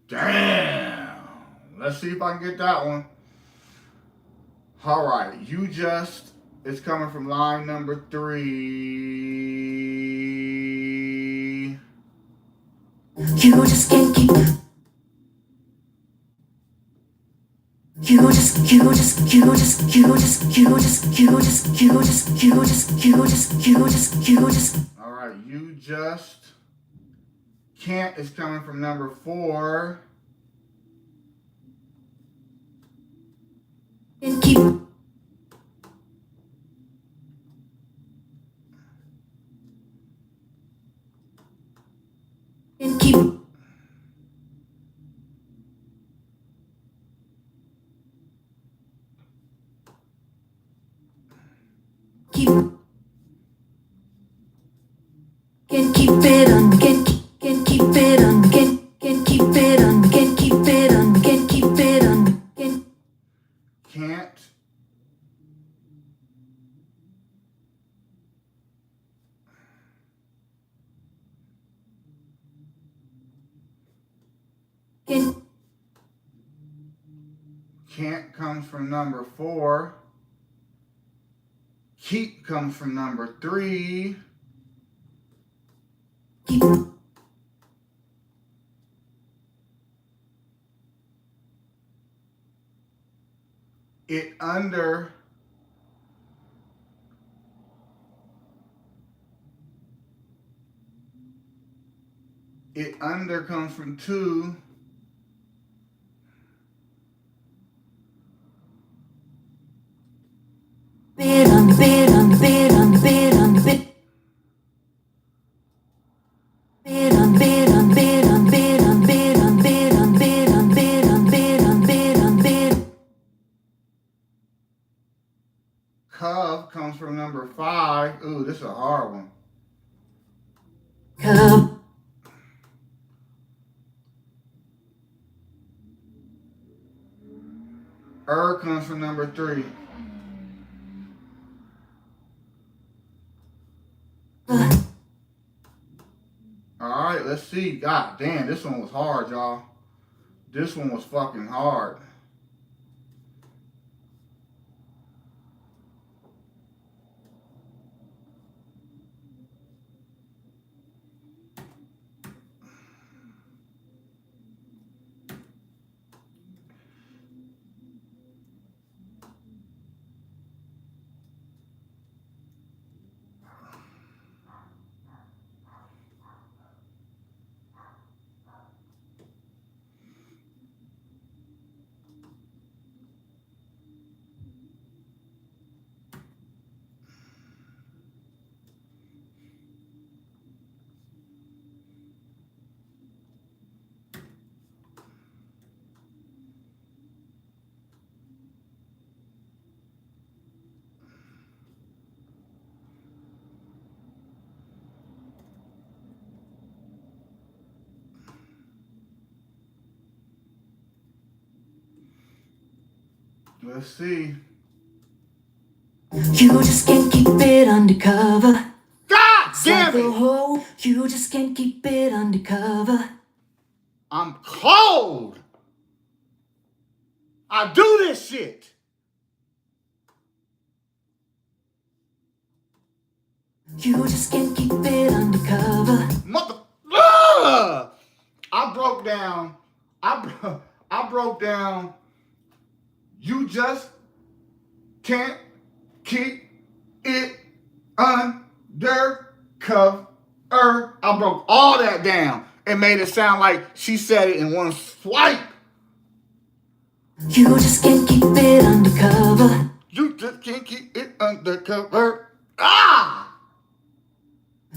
Damn. Let's see if I can get that one. All right. You just is coming from line number 3. You just can't keep. All right, you just can't is coming from number 4. And keep. And keep. Keep. Can keep it on. Can keep it on. Can keep it on. Can keep it on. Can keep it on. Can. Can't. Can. Can't comes from number 4. Keep comes from number 3. Keep. It under. It under comes from 2. Bit on the bit on the bit on the bit on the bit. Bit on bit on bit on bit on bit on bit on bit on bit on bit on bit on bit. Cove comes from number 5. Ooh, this is a hard one. Cub. Comes from number 3. Alright, let's see. God damn, this one was hard, y'all. This one was fucking hard. Let's see. You just can't keep it undercover. God It's damn like the it! whole, you just can't keep it undercover. I'm cold. I do this shit. You just can't keep it undercover. Mother. Ugh! I broke down. I broke down. You just can't keep it undercover. I broke all that down and made it sound like she said it in one swipe. You just can't keep it undercover. You just can't keep it undercover. Ah!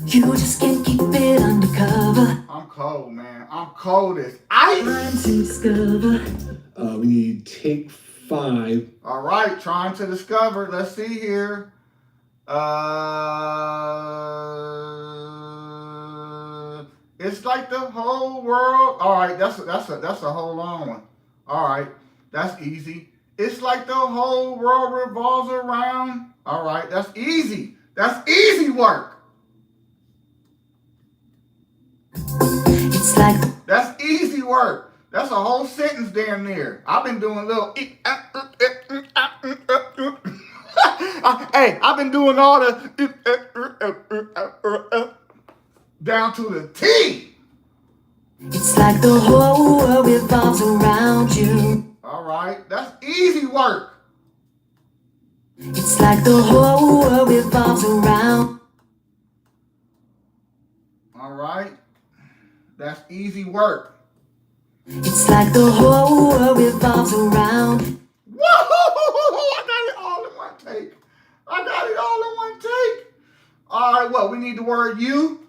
You just can't keep it undercover. I'm cold, man. I'm cold as ice. Trying to discover. We need take 5. All right, trying to discover. Let's see here. It's like the whole world. All right, that's a whole long one. All right, that's easy. It's like the whole world revolves around. All right, that's easy. That's easy work. It's like That's easy work. That's a whole sentence damn near. I've been doing little. Hey, I've been doing all the down to the T. it's like the whole world revolves around you. All right, that's easy work. It's like the whole world revolves around. All right, that's easy work. It's like the whole world revolves around. Woo! I got it all in one take. All right, what? We need the word you.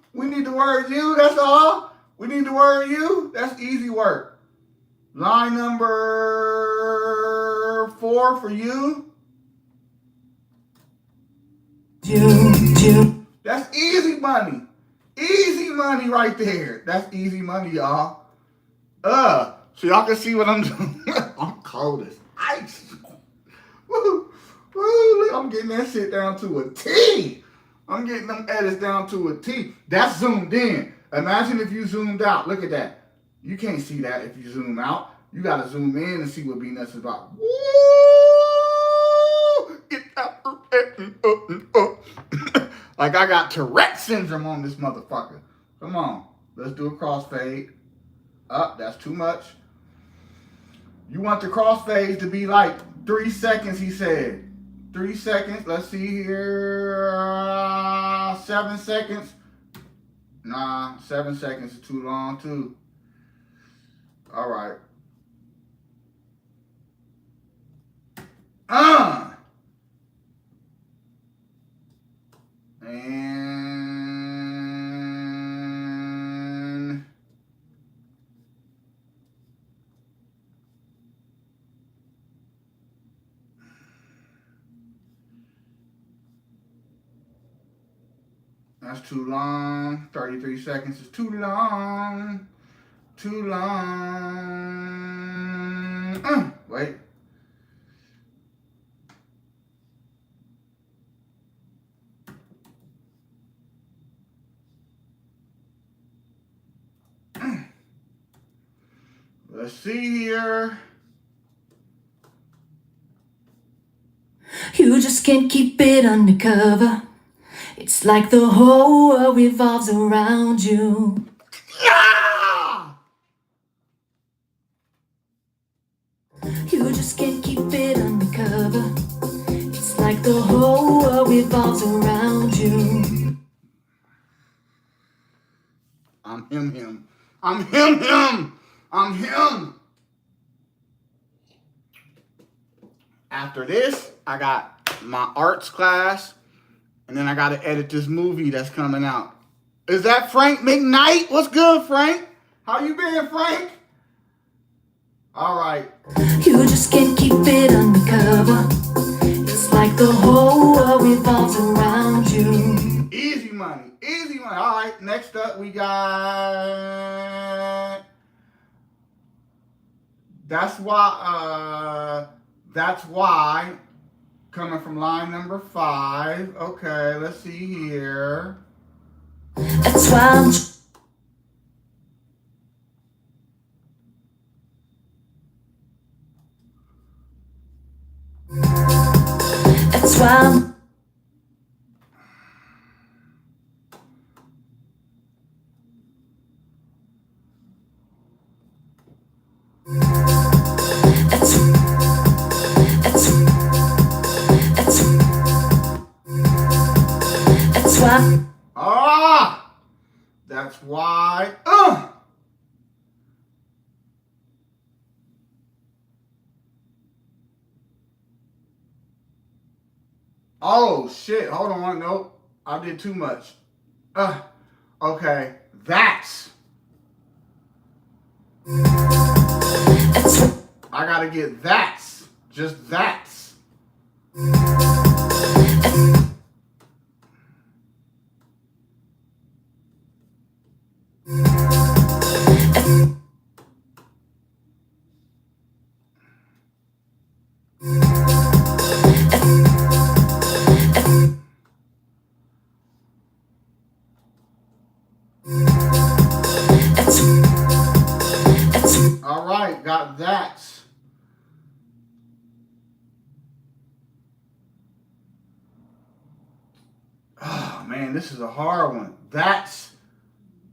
That's all. We need the word you. That's easy work. Line number 4 for you. You. That's easy money. Easy money right there. That's easy money, y'all. So y'all can see what I'm doing. I'm cold as ice. Woo, woo, look, I'm getting that shit down to a T. I'm getting them edits down to a T. That's zoomed in. Imagine if you zoomed out. Look at that. You can't see that if you zoom out. You gotta zoom in and see what B-Nuts is about. Woo! Like I got Tourette syndrome on this motherfucker. Come on. Let's do a crossfade. Up, that's too much. You want the crossfades to be like 3 seconds, he said. 3 seconds. Let's see here. 7 seconds. Nah, 7 seconds is too long, too. All right. And that's too long. 33 seconds is too long. Too long. Wait. Let's see here. You just can't keep it undercover. It's like the whole world revolves around you. Yeah! You just can't keep it undercover. It's like the whole world revolves around you. I'm him. I'm him. After this, I got my arts class, and then I got to edit this movie that's coming out. Is that Frank McKnight? What's good, Frank? How you been, Frank? All right. You just can't keep it undercover. It's like the whole world revolves around you. Easy money. All right, next up we got... That's why that's why, coming from line number 5. Okay, let's see here. That's why I'm. That's why I'm. That's why. Ah! That's why. Oh, shit. Hold on. Nope. I did too much. Okay. That's. I gotta get that's. Just that's. All right, got that. Oh man, this is a hard one. That's.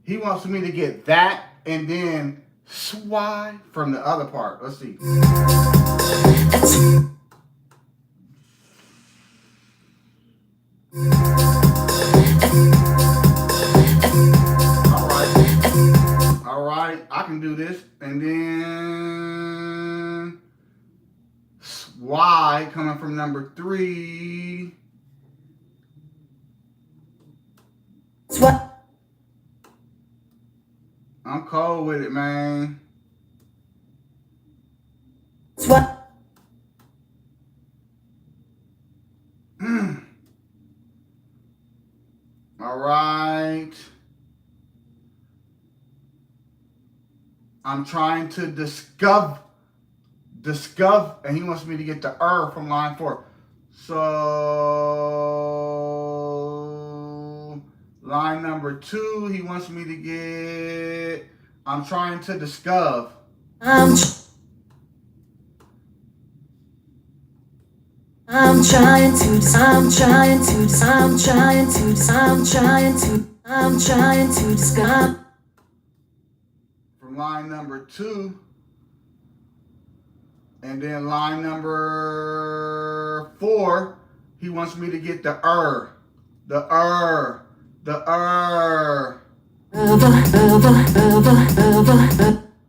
He wants me to get that and then swy from the other part. Let's see. All right, I can do this. And then Y coming from number 3. What? I'm cold with it, man. What? All right. I'm trying to discover, and he wants me to get the from line 4. So line number 2, he wants me to get. I'm trying to discover. I'm trying to discover. From line number 2. And then line number 4, he wants me to get the The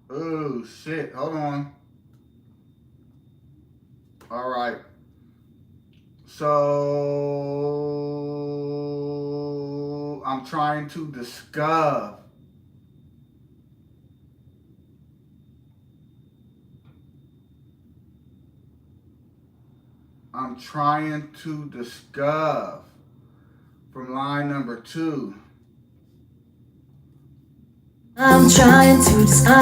Oh, shit. Hold on. All right. So I'm trying to discover. I'm trying to discover from line number 2. I'm trying to discover.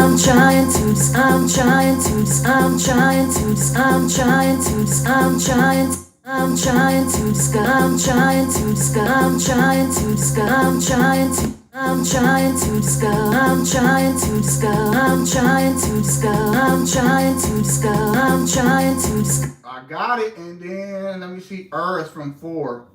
I got it, and then let me see. Is from 4.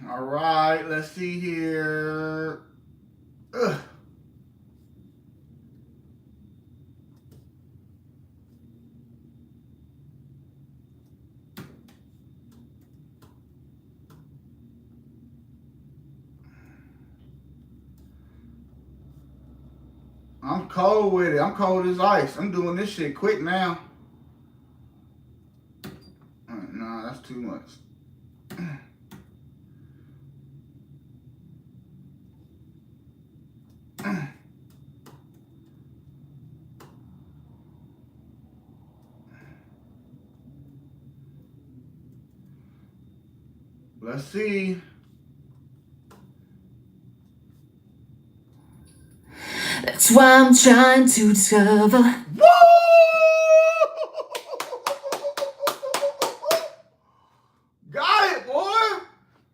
All right, let's see here. I'm cold with it. I'm cold as ice. I'm doing this shit quick now. Nah, that's too much. Let's see. That's why I'm trying to discover. Woo! Got it, boy.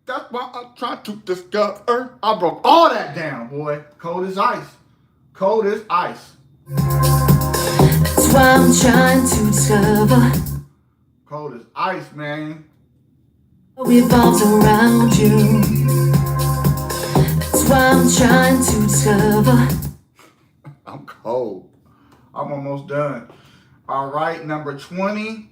That's why I'm trying to discover. I broke all that down, boy. Cold as ice. Cold as ice. That's why I'm trying to discover. Cold as ice, man. Revolves around you. That's why I'm trying to discover. I'm cold. I'm almost done. All right, number 20.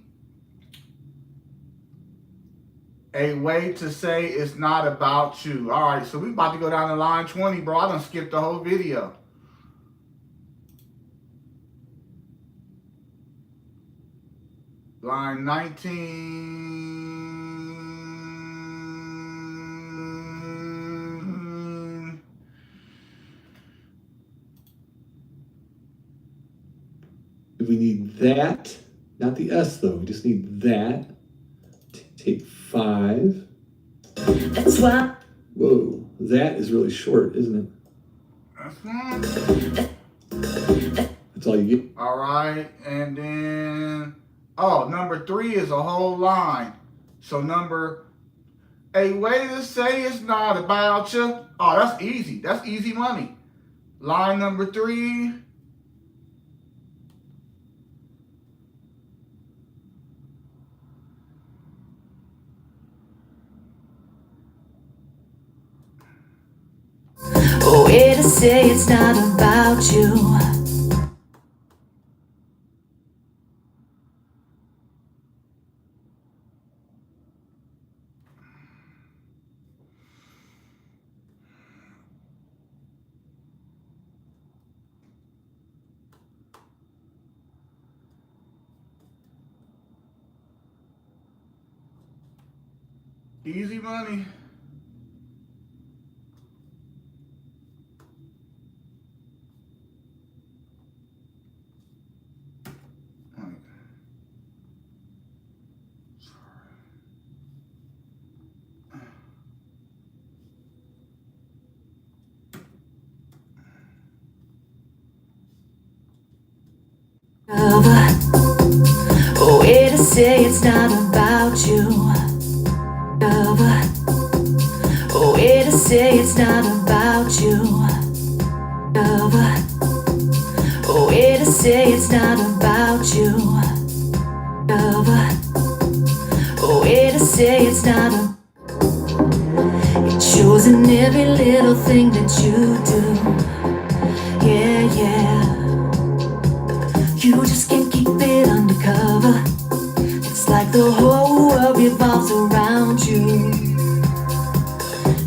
A way to say it's not about you. All right, so we about to go down to line 20, bro. I done skipped the whole video. Line 19. We need that, not the S though. We just need that. Take 5. That's why. Whoa, that is really short, isn't it? That's all you get. All right, and then, oh, number 3 is a whole line. So a way to say it's not about you. Oh, that's easy. That's easy money. Line number 3. A way to say it's not about you. Easy money. A way to say it's not about you. A way to say it's not about you. A way to say it's not about you. A way to say it's not a. It shows in every little thing that you do. Yeah, yeah. You just can't keep it undercover. It's like the whole world revolves around you.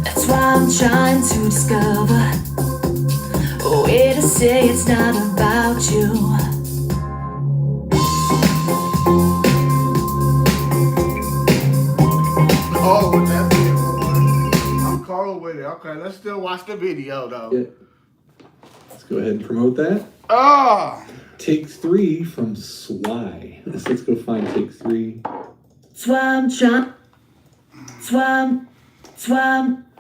That's why I'm trying to discover a way to say it's not about you. Oh, with that video, I'm cold with it. Okay, let's still watch the video though. Yeah. Let's go ahead and promote that. Ah. Take 3 from Swy. Let's go find take 3. Swam, swam.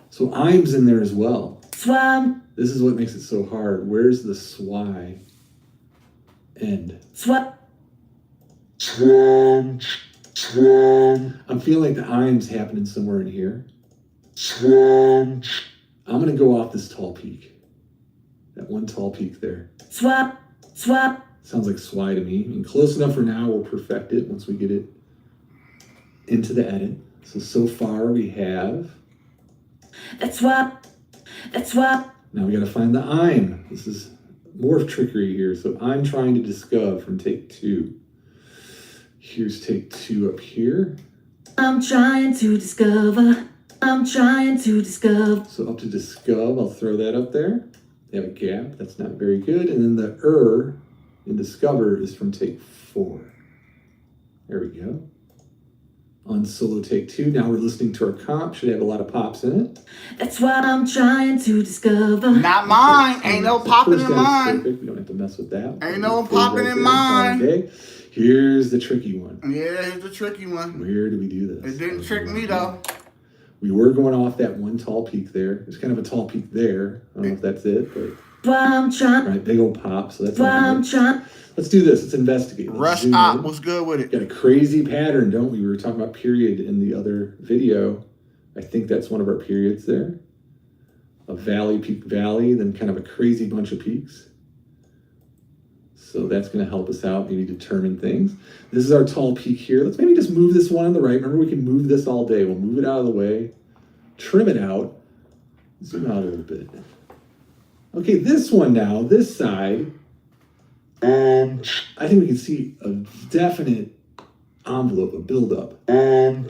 So I'm's in there as well. Swam, This is what makes it so hard. Where's the Swy end? swam. Swam, swam, I'm feeling like the I'm's happening somewhere in here. swam, I'm gonna go off this tall peak. That one tall peak there. Swap. Sounds like Swy to me. And close enough for now. We'll perfect it once we get it into the edit. So far we have. That's what. Now we gotta find the I'm. This is more trickery here. So I'm trying to discover from take 2. Here's take 2 up here. I'm trying to discover. So up to discover, I'll throw that up there. They have a gap. That's not very good. And then the in discover is from take 4. There we go. On solo take 2. Now we're listening to our comp. Should have a lot of pops in it. That's what I'm trying to discover. Not mine. Ain't no So popping first in down is mine. perfect. We don't have to mess with that. Ain't no Fade popping in there, mine. okay. Here's the tricky one. Yeah, here's the tricky one. Where do we do this? It didn't trick me though. We were going off that one tall peak there. There's kind of a tall peak there. I don't know if that's it, but right, big old pop. So that's not right. Let's do this. Let's investigate. Let's Rush zoom Op, in. what's good with it? Got a crazy pattern, don't we? We were talking about period in the other video. I think that's one of our periods there. A valley, peak, valley, then kind of a crazy bunch of peaks. So that's going to help us out, maybe determine things. This is our tall peak here. Let's maybe just move this one on the right. Remember, we can move this all day. We'll move it out of the way, trim it out, zoom out a little bit. Okay, this one now, this side, I think we can see a definite envelope, a buildup. And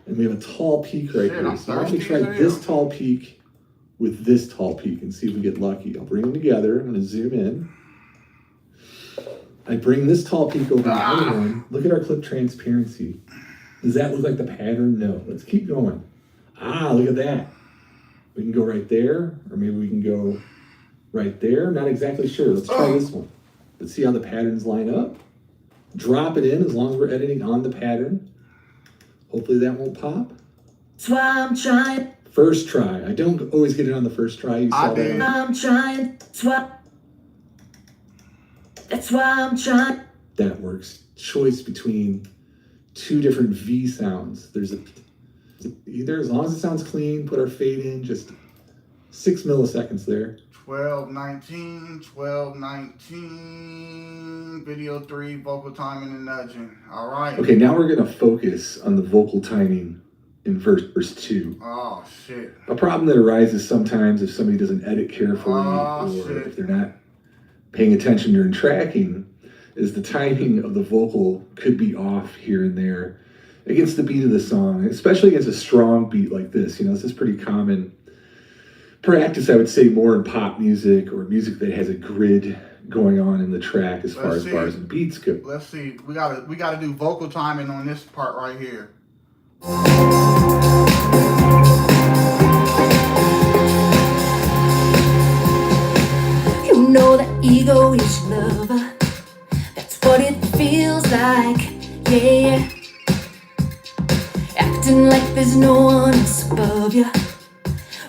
we have a tall peak right here. So why don't we try this tall peak with this tall peak and see if we get lucky. I'll bring them together. I'm going to zoom in. I bring this tall peak over the other one. Look at our clip transparency. Does that look like the pattern? No. Let's keep going. Look at that. We can go right there, or maybe we can go right there. Not exactly sure. Let's try this one. Let's see how the patterns line up. Drop it in as long as we're editing on the pattern. Hopefully that won't pop. That's why I'm trying. First try. I don't always get it on the first try. You saw that. I'm trying. That's why I'm trying. That works. Choice between two different V sounds. There's either, as long as it sounds clean, put our fade in, just 6 milliseconds there. 12:19, 12:19, video 3, vocal timing and nudging. All right. Okay, now we're gonna focus on the vocal timing in verse 2. Oh, shit. A problem that arises sometimes if somebody doesn't edit carefully or shit. if they're not paying attention during tracking is the timing of the vocal could be off here and there against the beat of the song, especially against a strong beat like this. You know, this is pretty common practice, I would say, more in pop music or music that has a grid going on in the track as far as bars and beats go. Let's see. We gotta do vocal timing on this part right here. You know that ego is lover. That's what it feels like, yeah. Acting like there's no one else above you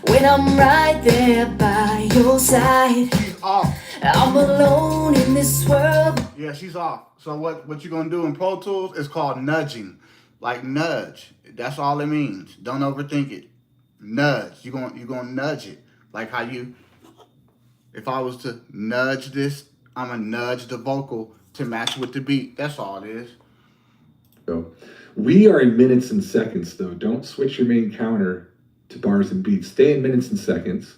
when I'm right there by your side. She's off. I'm alone in this world. Yeah, she's off. So what you're gonna do in Pro Tools is called nudging. Like nudge. That's all it means. Don't overthink it. Nudge. You're gonna nudge it. Like how you, if I was to nudge this, I'm gonna nudge the vocal to match with the beat. That's all it is. So we are in minutes and seconds though. Don't switch your main counter to bars and beats. Stay in minutes and seconds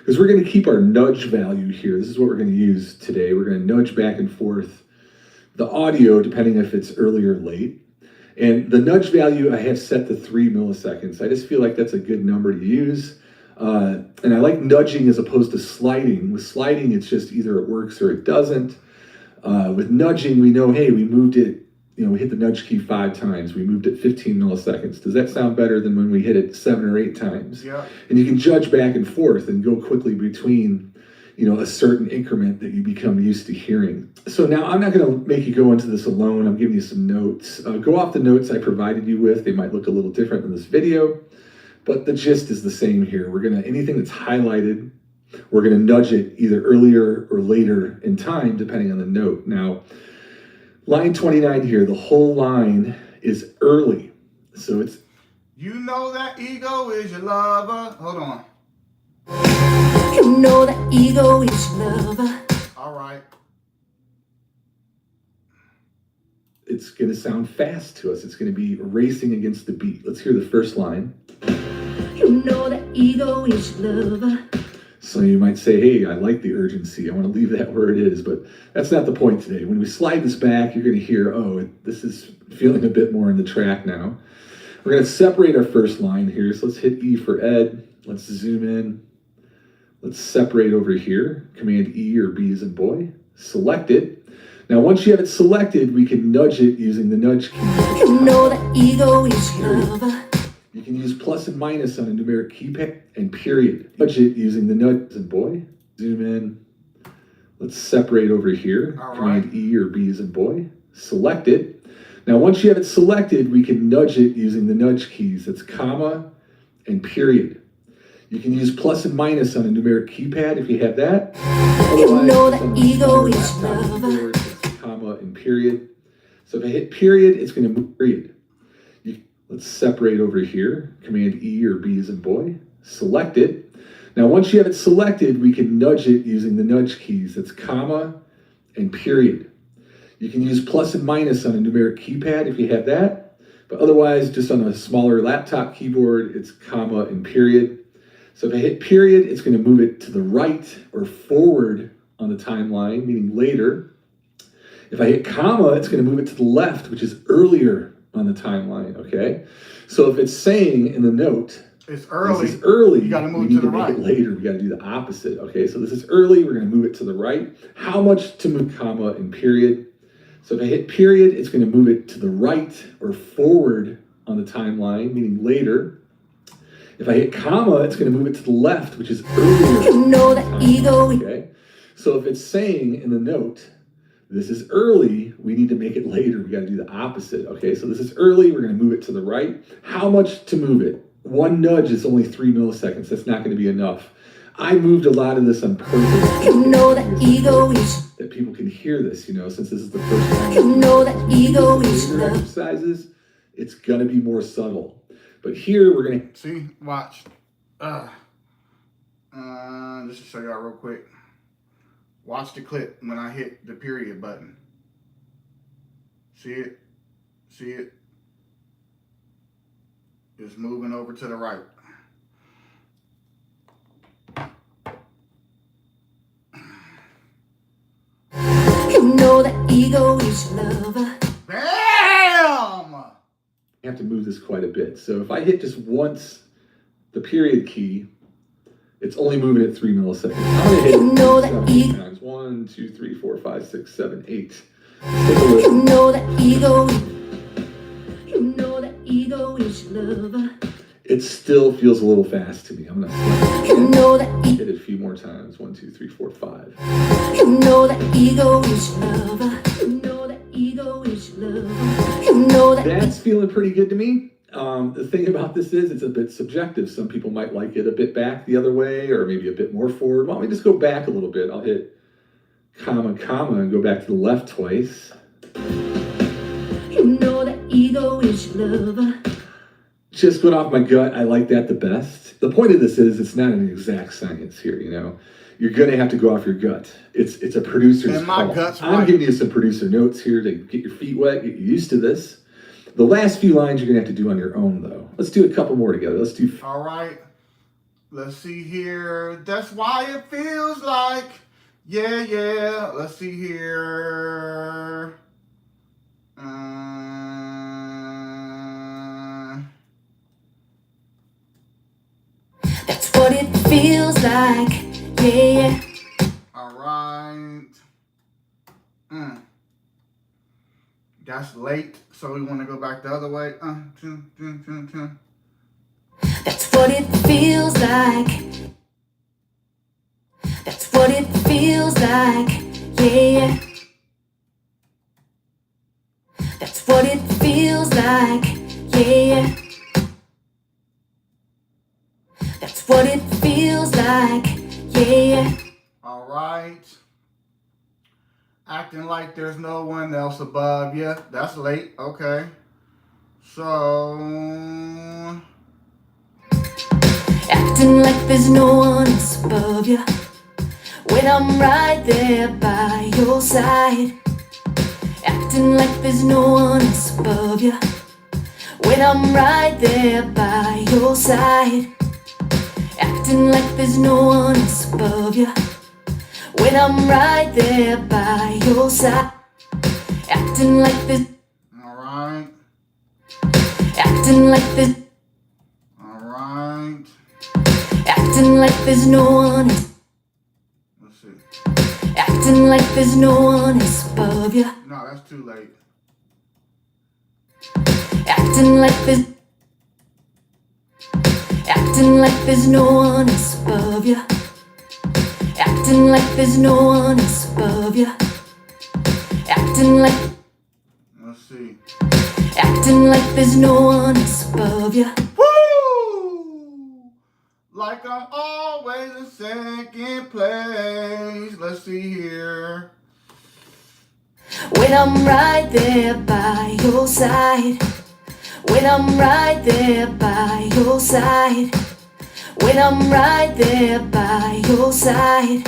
because we're going to keep our nudge value here. This is what we're going to use today. We're going to nudge back and forth the audio depending if it's early or late. And the nudge value I have set to 3 milliseconds. I just feel like that's a good number to use. And I like nudging as opposed to sliding. With sliding, it's just either it works or it doesn't. With nudging, we know, hey, we moved it, you know, we hit the nudge key 5 times. We moved it 15 milliseconds. Does that sound better than when we hit it 7 or 8 times? Yeah. And you can judge back and forth and go quickly between, you know, a certain increment that you become used to hearing. So now I'm not going to make you go into this alone. I'm giving you some notes. Go off the notes I provided you with. They might look a little different in this video, but the gist is the same here. We're going to, anything that's highlighted, we're going to nudge it either earlier or later in time, depending on the note. Now, line 29 here, the whole line is early. So it's, You know that ego is your lover. Hold on. You know that ego is lover. All right. it's going to sound fast to us. It's going to be racing against the beat. Let's hear the first line. You know that ego is lover. So you might say, hey, I like the urgency. I want to leave that where it is, but that's not the point today. When we slide this back, you're going to hear, oh, this is feeling a bit more in the track now. We're going to separate our first line here. So let's hit E for Ed. Let's zoom in. Let's separate over here. Command E or B as in boy. Select it. Now, once you have it selected, we can nudge it using the nudge key. You know that ego is lover. You can use plus and minus on a numeric keypad and period. Nudge it using the nudge as in boy. Zoom in. Let's separate over here. All Command right. E or B as in boy. Select it. Now, once you have it selected, we can nudge it using the nudge keys. That's comma and period. You can use plus and minus on a numeric keypad if you have that. You know that on a ego smaller is laptop love. keyboard, it's comma and period. So if I hit period, it's going to move period. Let's separate over here. Command E or B as in boy. Select it. Now, once you have it selected, we can nudge it using the nudge keys. That's comma and period. You can use plus and minus on a numeric keypad if you have that. But otherwise, just on a smaller laptop keyboard, it's comma and period. So if I hit period, it's going to move it to the right or forward on the timeline, meaning later. If I hit comma, it's going to move it to the left, which is earlier on the timeline, okay? So if it's saying in the note, It's early. this is early, You gotta move we to need the to make right. it later. We got to do the opposite, okay? So this is early, we're going to move it to the right. How much to move comma and period? So if I hit period, it's going to move it to the right or forward on the timeline, meaning later. If I hit comma, it's going to move it to the left, which is earlier. You know that on the ego timeline, okay? So if it's saying in the note, this is early, we need to make it later. We got to do the opposite, okay? So this is early, we're going to move it to the right. How much to move it? One nudge is only 3 milliseconds. That's not going to be enough. I moved a lot of this on purpose. You know that ego is. That people can hear this, you know, since this is the first time. You know that ego is Laser love. exercises, it's going to be more subtle. But here we're going to See, watch. Just to show y'all real quick. Watch the clip when I hit the period button. See it? See it? It's moving over to the right. You know that ego is love. Bam! have to move this quite a bit. So if I hit just once the period key, it's only moving at 3 milliseconds. I'm gonna hit You know that 7 times. 1, 2, 3, 4, 5, 6, 7, 8. Let's take a look. You know that ego. You know that ego is love. It still feels a little fast to me. I'm gonna select You it. know that Hit it a few more times. 1, 2, 3, 4, 5. you know that ego is love. You know that ego is love. You know that That's feeling pretty good to me. The thing about this is it's a bit subjective. Some people might like it a bit back the other way or maybe a bit more forward. Why don't we just go back a little bit? I'll hit comma, comma, and go back to the left twice. you know that ego is love. Just going off my gut, I like that the best. The point of this is it's not an exact science here, you know. You're gonna have to go off your gut. It's a producer's And my call. gut's I'm right. giving you some producer notes here to get your feet wet, get you used to this. The last few lines you're gonna have to do on your own though. Let's do a couple more together. Let's do All right. Let's see here. That's why it feels like. Yeah, yeah. Let's see here. That's what it feels like. Yeah, yeah. All right. That's late, so we want to go back the other way. That's what it feels like. That's what it feels like. Yeah, yeah. That's what it feels like. Yeah, yeah. That's what it feels like. Yeah, yeah. All right. Acting like there's no one else above you. That's late. Okay. So. Acting like there's no one else above you when I'm right there by your side. Acting like there's no one else above you when I'm right there by your side. Acting like there's no one else above you when I'm right there by your side. Acting like this, All right. acting like this, All right. acting like there's no one else. Let's see. Acting like there's no one else above you. No, that's too late. Acting like there's. Acting like there's no one else above you. Acting like there's no one else above you. Acting like. Let's see. Acting like there's no one else above you. Woo! like I'm always in second place. Let's see here. When I'm right there by your side. When I'm right there by your side. When I'm right there by your side.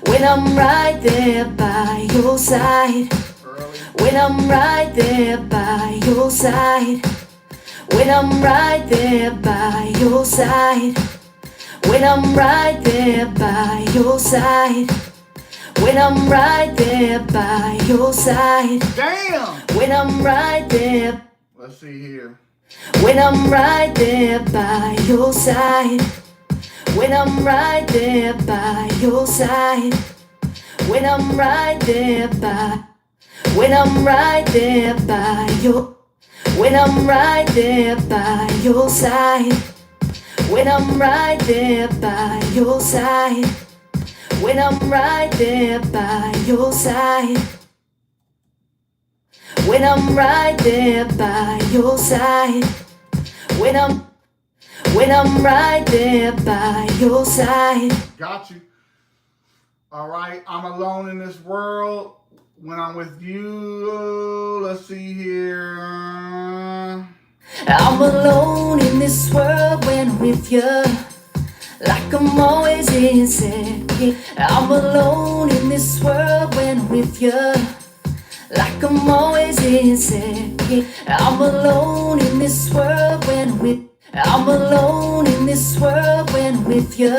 When I'm right there by your side. Early. When I'm right there by your side. When I'm right there by your side. When I'm right there by your side. When I'm right there by your side. Damn. When I'm right there. Let's see here. When I'm right there by your side. When I'm right there by your side. When I'm right there by. When I'm right there by your. When I'm right there by your side. When I'm right there by your side. When I'm right there by your side. When I'm right there by your side. When I'm right there by your side. Got you. All right, I'm alone in this world when I'm with you. Let's see here. I'm alone in this world when I'm with you. Like I'm always in second. I'm alone in this world when I'm with you. Like I'm always in second. I'm alone in this world when I'm with. I'm alone in this world when I'm with you.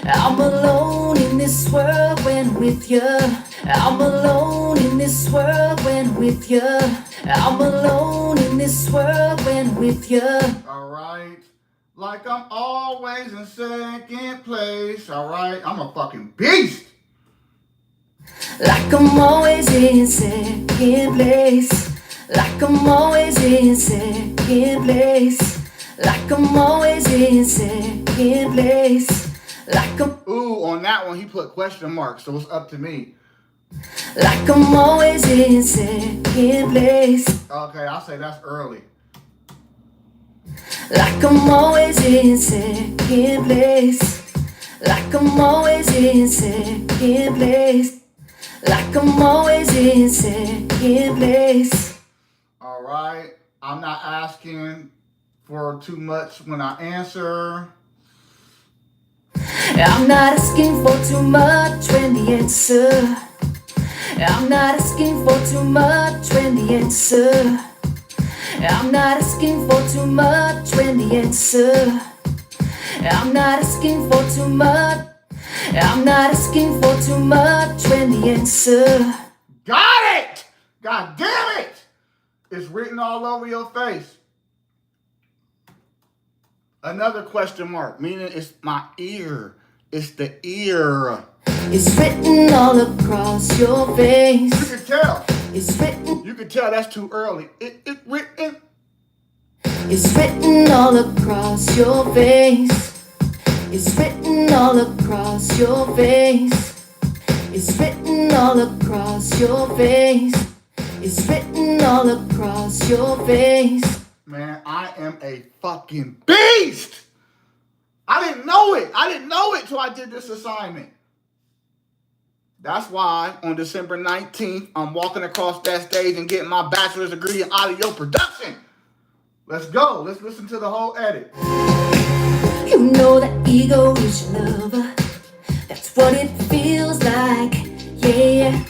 I'm alone in this world when I'm with you. I'm alone in this world when I'm with you. I'm alone in this world when I'm with you. All right. Like I'm always in second place. All right. I'm a fucking beast. Like I'm always in second place. Like I'm always in second place. Like I'm always in second place. Like I'm. Ooh, on that one, he put question marks, so it's up to me. Like I'm always in second place. Okay, I'll say that's early. Like I'm always in second place. Like I'm always in second place. Like I'm always in second place. All right. I'm not asking for too much when I answer. I'm not asking for too much when the answer. I'm not asking for too much when the answer. I'm not asking for too much when the answer. I'm not asking for too much. I'm not asking for too much when the answer. Got it! God damn it! It's written all over your face. Another question mark, meaning it's my ear. It's the ear. It's written all across your face. You can tell. It's written. You can tell that's too early. It's written. It's written all across your face. It's written all across your face. It's written all across your face. It's written all across your face. Man, I am a fucking beast. I didn't know it. I didn't know it till I did this assignment. That's why on December 19th, I'm walking across that stage and getting my bachelor's degree in audio production. Let's go. Let's listen to the whole edit. You know that ego is your lover. That's what it feels like, yeah.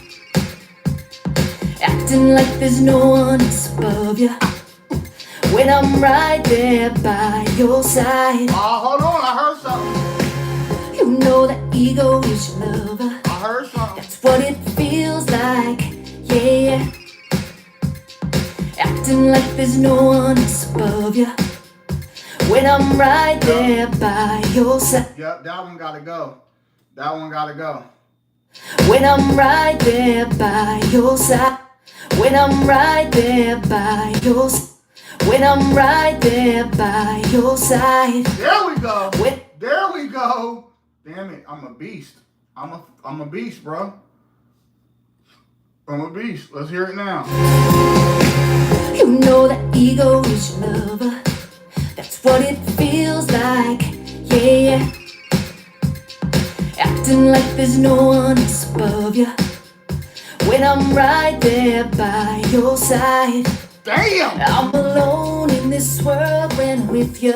Acting like there's no one else above you. When I'm right there by your side. Hold on. I heard something. You know that ego is your lover. I heard something. That's what it feels like, yeah. Acting like there's no one else above you. When I'm right there by your side. Yep, that one gotta go. That one gotta go. When I'm right there by your side. When I'm right there by your side. When I'm right there by your side. There we go. When There we go. Damn it, I'm a beast. I'm a beast, bro. I'm a beast. Let's hear it now. you know that ego is your lover. That's what it feels like, yeah, yeah. Acting like there's no one else above you, when I'm right there by your side. Damn! I'm alone in this world when I'm with you,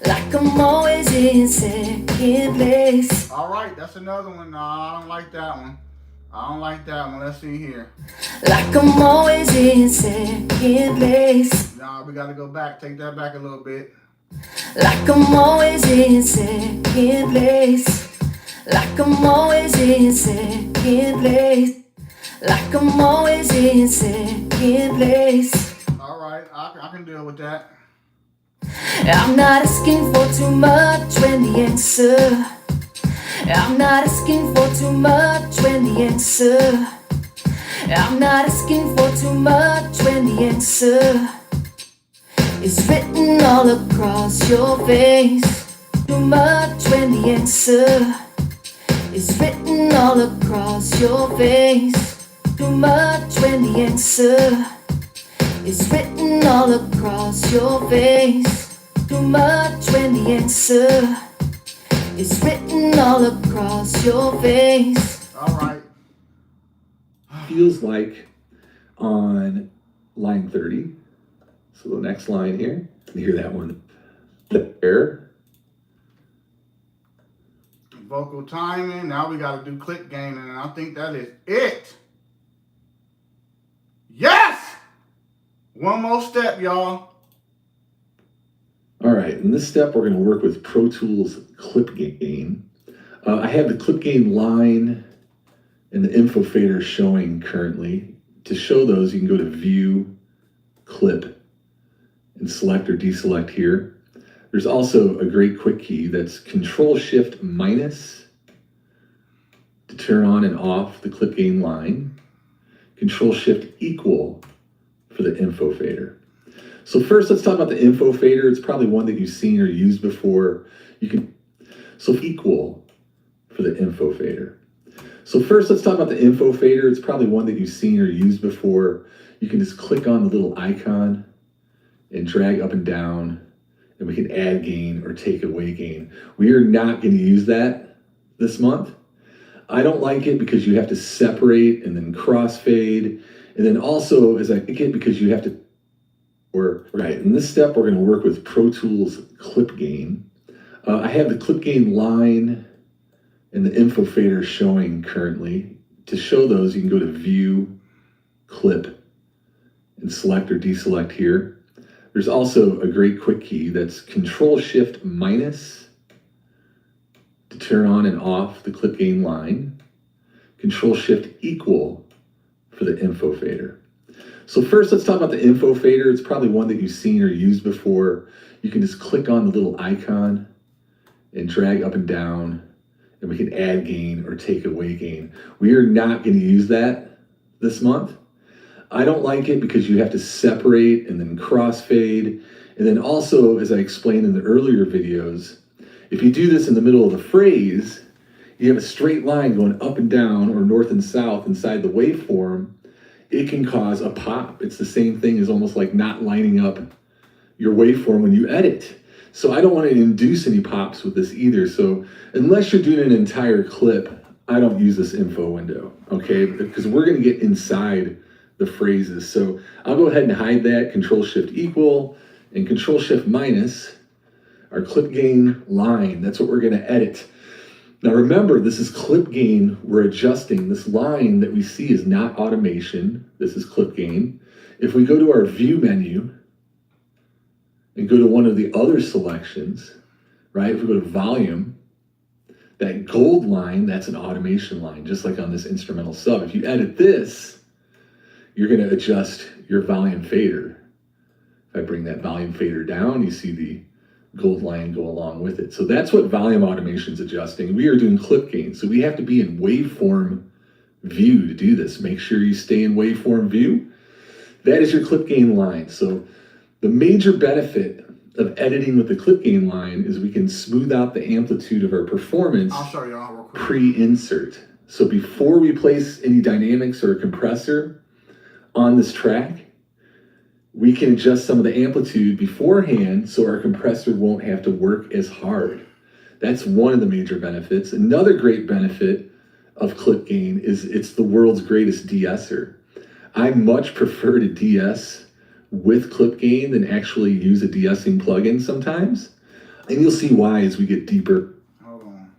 like I'm always in second place. All right, that's another one. No, I don't like that one. I don't like that one. Let's see here. Like I'm always in second place. Nah, we gotta go back. Take that back a little bit. Like I'm always in second place. Like I'm always in second place. Like I'm always in second place. All right, I can deal with that. I'm not asking for too much when the answer. I'm not asking for too much when the answer. I'm not asking for too much when the answer is written all across your face. Too much when the answer is written all across your face. Too much when the answer is written all across your face. Too much when the answer is written all across your face. All right. Feels like on line 30. So the next line here, you hear that one there. Vocal timing. Now we gotta do click gain, and I think that is it. Yes! One more step, y'all. All right, in this step, we're going to work with Pro Tools Clip Gain. I have the Clip Gain line and the info fader showing currently. To show those, you can go to View, Clip, and select or deselect here. There's also a great quick key that's Control-Shift- to turn on and off the Clip Gain line. Control-Shift- for the info fader. So first, let's talk about the info fader. It's probably one that you've seen or used before. Equal for the info fader. So first, let's talk about the info fader. It's probably one that you've seen or used before. You can just click on the little icon and drag up and down, and we can add gain or take away gain. We are not going to use that this month. I don't like it because you have to separate and then crossfade, and then also as I like it because you have to. Right, in this step, we're going to work with Pro Tools Clip Gain. I have the Clip Gain line and the info fader showing currently. To show those, you can go to View, Clip, and select or deselect here. There's also a great quick key that's Control-Shift- to turn on and off the Clip Gain line. Control-Shift- for the info fader. So first, let's talk about the info fader. It's probably one that you've seen or used before. You can just click on the little icon and drag up and down, and we can add gain or take away gain. We are not going to use that this month. I don't like it because you have to separate and then crossfade. And then also, as I explained in the earlier videos, if you do this in the middle of the phrase, you have a straight line going up and down or north and south inside the waveform. It can cause a pop. It's the same thing as almost like not lining up your waveform when you edit. So I don't want to induce any pops with this either. So unless you're doing an entire clip, I don't use this info window, okay? Because we're going to get inside the phrases. So I'll go ahead and hide that, Control-Shift- and Control-Shift- our clip gain line. That's what we're going to edit. Now remember, this is clip gain. We're adjusting. This line that we see is not automation. This is clip gain. If we go to our view menu and go to one of the other selections, right? If we go to volume, that gold line, that's an automation line, just like on this instrumental sub. If you edit this, you're going to adjust your volume fader. If I bring that volume fader down, you see the gold line go along with it. So that's what volume automation is adjusting. We are doing clip gain. So we have to be in waveform view to do this. Make sure you stay in waveform view. That is your clip gain line. So the major benefit of editing with the clip gain line is we can smooth out the amplitude of our performance I'll show y'all real quick. pre-insert. So before we place any dynamics or a compressor on this track, we can adjust some of the amplitude beforehand so our compressor won't have to work as hard. That's one of the major benefits. Another great benefit of clip gain is it's the world's greatest de-esser. I much prefer to de-ess with clip gain than actually use a de-essing plugin sometimes. And you'll see why as we get deeper. Hold on.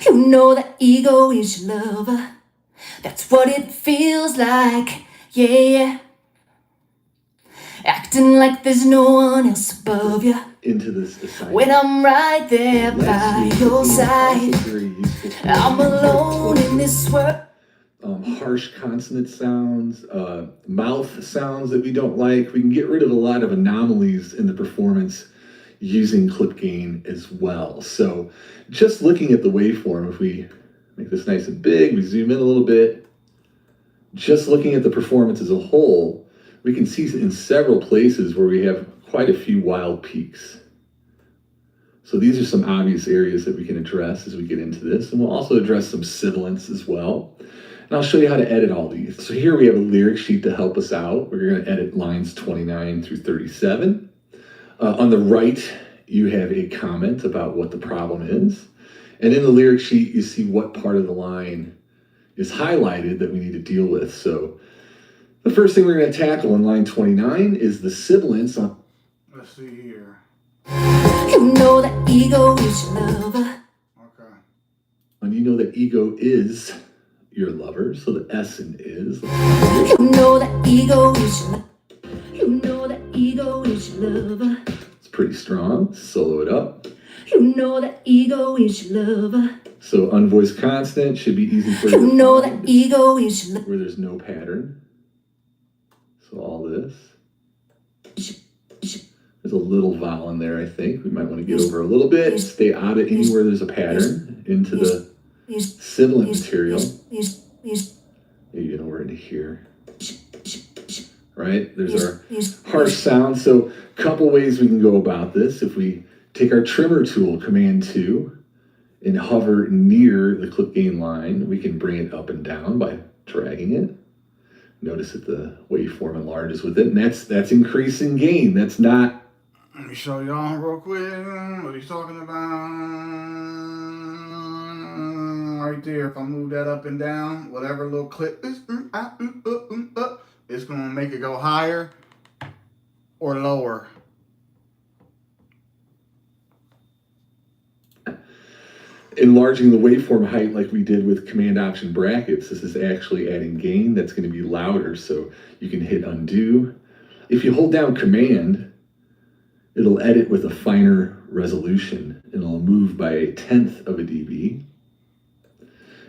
You know that ego is your lover. That's what it feels like, yeah. Acting like there's no one else above you Into this assignment. when I'm right there by your side. I'm alone in this world. Harsh consonant sounds, mouth sounds that we don't like. We can get rid of a lot of anomalies in the performance using clip gain as well. So just looking at the waveform, if we make this nice and big, we zoom in a little bit, just looking at the performance as a whole, we can see in several places where we have quite a few wild peaks. So these are some obvious areas that we can address as we get into this. And we'll also address some sibilance as well. And I'll show you how to edit all these. So here we have a lyric sheet to help us out. We're going to edit lines 29 through 37. On the right, you have a comment about what the problem is. And in the lyric sheet, you see what part of the line is highlighted that we need to deal with. So the first thing we're going to tackle in line 29 is the sibilance on. Let's see here. You know that ego is your lover. Okay. And you know that ego is your lover, so the S in is. You know that ego is your lover. You know that ego is your lover. It's pretty strong. Solo it up. You know that ego is your lover. So unvoiced consonant should be easy for you You to know that find, ego is your lover. where there's no pattern. So all this. There's a little vowel in there, I think. We might want to get over a little bit. Stay out of anywhere there's a pattern into the sibilant material. Maybe get over into here. Right? There's our harsh sound. So a couple ways we can go about this. If we take our trimmer tool, Command 2, and hover near the clip gain line, we can bring it up and down by dragging it. Notice that the waveform enlarges with it, and that's increasing gain. That's not. Let me show y'all real quick what he's talking about. Right there, if I move that up and down, whatever little clip is, it's gonna make it go higher or lower. Enlarging the waveform height like we did with Command Option brackets, this is actually adding gain that's going to be louder, so you can hit undo. If you hold down Command, it'll edit with a finer resolution and it'll move by 1/10 of a dB.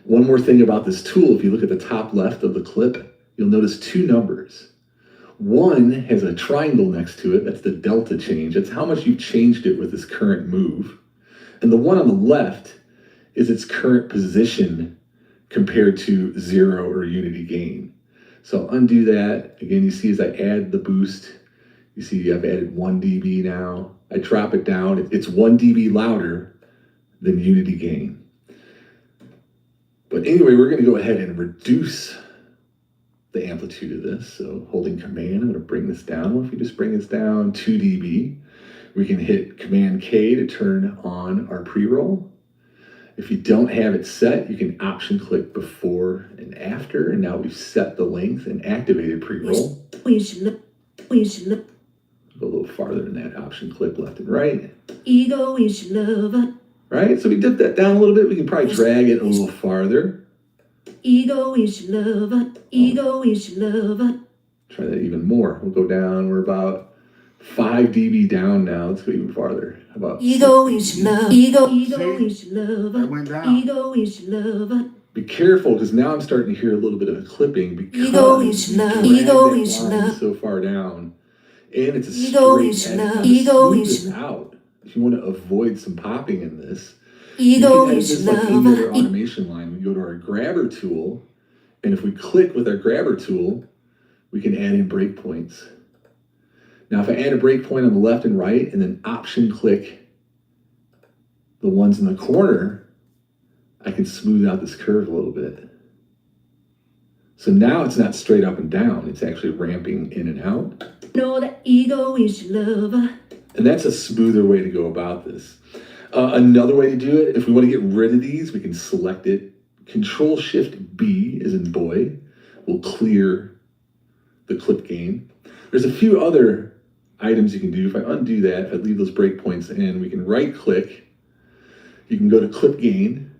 One more thing about this tool, if you look at the top left of the clip, you'll notice two numbers. One has a triangle next to it, that's the delta change. That's how much you've changed it with this current move. And the one on the left is its current position compared to 0 or unity gain. So undo that. Again, you see as I add the boost, you see I've added 1 dB now. I drop it down, it's 1 dB louder than unity gain. But anyway, we're gonna go ahead and reduce the amplitude of this. So holding Command, I'm gonna bring this down. If we just bring this down 2 dB, we can hit Command K to turn on our pre-roll. If you don't have it set, you can option click before and after, and now we've set the length and activated pre-roll. Go a little farther than that, option click left and right. Ego is your lover. Right, so we dip that down a little bit. We can probably drag it a little farther. Ego is your lover. Ego is your lover. Try that even more. We'll go down, we're about 5 dB down now. Let's go even farther. How about Ego 6 is dB? love. Ego See? is lover. That went down. Ego is lover. Be careful, because now I'm starting to hear a little bit of a clipping because Ego is you love. drag Ego that is line love. so far down, and it's a Ego straight is edge. love. Now, to Ego smooth is this out. If you want to avoid some popping in this, Ego you can edit is this like any other lover. automation line. We go to our grabber tool, and if we click with our grabber tool, we can add in breakpoints. Now, if I add a breakpoint on the left and right, and then option click the ones in the corner, I can smooth out this curve a little bit. So now it's not straight up and down, it's actually ramping in and out. Know that ego is your lover. And that's a smoother way to go about this. Another way to do it, if we want to get rid of these, we can select it. Control-Shift-B, as in boy, will clear the clip gain. There's a few other items you can do. If I undo that, if I leave those breakpoints in, we can right-click. You can go to clip gain.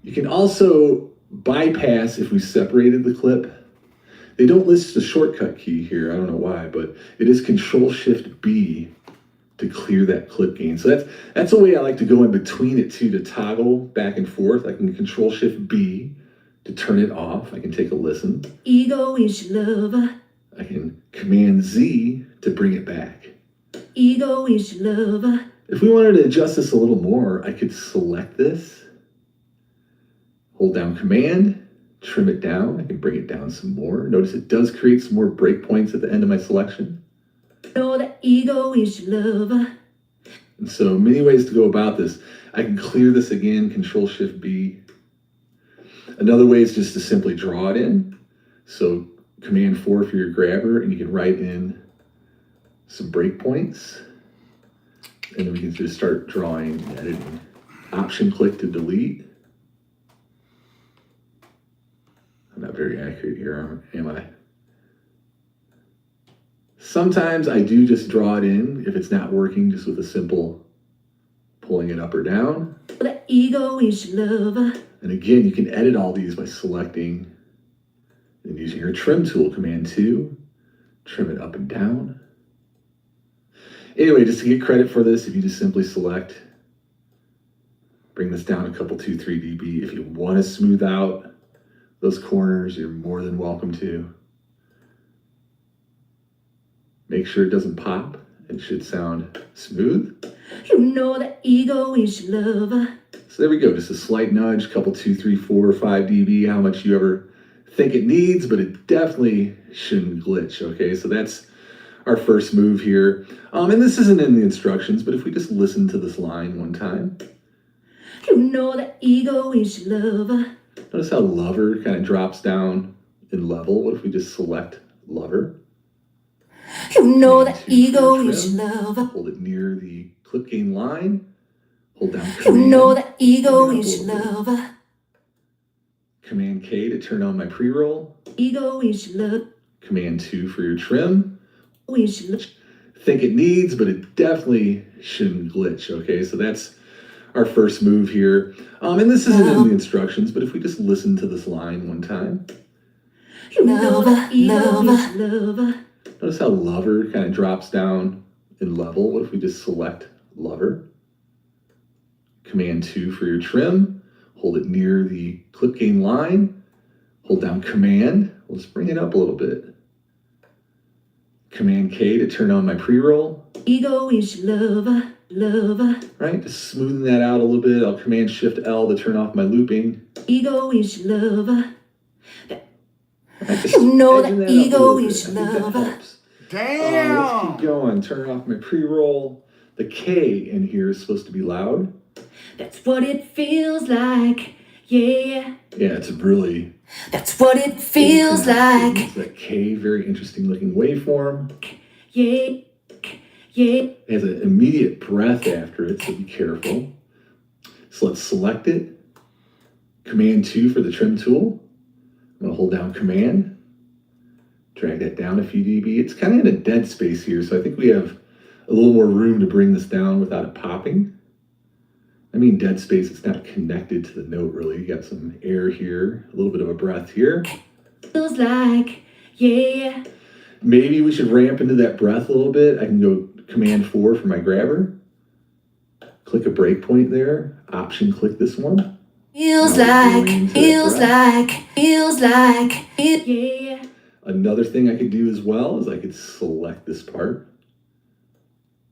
You can also bypass if we separated the clip. They don't list the shortcut key here. I don't know why, but it is Control-Shift-B to clear that clip gain. So that's a way I like to go in between it too, to toggle back and forth. I can Control-Shift-B to turn it off. I can take a listen. Ego is your lover. I can Command-Z to bring it back. Ego is your lover. If we wanted to adjust this a little more, I could select this, hold down Command, trim it down. I can bring it down some more. Notice it does create some more breakpoints at the end of my selection. Know that ego is your lover. And so many ways to go about this. I can clear this again, Control-Shift-B. Another way is just to simply draw it in. So Command-4 for your grabber, and you can write in some breakpoints. And then we can just start drawing and editing. Option-click to delete. I'm not very accurate here, am I? Sometimes I do just draw it in if it's not working, just with a simple pulling it up or down. The ego is your lover. And again, you can edit all these by selecting and using your trim tool, Command-2, trim it up and down. Anyway, just to get credit for this, if you just simply select, bring this down a couple, 2, 3 dB. If you want to smooth out those corners, you're more than welcome to. Make sure it doesn't pop. It should sound smooth. You know that ego is your lover. So there we go, just a slight nudge, couple 2, 3, 4, 5 dB, how much you ever think it needs, but it definitely shouldn't glitch, okay? So that's our first move here. And this isn't in the instructions, but if we just listen to this line one time. You know that ego is your lover. Notice how lover kind of drops down in level. What if we just select lover? You know that Command-2 ego for is trim. your lover. Hold it near the clip gain line. Hold down You Command. know that ego Bring it up is a your little bit. lover. Command-K to turn on my pre-roll. Ego is your lover. Command-2 for your trim. Is your lover. Think it needs, but it definitely shouldn't glitch, okay? So that's our first move here. And this isn't in the instructions, but if we just listen to this line one time. You know that ego is your lover. Notice how lover kind of drops down in level. What if we just select lover? Command-2 for your trim. Hold it near the clip gain line. Hold down Command. We'll just bring it up a little bit. Command-K to turn on my pre-roll. Ego is your lover. Lover. Right, just smoothing that out a little bit. I'll Command-Shift-L to turn off my looping. Ego is your lover. Right, just You know edging that up a ego little bit. is I think that lover. helps. Damn. Let's keep going. Turn off my pre-roll. The K in here is supposed to be loud. That's what it feels like. Yeah. Yeah, it's really That's what it feels like. It's that K, very interesting looking waveform. Yeah. Yeah. It has an immediate breath after it, so be careful. So let's select it. Command-2 for the trim tool. I'm going to hold down Command. Drag that down a few dB. It's kind of in a dead space here, so I think we have a little more room to bring this down without it popping. I mean dead space, it's not connected to the note really. You got some air here, a little bit of a breath here. Feels like. Yeah. Maybe we should ramp into that breath a little bit. I can go Command-4 for my grabber. Click a breakpoint there. Option click this one. Feels Now we're like. going into Feels that like. Feels like. Yeah. Another thing I could do as well is I could select this part.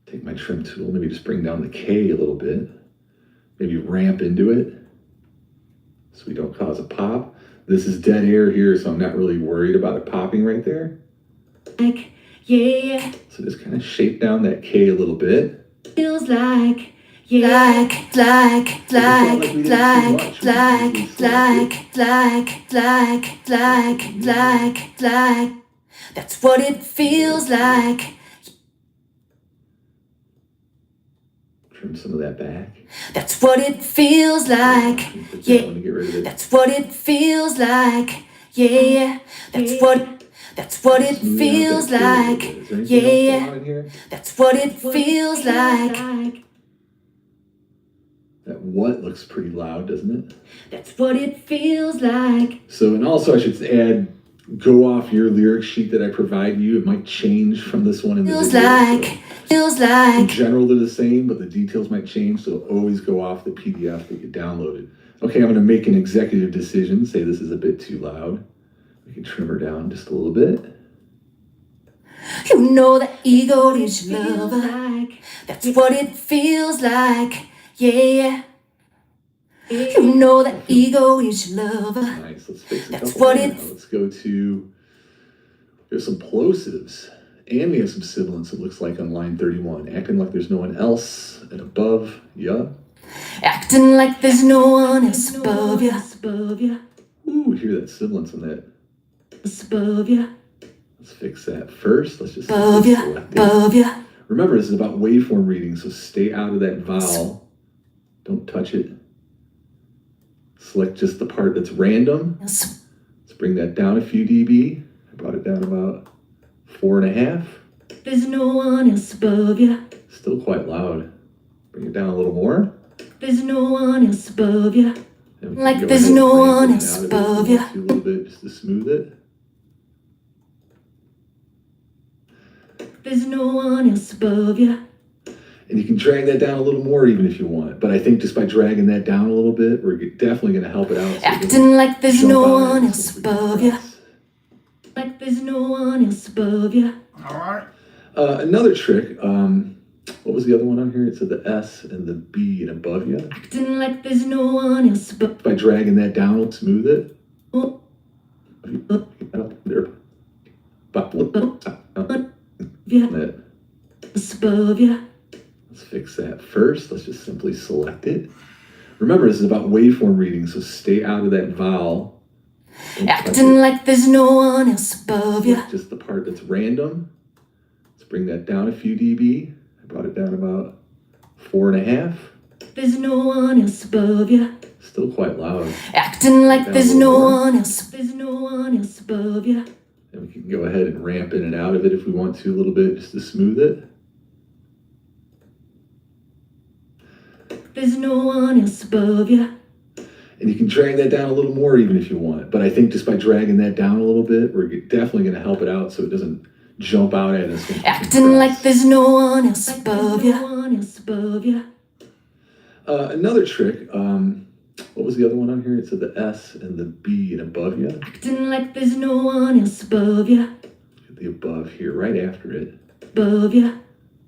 Take my trim tool, maybe just bring down the K a little bit. Maybe ramp into it so we don't cause a pop. This is dead air here, so I'm not really worried about it popping right there. Like. Yeah. So just kind of shape down that K a little bit. Feels like. That's what it feels like. Trim some of that back. That's what it feels like. Put that Yeah. one to get rid of it. That's what it feels like. Yeah. That's what it Smooth out feels that curve a like. bit. Is there anything else Yeah. going on in here? That's what it feels like. That what looks pretty loud, doesn't it? That's what it feels like. So, and also I should add, go off your lyric sheet that I provide you. It might change from this one in the Feels video. like. Feels In like. general, they're the same, but the details might change. So always go off the PDF that you downloaded. Okay, I'm going to make an executive decision. Say this is a bit too loud. We can trim her down just a little bit. You know that ego is your lover. That's what it feels like. Yeah. You know that ego is your lover. Nice. Let's fix a That's couple what more it- now. Let's go to. There's some plosives. And we have some sibilants, it looks like, on line 31. Acting like there's no one else and above. Yeah. Acting like there's no one else above ya. Ooh, hear that sibilance on that. Above ya. Let's fix that first. Let's just Above simply ya. select it. Above ya. Remember, this is about waveform reading, so stay out of that vowel. Don't touch it. Select just the part that's random. Let's bring that down a few dB. I brought it down about 4.5. There's no one else above ya. Still quite loud. Bring it down a little more. There's no one else above ya. And we can Like go there's ahead and no ramp one it else out a bit if above we ya. want to, a little bit just to smooth it. There's no one else above ya. And you can drag that down a little more even if you want. But I think just by dragging that down a little bit, we're definitely going to help it out. So it doesn't Acting like there's jump no out at one us else once we get above ya. across. Like there's no one else above ya. All right. Another trick, what was the other one on here? It said the S and the B and above you. Acting like there's no one else above By dragging that down, it'll smooth it. There. ya. That. Above ya. Let's fix that first. Let's just simply select it. Remember, this is about waveform reading, so stay out of that vowel. Don't touch Acting it. like there's no one else above ya. Select just the part that's random. Let's bring that down a few dB. I brought it down about 4.5. There's no one else above ya. Still quite loud. Acting like Down there's a little no more. one else. There's no one else above ya. And we can go ahead and ramp in and out of it if we want to a little bit just to smooth it. There's no one else above ya. And you can drag that down a little more even if you want. But I think just by dragging that down a little bit, we're definitely going to help it out so it doesn't jump out at us. when we Acting like compress. there's no one else above ya. Above ya. Another trick, what was the other one on here? It said the S and the B and above you. Acting like there's no one else above ya. The above here, right after it. Above ya.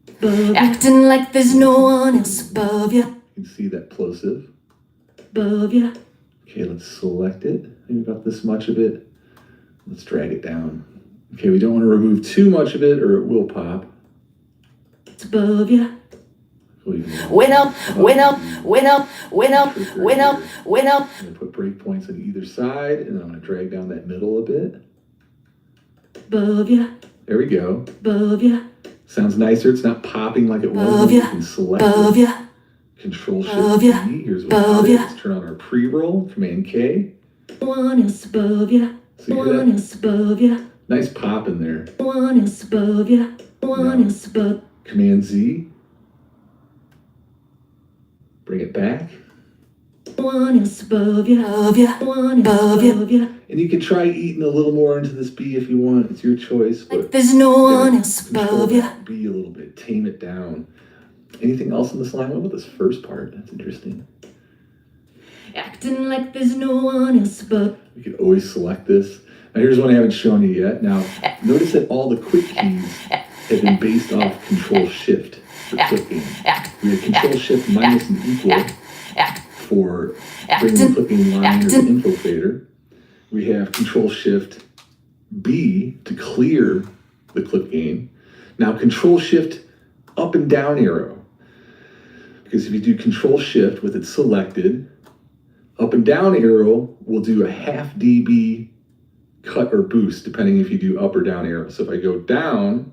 Above ya. Acting like there's no one else above ya. You can see that plosive. Above ya. Okay, let's select it. Maybe about this much of it. Let's drag it down. Okay, we don't want to remove too much of it or it will pop. It's above ya. We'll even- Went up, went up, went up, went up, went up, went up. I'm going to put breakpoints on either side, and then I'm going to drag down that middle a bit. Above ya. There we go. Above ya. Sounds nicer. It's not popping like it was. Above You ya. can select Above it. ya. Control Above Shift ya. D. Here's Above what it is. ya. Let's turn on our pre-roll. Command K. One else above ya. So you hear One that? else above ya. Nice pop in there. One else above ya. One No. else above. Command Z. Bring it back. One else above ya. Above ya. One else above ya. And you can try eating a little more into this B if you want. It's your choice. Like But there's no you one gotta else control above ya. that B a little bit. Tame it down. Anything else in this line? What about this first part? That's interesting. Acting like there's no one else above. We could always select this. Now here's one I haven't shown you yet. Now notice that all the quick keys have been based off Control Shift for clicking. We have Control Shift minus and equal for bringing the clicking line or the info fader. We have Control Shift B to clear the click gain. Now Control Shift up and down arrow. because if you do Control Shift with it selected, up and down arrow will do a half dB cut or boost, depending if you do up or down arrow. So if I go down,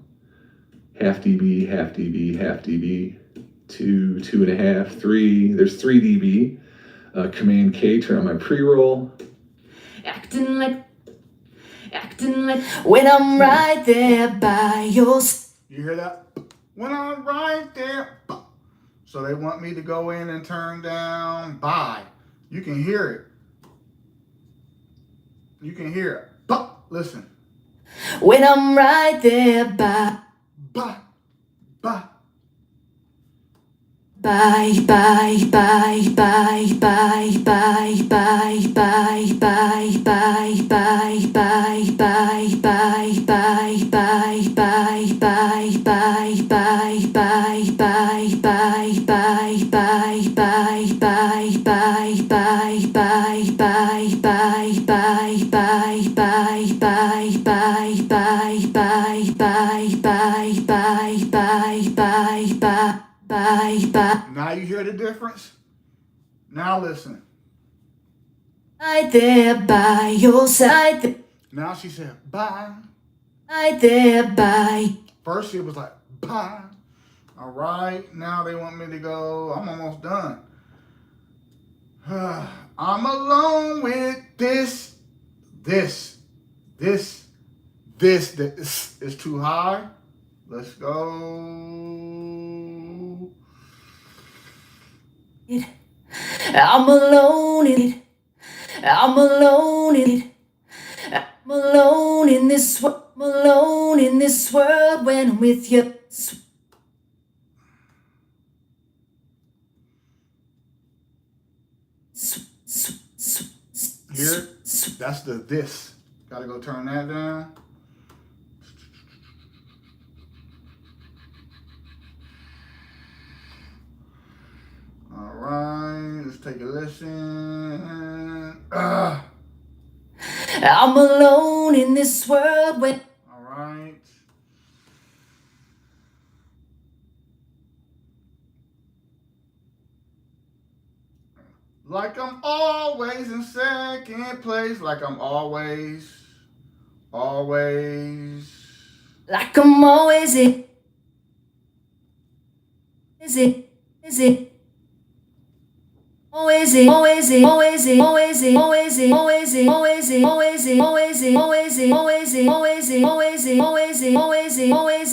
half dB, half dB, half dB, 2, 2.5, 3, there's 3 dB. Command K, turn on my pre-roll. Acting like when I'm right there by your You hear that? When I'm right there. So they want me to go in and turn down by. You can hear it. You can hear it. Listen. when I'm right there by Ba, ba. Now you hear the difference? Now listen. right there by your side, Now she said bye. right there by. First it was like bye. All right. Now they want me to go. I'm almost done. I'm alone with this. This is too high. Let's go. I'm alone in it. I'm alone in it. I'm alone in this world. I'm alone in this world when I'm with you. Here, that's the this. Gotta go turn that down. All right, let's take a listen. I'm alone in this world when. All right. Like I'm always in second place. Like I'm always. Like I'm always in. Is it? Always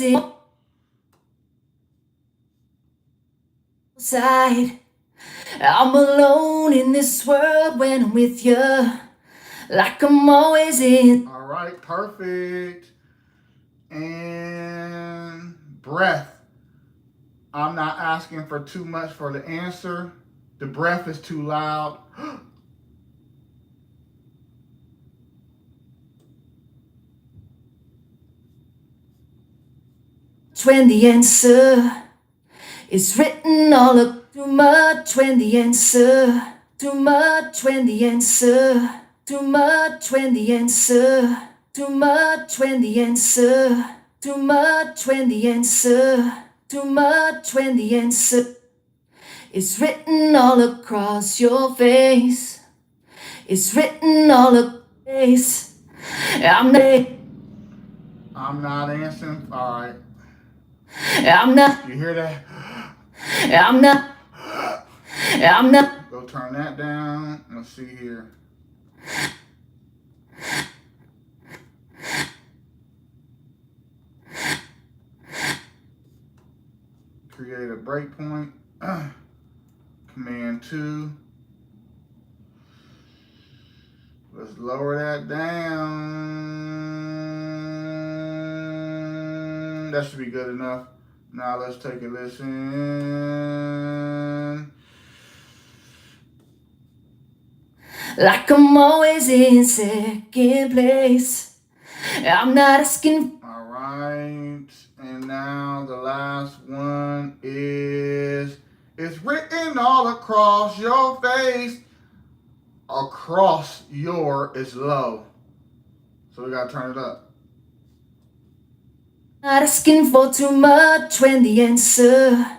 in. Side. I'm alone in this world when I'm with you. Like I'm always in. All right, perfect. And breath. I'm not asking for too much for the answer. The breath is too loud. When the answer is written all up. Too much when the answer. Too much when the answer. Too much when the answer. Too much when the answer. Too much when the answer. Too much when the answer is written all across your face. It's written all across your face. I'm not answering. All right. I'm not. You hear that? I'm not. Go turn that down. Let's see here. Create a breakpoint. Command 2. Let's lower that down. That should be good enough. Now let's take a listen. Like I'm always in second place. I'm not asking. All right. And now the last one is, it's written all across your face. Across your is low. So we gotta turn it up. Not asking for too much when the answer.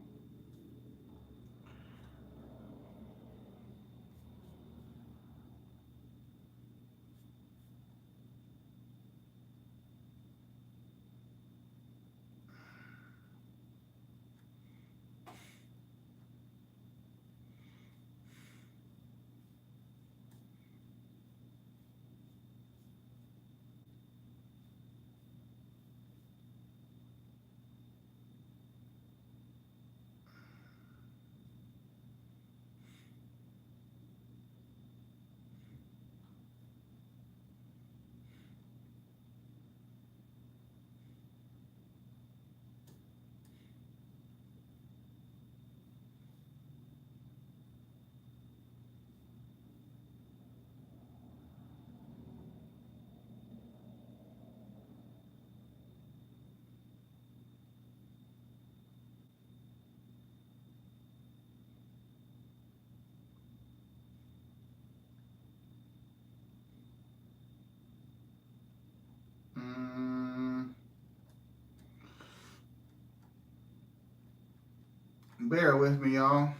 Bear with me, y'all.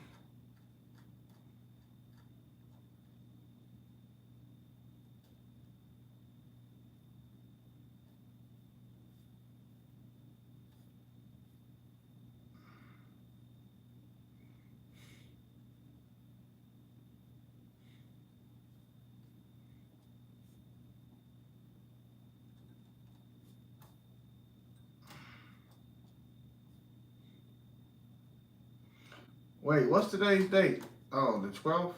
Wait, what's today's date? Oh, the 12th?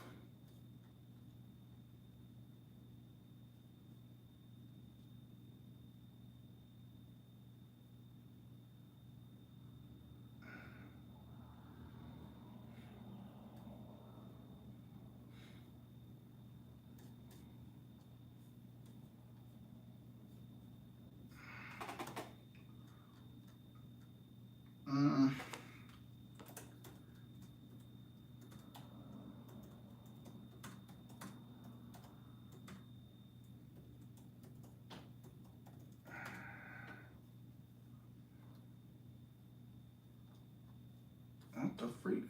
What the freak?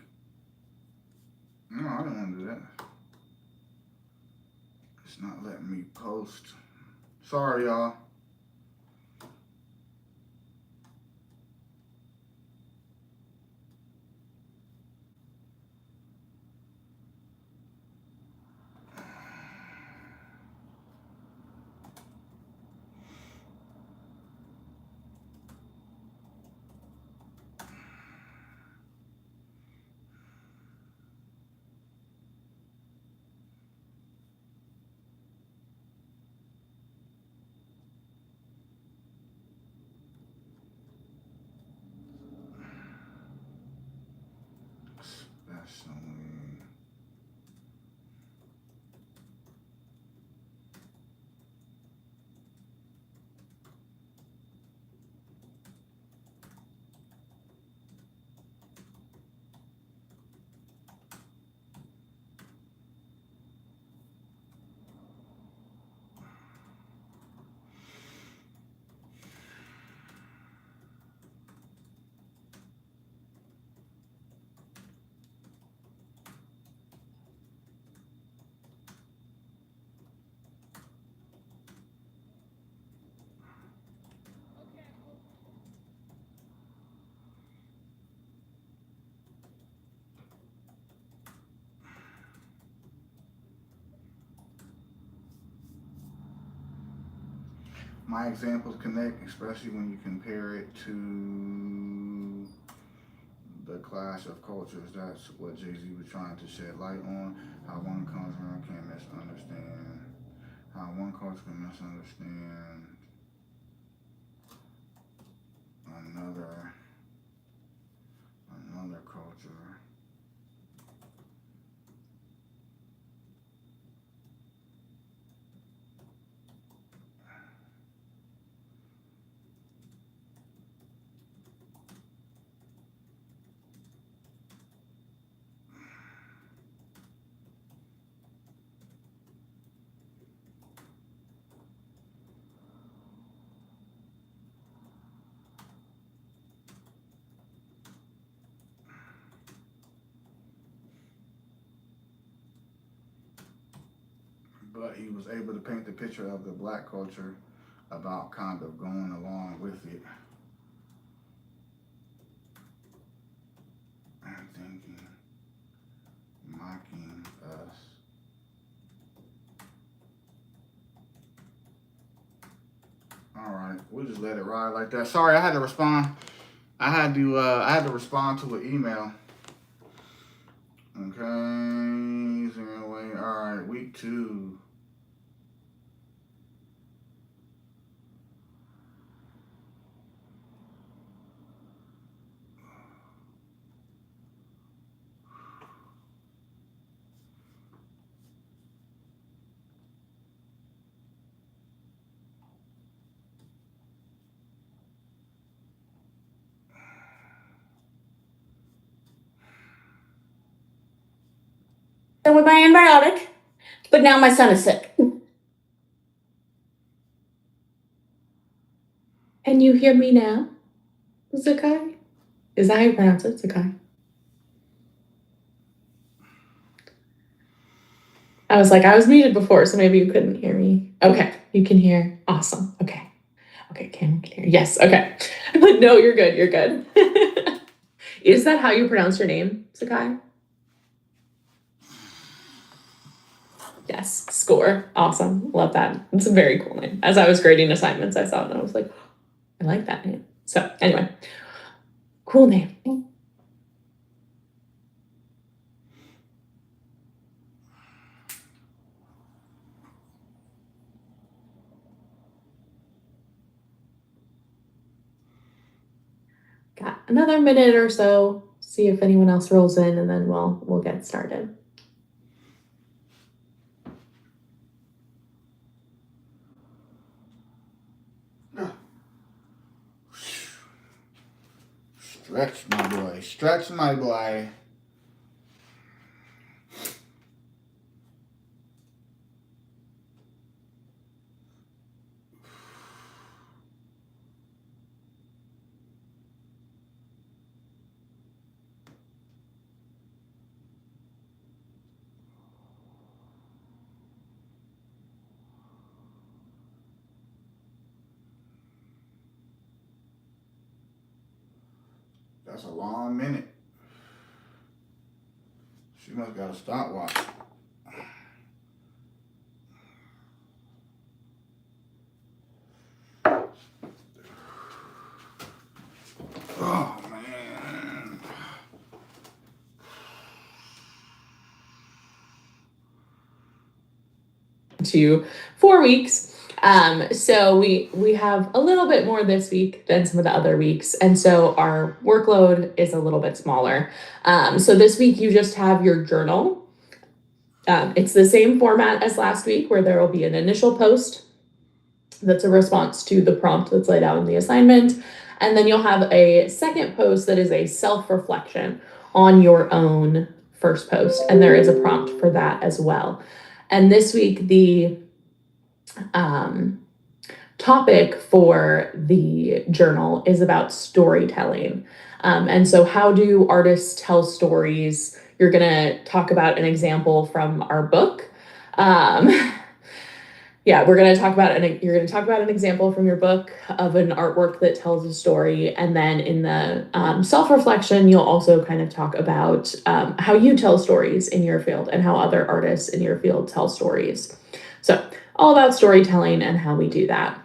No, I don't want to do that. It's not letting me post. Sorry, y'all. Especially. My examples connect, especially when you compare it to the clash of cultures. That's what Jay-Z was trying to shed light on. How one culture can misunderstand. How one culture can misunderstand another culture. But he was able to paint the picture of the black culture about kind of going along with it. I'm thinking, mocking us. All right, we'll just let it ride like that. Sorry, I had to respond. I had to respond to an email. Okay, 0 8. All right, week 2. With my antibiotic, but now my son is sick. Can you hear me now, Zakai? Is that how you pronounce it, Zakai? I was like, I was muted before, so maybe you couldn't hear me. Okay, you can hear. Awesome. Okay. Okay, Kim can hear. Yes, okay. I'm like, no, you're good. You're good. Is that how you pronounce your name, Sakai? Yes, score. Awesome. Love that. It's a very cool name. As I was grading assignments, I saw it and I was like, I like that name. So anyway, cool name. Got another minute or so. See if anyone else rolls in, and then we'll get started. Stretch, my boy. Stretch, my boy. That's a long minute. She must got a stopwatch. Oh, man. To 4 weeks. So we have a little bit more this week than some of the other weeks, and so our workload is a little bit smaller. So this week you just have your journal. It's the same format as last week, where there will be an initial post that's a response to the prompt that's laid out in the assignment, and then you'll have a second post that is a self-reflection on your own first post, and there is a prompt for that as well. And this week, the topic for the journal is about storytelling. And so how do artists tell stories? You're going to talk about an example from our book. We're going to talk about you're going to talk about an example from your book of an artwork that tells a story. And then in the self-reflection, you'll also kind of talk about how you tell stories in your field and how other artists in your field tell stories. So all about storytelling and how we do that.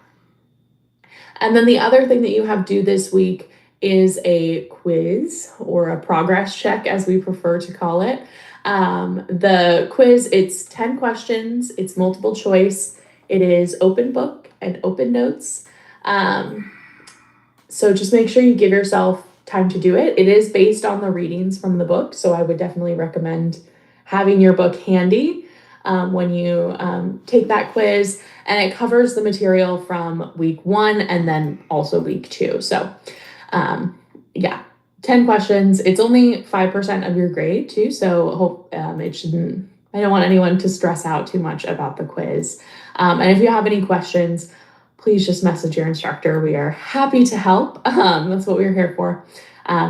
And then the other thing that you have due this week is a quiz, or a progress check, as we prefer to call it. The quiz, it's 10 questions, it's multiple choice, it is open book and open notes. So just make sure you give yourself time to do it. It is based on the readings from the book, so I would definitely recommend having your book handy when you take that quiz, and it covers the material from week 1 and then also week 2. So 10 questions. It's only 5% of your grade too, so hope it shouldn't, I don't want anyone to stress out too much about the quiz. And if you have any questions, please just message your instructor. We are happy to help. That's what we're here for.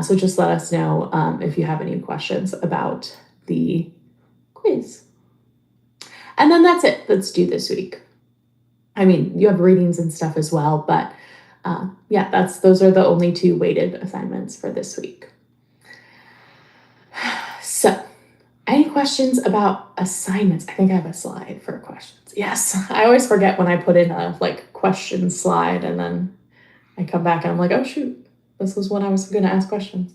So just let us know if you have any questions about the quiz. And then that's it. That's due this week. I mean, you have readings and stuff as well, but those are the only 2 weighted assignments for this week. So, any questions about assignments? I think I have a slide for questions. Yes, I always forget when I put in a question slide, and then I come back and I'm like, oh shoot, this was when I was going to ask questions.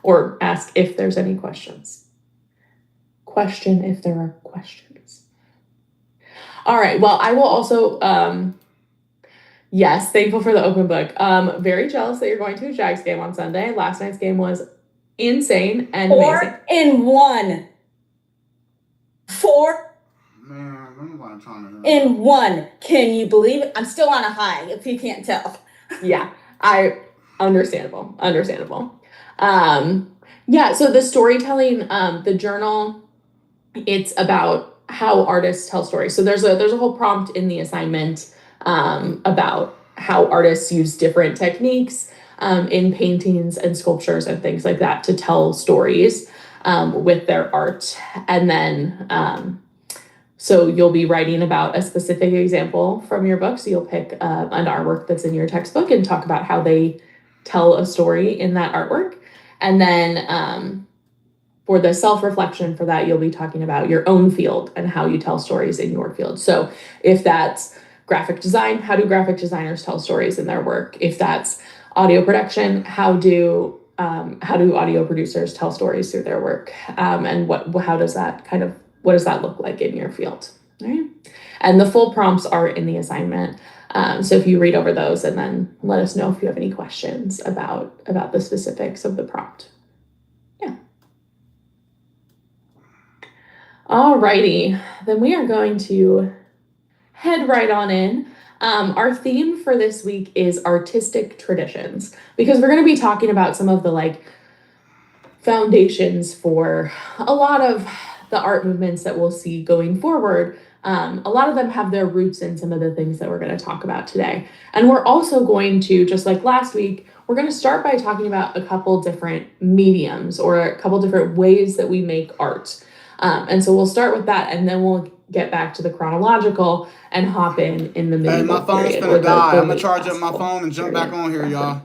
Or ask if there's any questions. Question if there are questions. All right, well, I will also, yes, thankful for the open book. Very jealous that you're going to a Jags game on Sunday. Last night's game was insane and amazing. 4-1. 4 Man, I'm trying to. in 1. Can you believe it? I'm still on a high, if you can't tell. Yeah, understandable. So the storytelling, the journal, it's about how artists tell stories. So there's a whole prompt in the assignment about how artists use different techniques in paintings and sculptures and things like that to tell stories with their art. And then So you'll be writing about a specific example from your book. So you'll pick an artwork that's in your textbook and talk about how they tell a story in that artwork. And then for the self-reflection for that, you'll be talking about your own field and how you tell stories in your field. So if that's graphic design, how do graphic designers tell stories in their work? If that's audio production, how do audio producers tell stories through their work? And what does that look like in your field? All right. And the full prompts are in the assignment. So if you read over those and then let us know if you have any questions about the specifics of the prompt. Yeah. Alrighty, then we are going to head right on in. Our theme for this week is artistic traditions, because we're going to be talking about some of the foundations for a lot of the art movements that we'll see going forward. A lot of them have their roots in some of the things that we're going to talk about today. And we're also going to, just like last week, we're going to start by talking about a couple different mediums or a couple different ways that we make art. And so we'll start with that, and then we'll get back to the chronological and hop in the medieval Hey, my phone's period, gonna or die. the I'm gonna late charge up my classical phone and jump period. back on here, y'all.